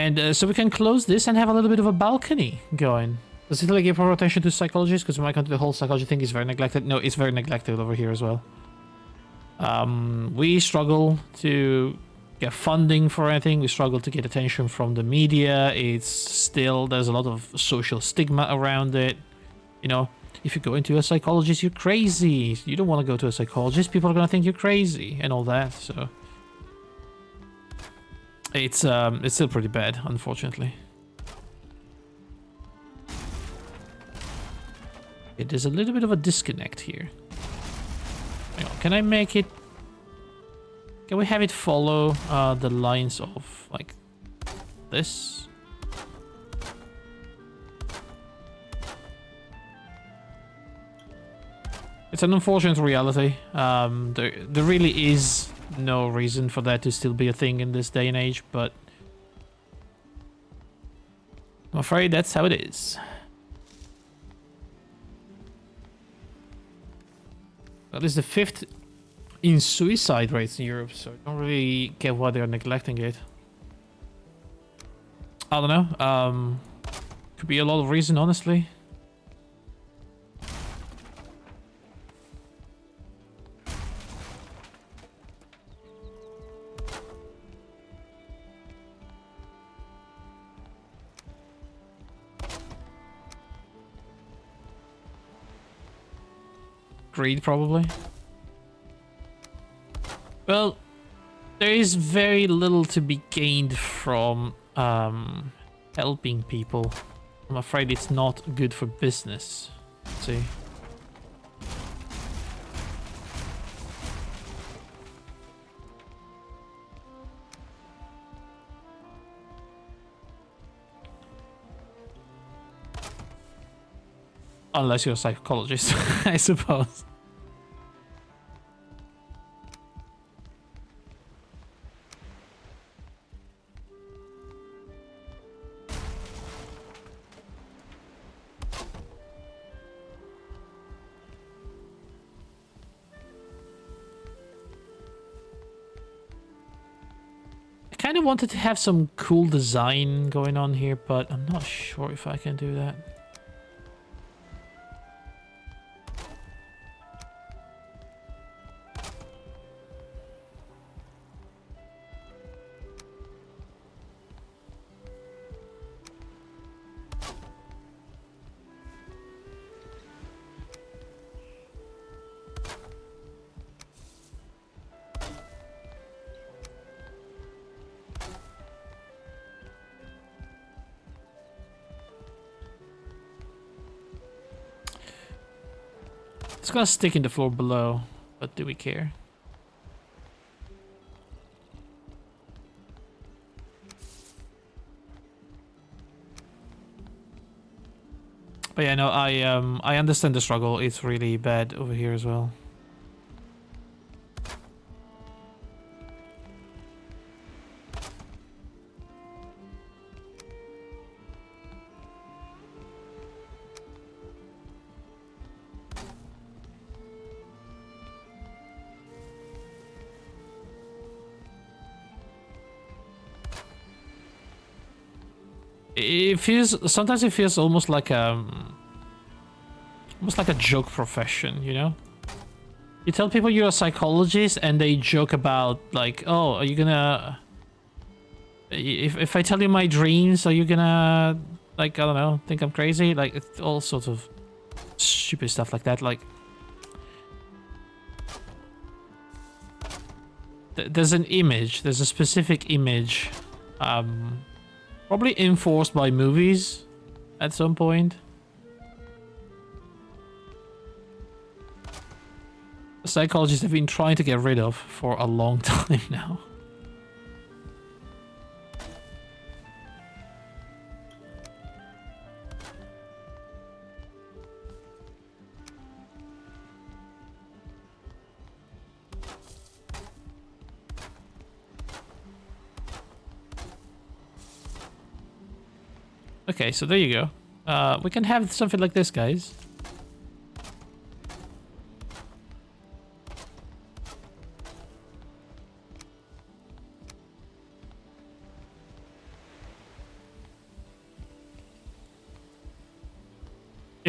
And so we can close this and have a little bit of a balcony going. Does Italy give more attention to psychologists? Because in my country, the whole psychology thing is very neglected. No, it's very neglected over here as well. We struggle to get funding for anything. We struggle to get attention from the media. It's still, there's a lot of social stigma around it. You know, if you go into a psychologist, you're crazy. You don't want to go to a psychologist. People are going to think you're crazy and all that. So it's still pretty bad, unfortunately. There's a little bit of a disconnect here. Hang on, can I make it... Can we have it follow the lines of, like, this? It's an unfortunate reality. There really is no reason for that to still be a thing in this day and age, but I'm afraid that's how it is. That is the 5th in suicide rates in Europe, so I don't really get why they're neglecting it. I don't know. Could be a lot of reason, honestly. Greed, probably. Well, there is very little to be gained from helping people. I'm afraid it's not good for business. Let's see. Unless you're a psychologist, I suppose. I kind of wanted to have some cool design going on here, but I'm not sure if I can do that. It's gonna stick in the floor below, but do we care? But yeah, no, I understand the struggle. It's really bad over here as well. It feels, sometimes it feels almost like a joke profession, you know? You tell people you're a psychologist and they joke about, like, oh, are you gonna, if I tell you my dreams, are you gonna, like, I don't know, think I'm crazy? Like, it's all sorts of stupid stuff like that. Like, there's an image, there's a specific image, probably enforced by movies at some point. Psychologists have been trying to get rid of for a long time now. Okay, so there you go. We can have something like this, guys.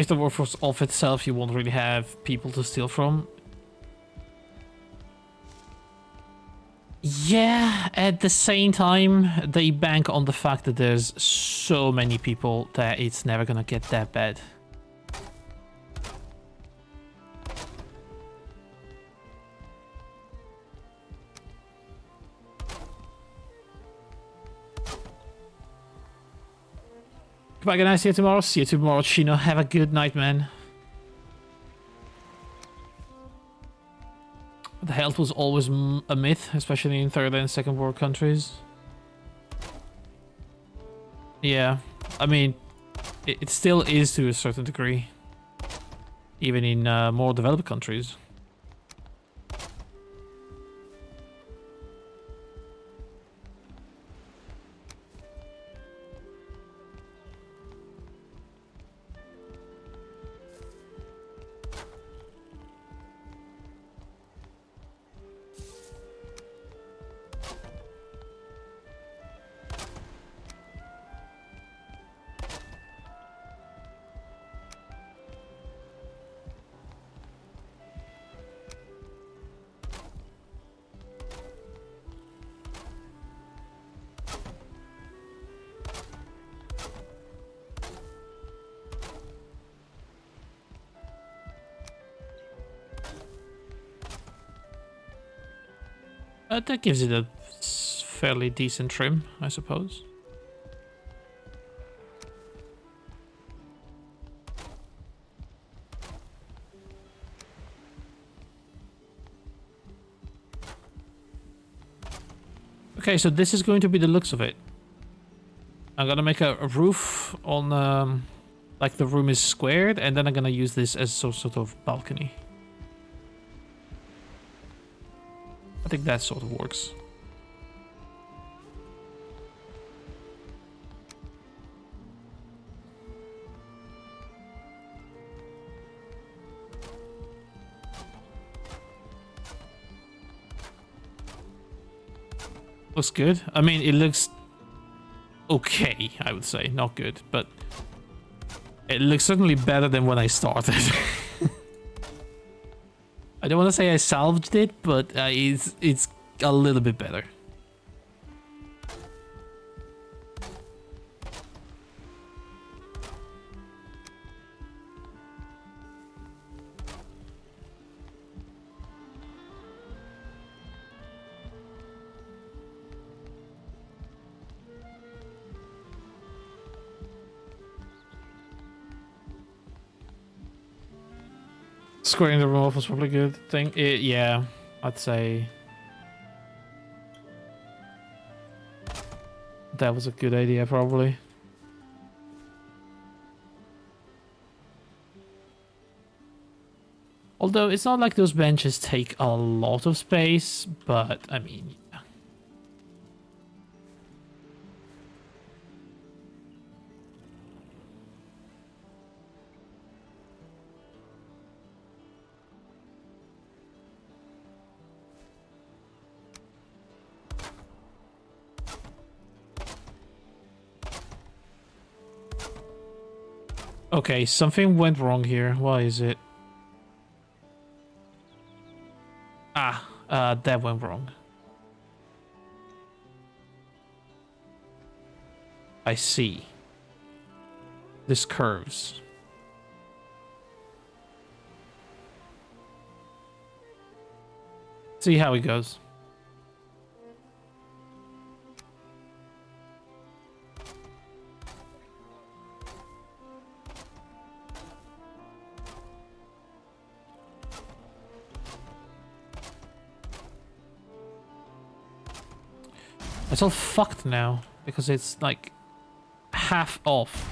if the workforce off itself, you won't really have people to steal from. Yeah, at the same time, they bank on the fact that there's so many people that it's never gonna get that bad. Goodbye, guys. See you tomorrow. See you tomorrow, Chino. Have a good night, man. The health was always a myth, especially in third and second world countries. Yeah, I mean, it still is to a certain degree, even in more developed countries. That gives it a fairly decent trim, I suppose. Okay, so this is going to be the looks of it. I'm gonna make a roof on, like the room is squared, and then I'm gonna use this as some sort of balcony. I think that sort of works. Looks good. I mean, it looks okay, I would say. Not good, but it looks certainly better than when I started. I don't want to say I salvaged it, but it's a little bit better. Squaring the room off was probably a good thing. Yeah, I'd say that was a good idea, probably. Although it's not like those benches take a lot of space, but I mean, yeah. Okay, something went wrong here. Why is it? That went wrong. I see. This curves. See how it goes. It's all fucked now because it's like half off.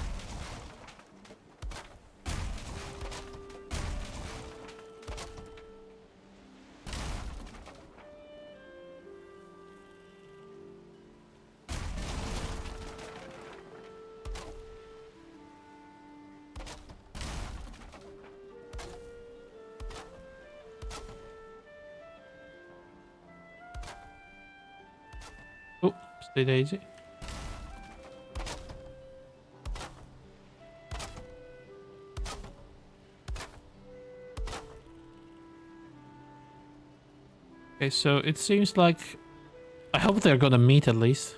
Oh, stay daisy. Okay, so it seems like... I hope they're gonna meet at least.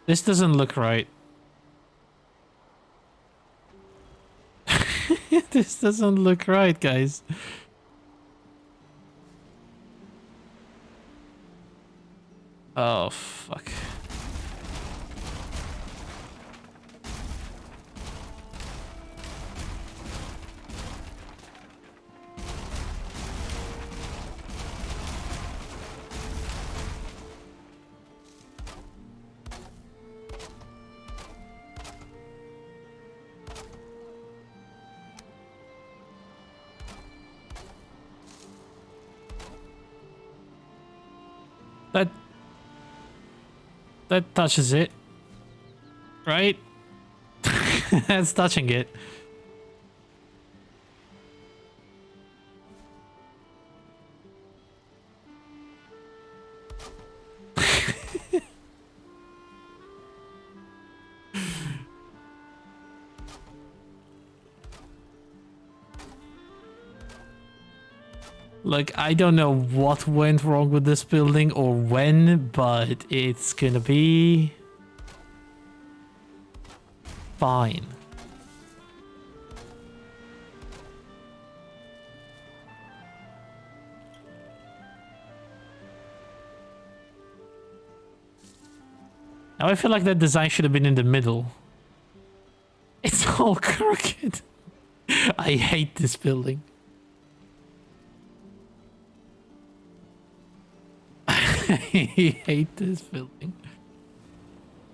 This doesn't look right. This doesn't look right, guys. Oh, fuck. That touches it. Right? That's touching it. Like, I don't know what went wrong with this building or when, but it's gonna be... fine. Now I feel like that design should have been in the middle. It's all crooked. I hate this building. I hate this building.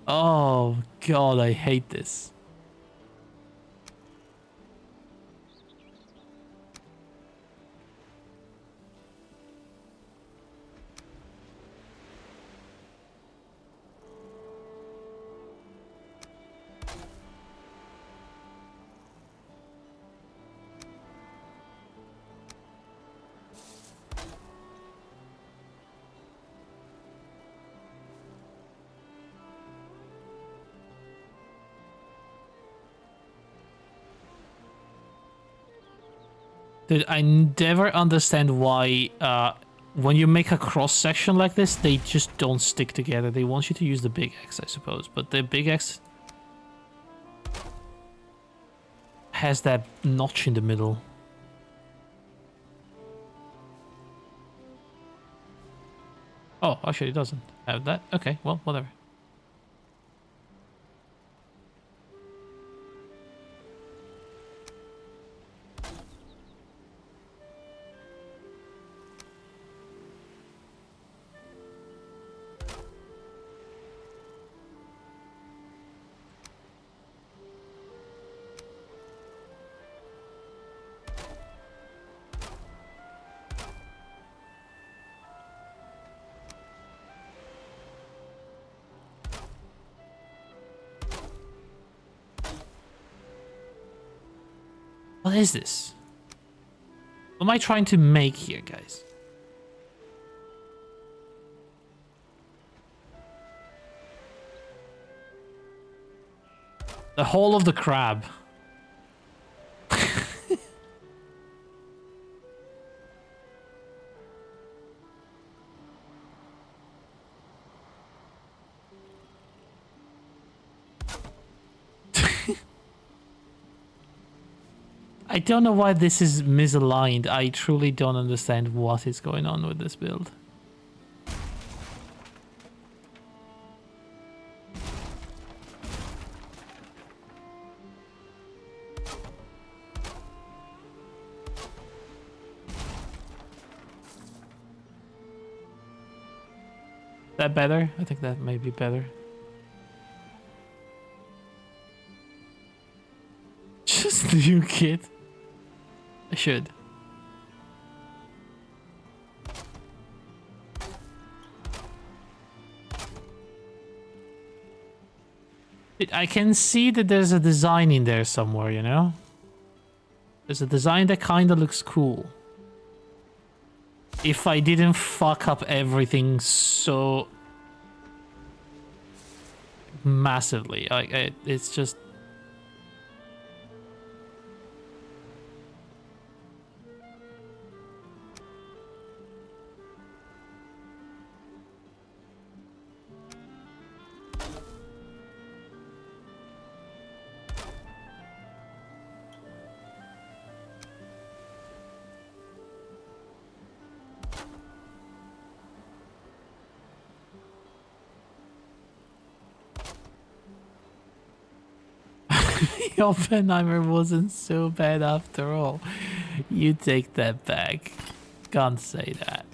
Oh god, I hate this. Dude, I never understand why when you make a cross section like this, they just don't stick together. They want you to use the big X, I suppose, but the big X has that notch in the middle. Oh, actually it doesn't have that. Okay, well, whatever. What is this? What am I trying to make here, guys? The hole of the crab. I don't know why this is misaligned. I truly don't understand what is going on with this build. That better? I think that may be better. Just nuke it. I should. I can see that there's a design in there somewhere, you know? There's a design that kind of looks cool. if I didn't fuck up everything so massively. It's just... Oppenheimer wasn't so bad after all. You take that back. Can't say that.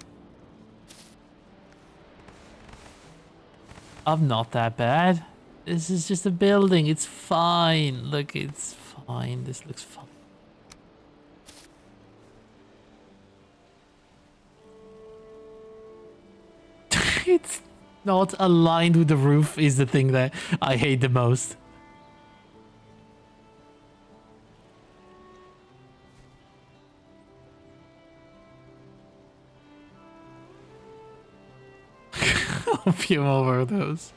I'm not that bad. This is just a building. It's fine. Look, it's fine. This looks fine. It's not aligned with the roof is the thing that I hate the most. Opium overdose.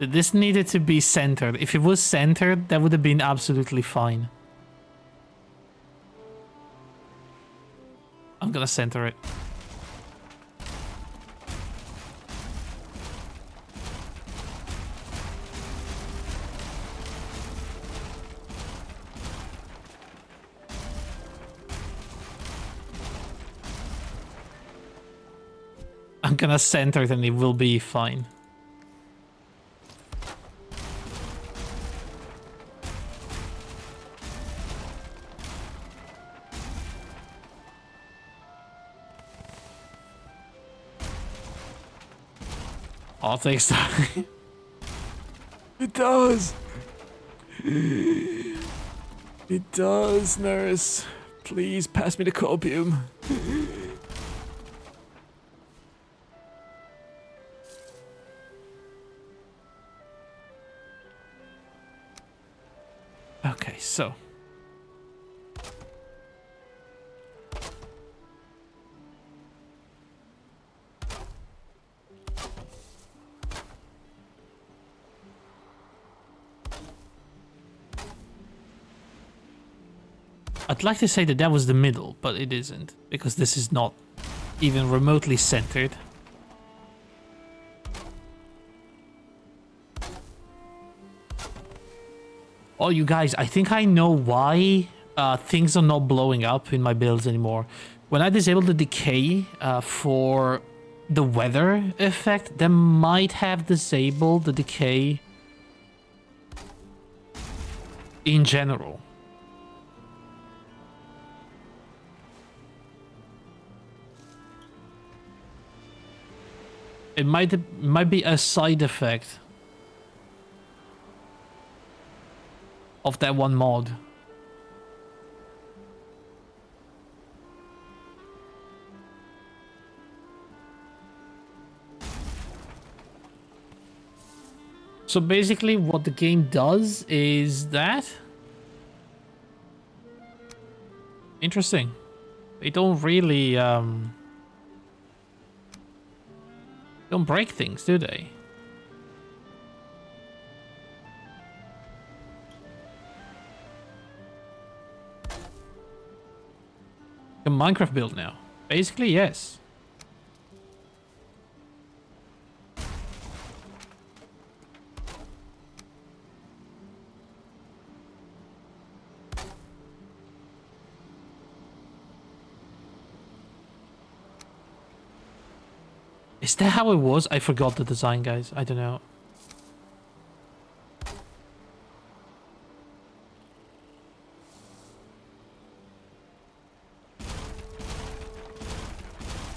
This needed to be centered. If it was centered, that would have been absolutely fine. I'm gonna center it. I'm gonna center it and it will be fine. All takes time. It does. It does, nurse. Please pass me the copium. Okay, so. I'd like to say that that was the middle, but it isn't, because this is not even remotely centered. Oh, you guys, I think I know why things are not blowing up in my builds anymore. When I disable the decay for the weather effect, that might have disabled the decay in general. It might be a side effect of that one mod. So basically what the game does is that... Interesting. They don't really don't break things, do they? A Minecraft build now. Basically, yes. Is that how it was? I forgot the design, guys. I don't know.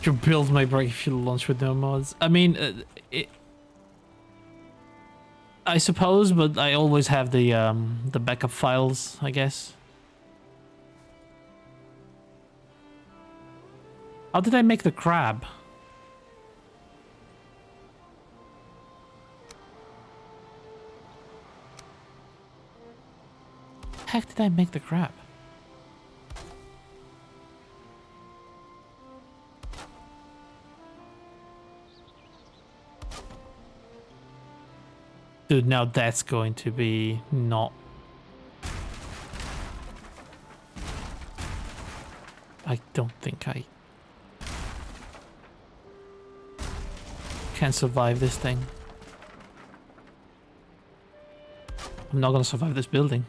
Your build may break if you launch with no mods. I mean, I suppose, but I always have the backup files, I guess. How did I make the crab? heck did I make the crap? Dude, now that's going to be not... I don't think I can survive this thing. I'm not gonna survive this building.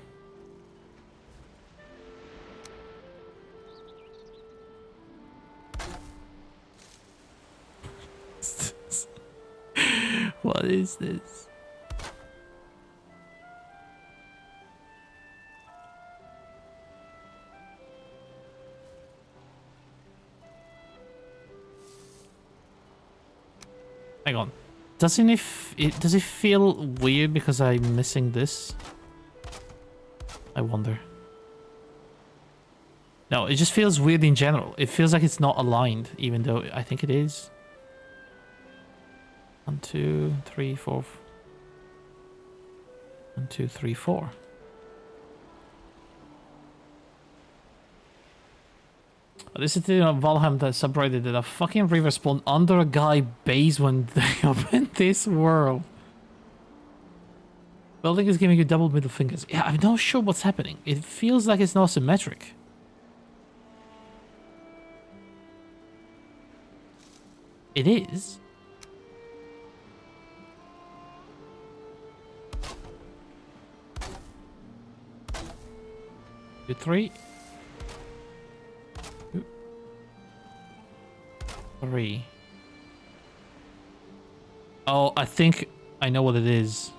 What is this? Hang on. Does it feel weird because I'm missing this? I wonder. No, it just feels weird in general. It feels like it's not aligned, even though I think it is. 1, 2, 3, 4. 1, 2, 3, 4. This is the Valheim that subreddit that a fucking river spawned under a guy base when they opened this world. Building is giving you double middle fingers. Yeah, I'm not sure what's happening. It feels like it's not symmetric. It is. Two, 3. 2, 3. Oh, I think I know what it is.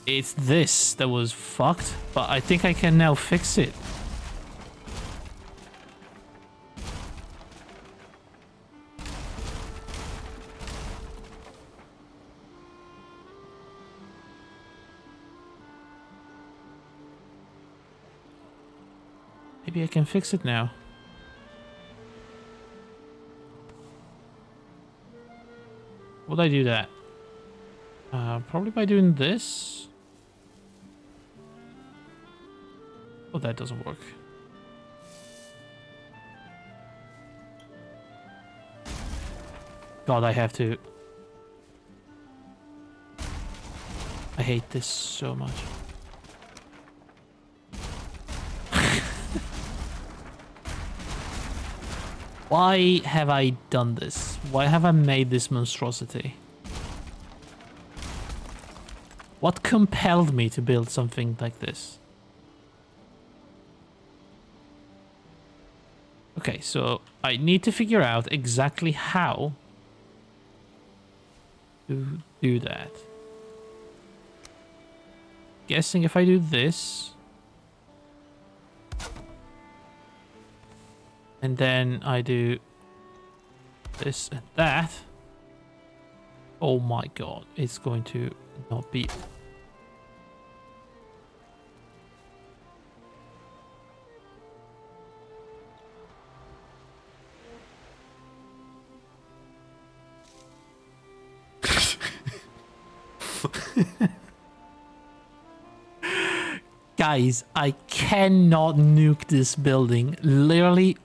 It's this that was fucked, but I think I can now fix it. Maybe I can fix it now. Would I do that? Probably by doing this. Oh, that doesn't work. God, I have to. I hate this so much. Why have I done this? Why have I made this monstrosity? What compelled me to build something like this? Okay, so I need to figure out exactly how to do that. Guessing if I do this, and then I do this and that. Oh my god, it's going to not be... Guys, I cannot nuke this building. Literally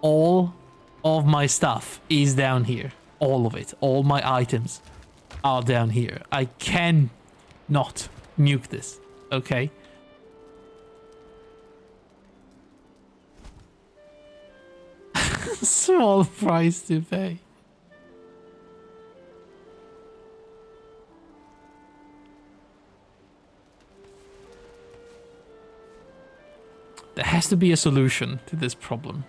all of my stuff is down here. All of it. All my items are down here. I can not nuke this. Okay? Small price to pay. There has to be a solution to this problem.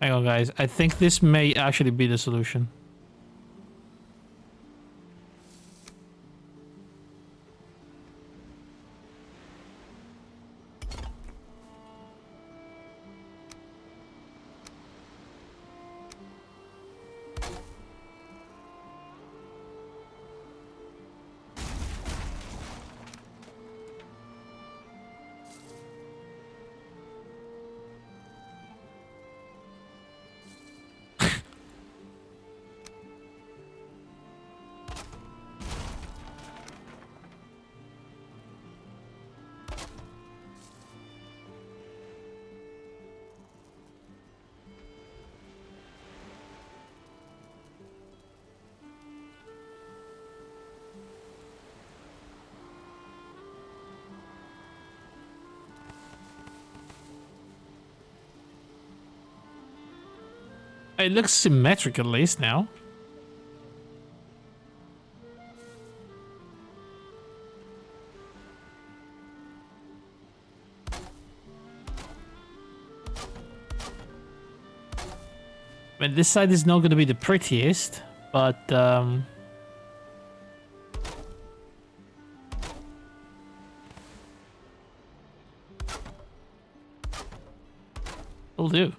Hang on, guys. I think this may actually be the solution. It looks symmetric at least now. I mean, this side is not going to be the prettiest, but will do.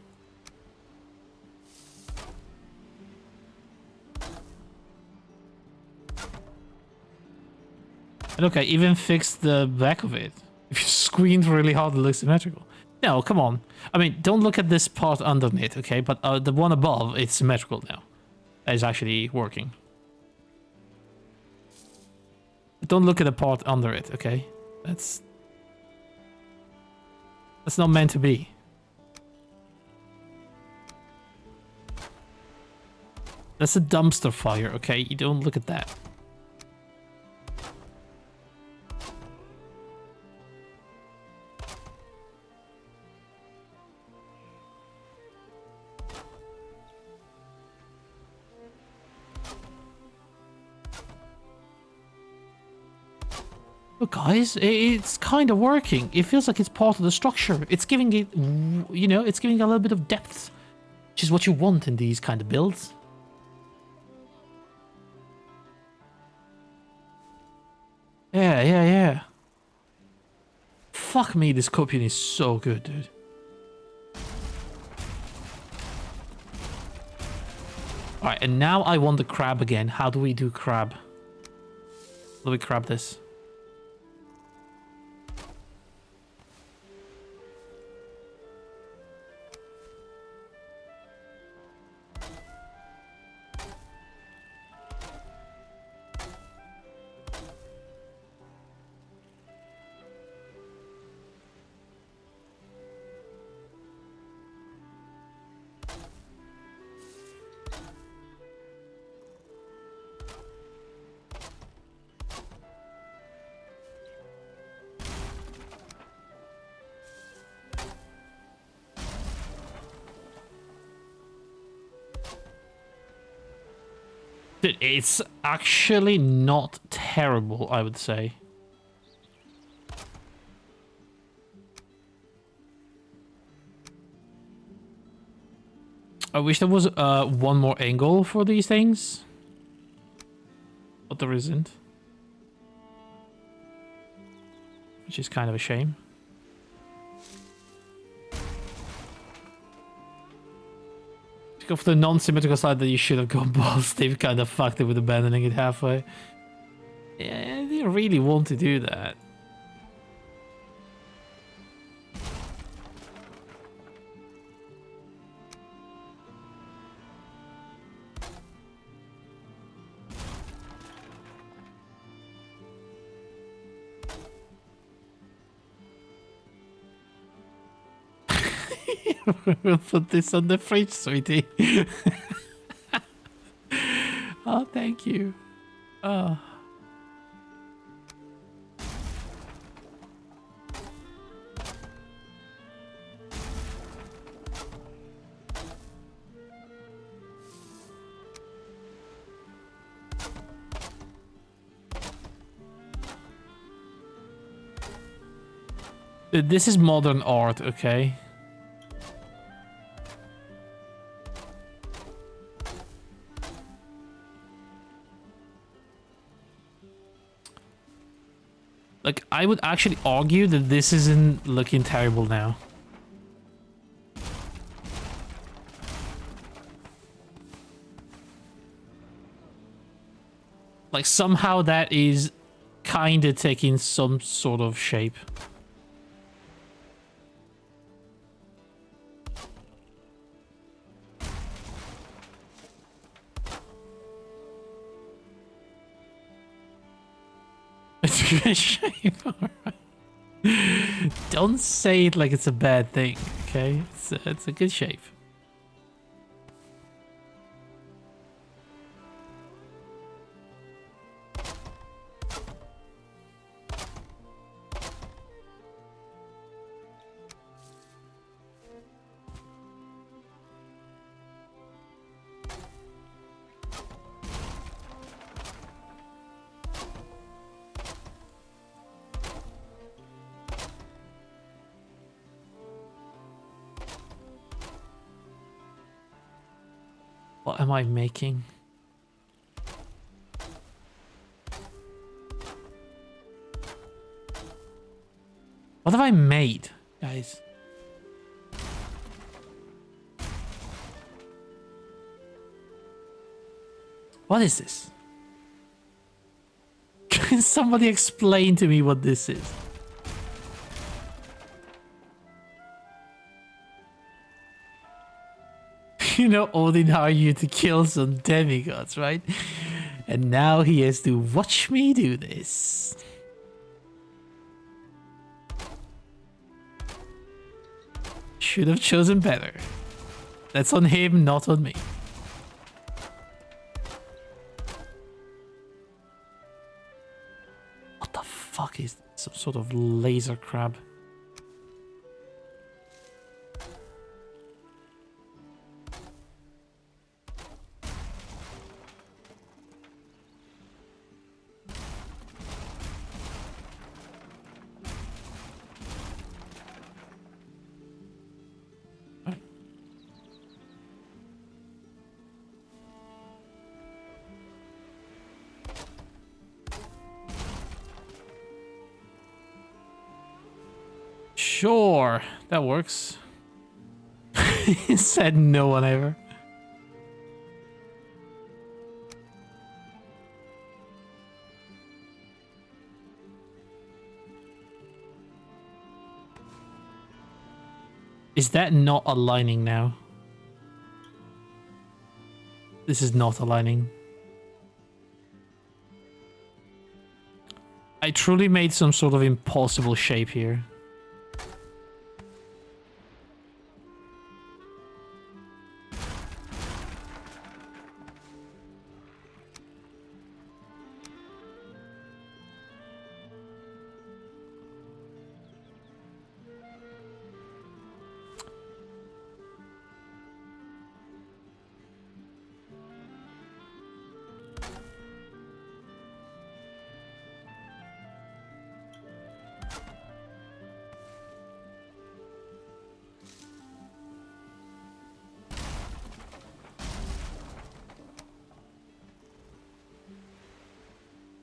And okay, even fixed the back of it. If you squint really hard, it looks symmetrical. No, come on. I mean, don't look at this part underneath, okay? But the one above, it's symmetrical now. That is actually working. But don't look at the part under it, okay? That's not meant to be. That's a dumpster fire, okay? You don't look at that. Look, guys, it's kind of working. It feels like it's part of the structure. It's giving it, you know, it's giving it a little bit of depth, which is what you want in these kind of builds. Yeah. Fuck me, this copion is so good, dude. Alright, and now I want the crab again. How do we do crab? How do we crab this? It's actually not terrible, I would say. I wish there was one more angle for these things, but there isn't, which is kind of a shame. Go for the non-symmetrical side that you should have gone balls. They've kind of fucked it with abandoning it halfway. Yeah, they really want to do that. We'll put this on the fridge, sweetie. Oh, thank you. Oh. This is modern art, okay? Like, I would actually argue that this isn't looking terrible now. Like, somehow that is kind of taking some sort of shape. It's a good shape, alright. Don't say it like it's a bad thing, okay? It's a good shape. What am I making? What have I made, guys? What is this? Can somebody explain to me what this is? You know, Odin hired you to kill some demigods, right? And now he has to watch me do this. Should have chosen better. That's on him, not on me. What the fuck is this? Some sort of laser crab? Sure, that works. He said no one ever. Is that not aligning now? This is not aligning. I truly made some sort of impossible shape here.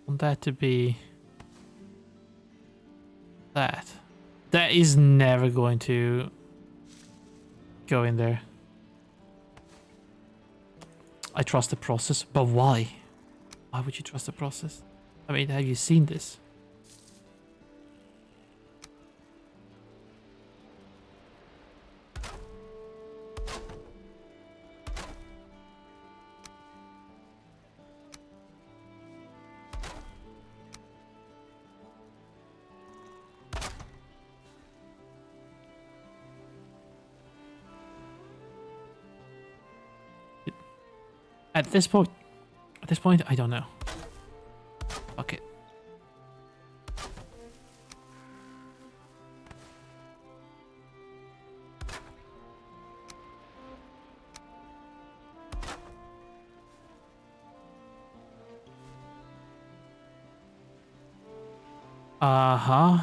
Want that to be that. That is never going to go in there. I trust the process, but why? Why would you trust the process? I mean, have you seen this? At this point, I don't know. Fuck it. Uh-huh.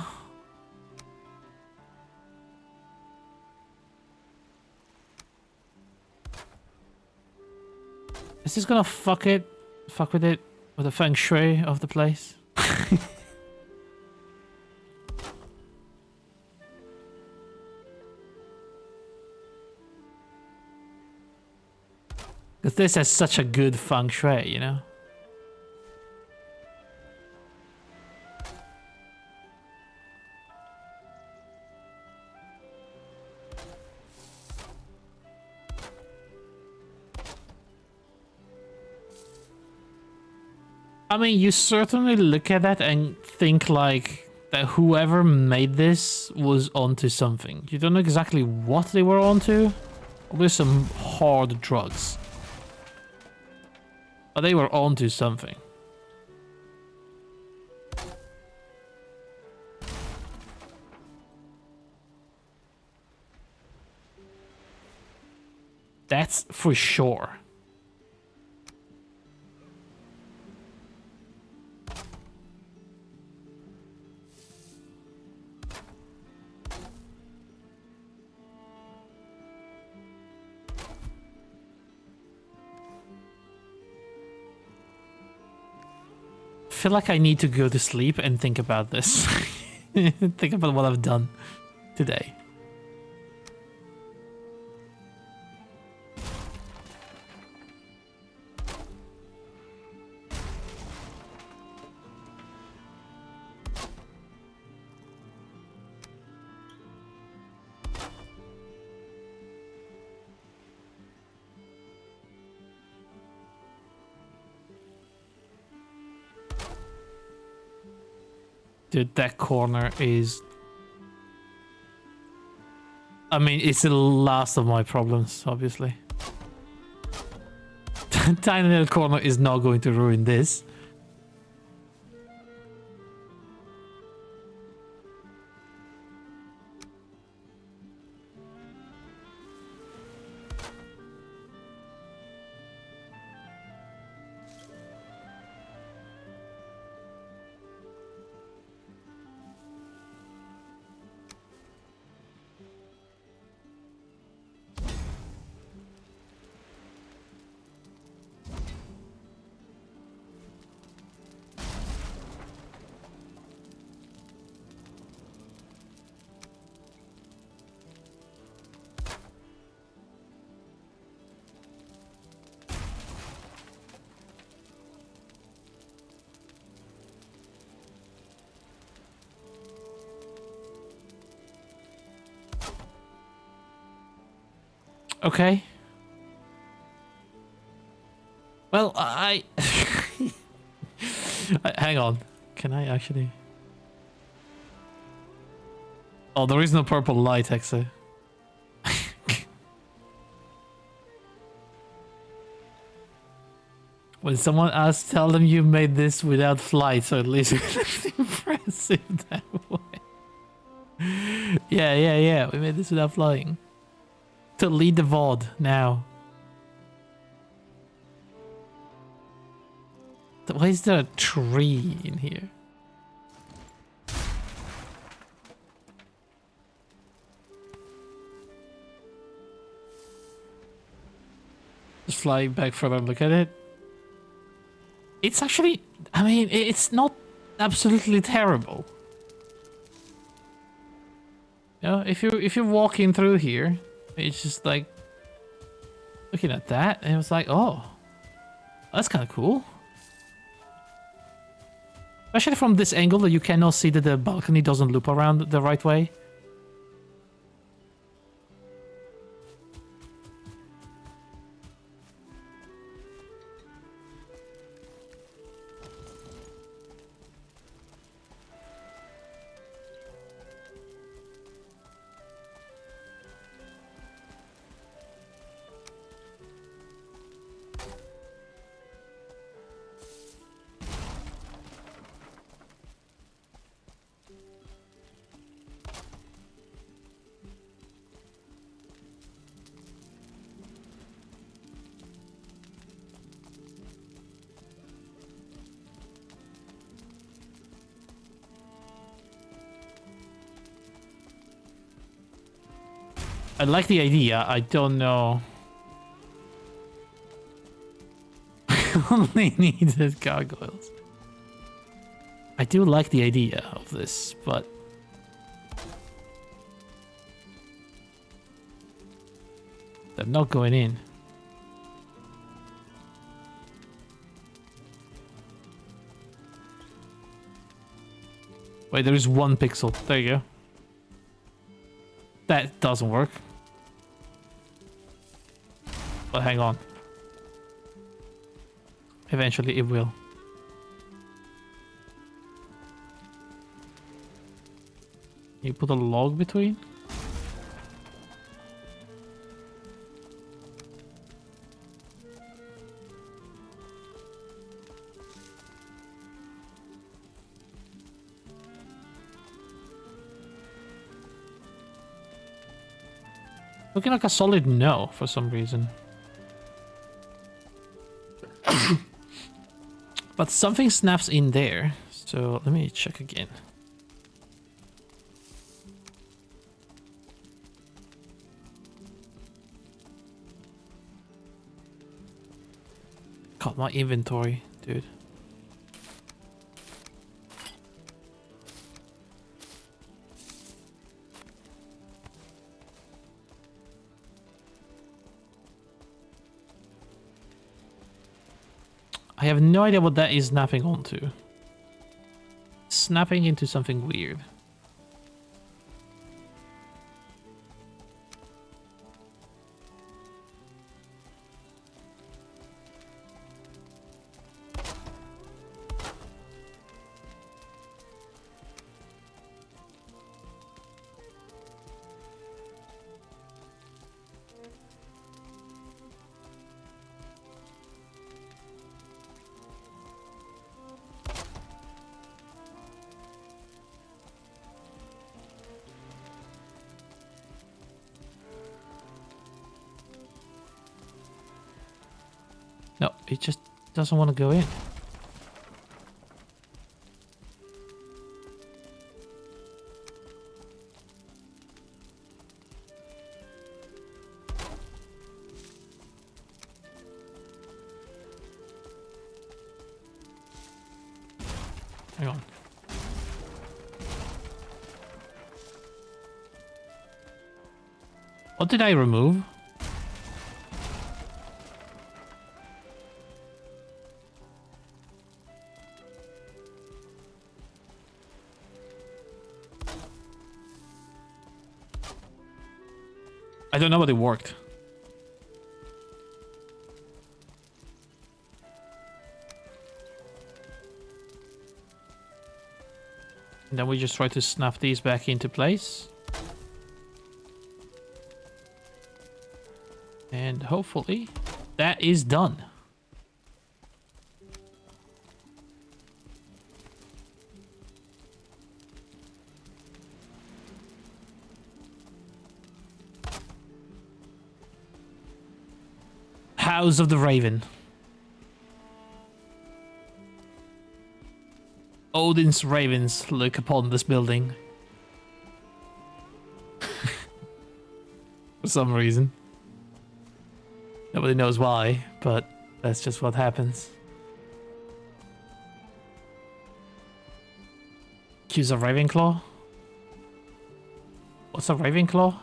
Is this gonna fuck with it, with the feng shui of the place? Because this has such a good feng shui, you know? I mean, you certainly look at that and think like that whoever made this was onto something. You don't know exactly what they were onto. Probably some hard drugs. But they were onto something. That's for sure. I feel like I need to go to sleep and think about this. Think about what I've done today. Dude, that corner is... I mean, it's the last of my problems, obviously. Tiny little corner is not going to ruin this. Okay. Well, hang on. Can I actually... Oh, there is no purple light, actually. When someone asks, tell them you made this without flight, so at least it's impressive that way. Yeah. We made this without flying. To lead the VOD now. Why is there a tree in here? Just flying back further and look at it. It's actually, I mean, it's not absolutely terrible. You know, if you're walking through here, it's just like looking at that, and it was like, oh, that's kind of cool. Especially from this angle that you cannot see that the balcony doesn't loop around the right way. I like the idea, I don't know. Only needed gargoyles. I do like the idea of this, but... they're not going in. Wait, there is 1 pixel. There you go. That doesn't work. But hang on. Eventually it will. You put a log between? Looking like a solid no for some reason. But something snaps in there. So let me check again. God, my inventory, dude. I have no idea what that is snapping onto. Snapping into something weird. No, it just doesn't want to go in. Hang on. What did I remove? I don't know, but it worked. And then we just try to snap these back into place. And hopefully that is done. House of the Raven. Odin's ravens look upon this building. For some reason. Nobody knows why, but that's just what happens. Accuse a Ravenclaw? What's a Ravenclaw?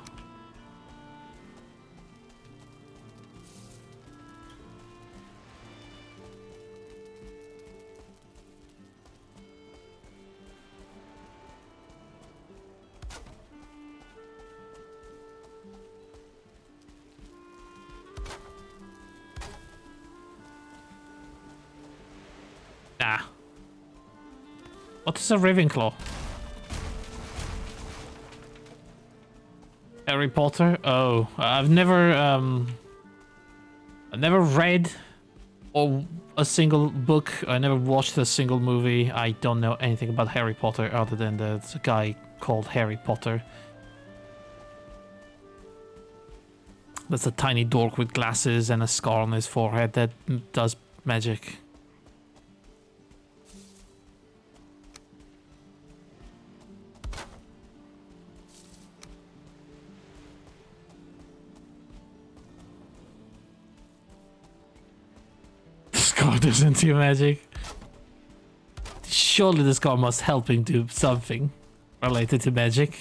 Nah. What is a Ravenclaw? Harry Potter? Oh, I've never read or a single book. I never watched a single movie. I don't know anything about Harry Potter other than there's a guy called Harry Potter. That's a tiny dork with glasses and a scar on his forehead that does magic. Scar doesn't do magic. Surely the scar must help him do something related to magic.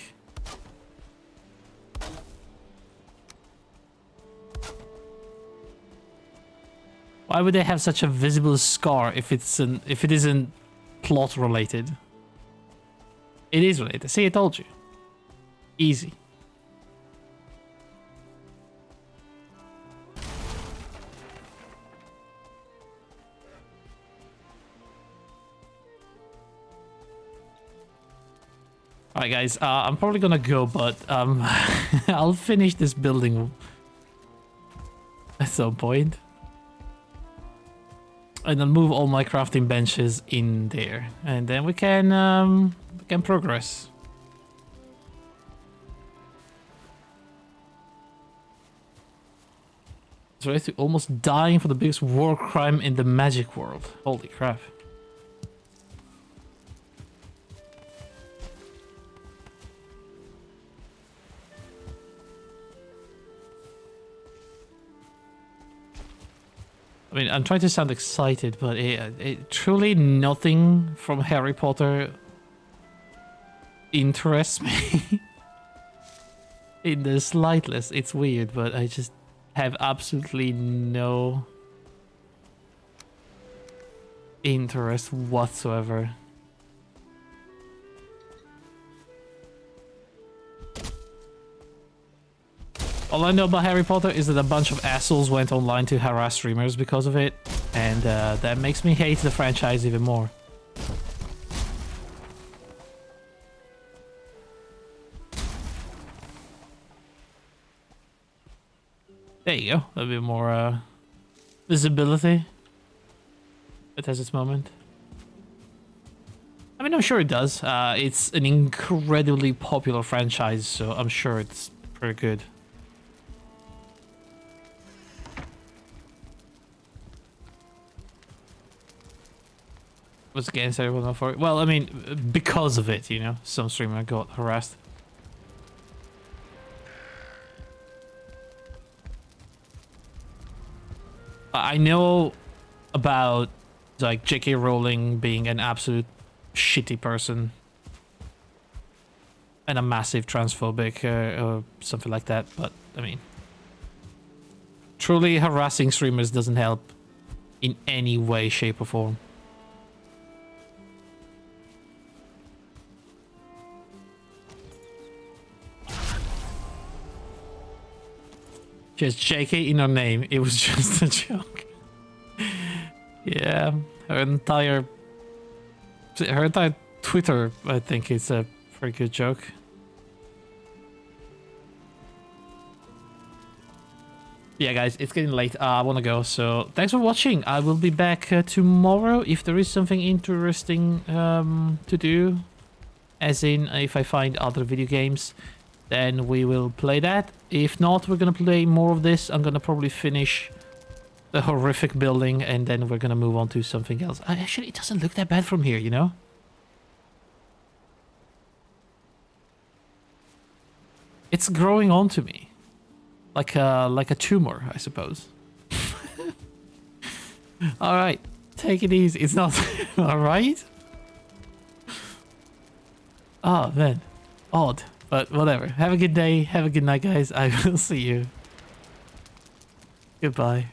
Why would they have such a visible scar if it isn't plot related? It is related. See, I told you. Easy. Alright guys, I'm probably gonna go, but I'll finish this building at some point. And I'll move all my crafting benches in there. And then we can progress. It's related to almost dying for the biggest war crime in the magic world. Holy crap. I mean, I'm trying to sound excited, but truly nothing from Harry Potter interests me in the slightest. It's weird, but I just have absolutely no interest whatsoever. All I know about Harry Potter is that a bunch of assholes went online to harass streamers because of it, and that makes me hate the franchise even more. There you go, a bit more visibility. It has its moment. I mean, I'm sure it does. It's an incredibly popular franchise, so I'm sure it's pretty good. Was against everyone for it. Well, I mean, because of it, you know, some streamer got harassed. I know about like J.K. Rowling being an absolute shitty person and a massive transphobic or something like that, but I mean, truly harassing streamers doesn't help in any way, shape, or form. Just JK in her name. It was just a joke. Yeah, her entire Twitter, I think, is a very good joke. Yeah, guys, it's getting late. I want to go. So thanks for watching. I will be back tomorrow if there is something interesting to do. As in, if I find other video games, then we will play that. If not, we're gonna play more of this. I'm gonna probably finish the horrific building and then we're gonna move on to something else. Actually, it doesn't look that bad from here, you know? It's growing onto me. Like a tumor, I suppose. Alright, take it easy. It's not... Alright? Oh, man. Odd. But whatever. Have a good day. Have a good night, guys. I will see you. Goodbye.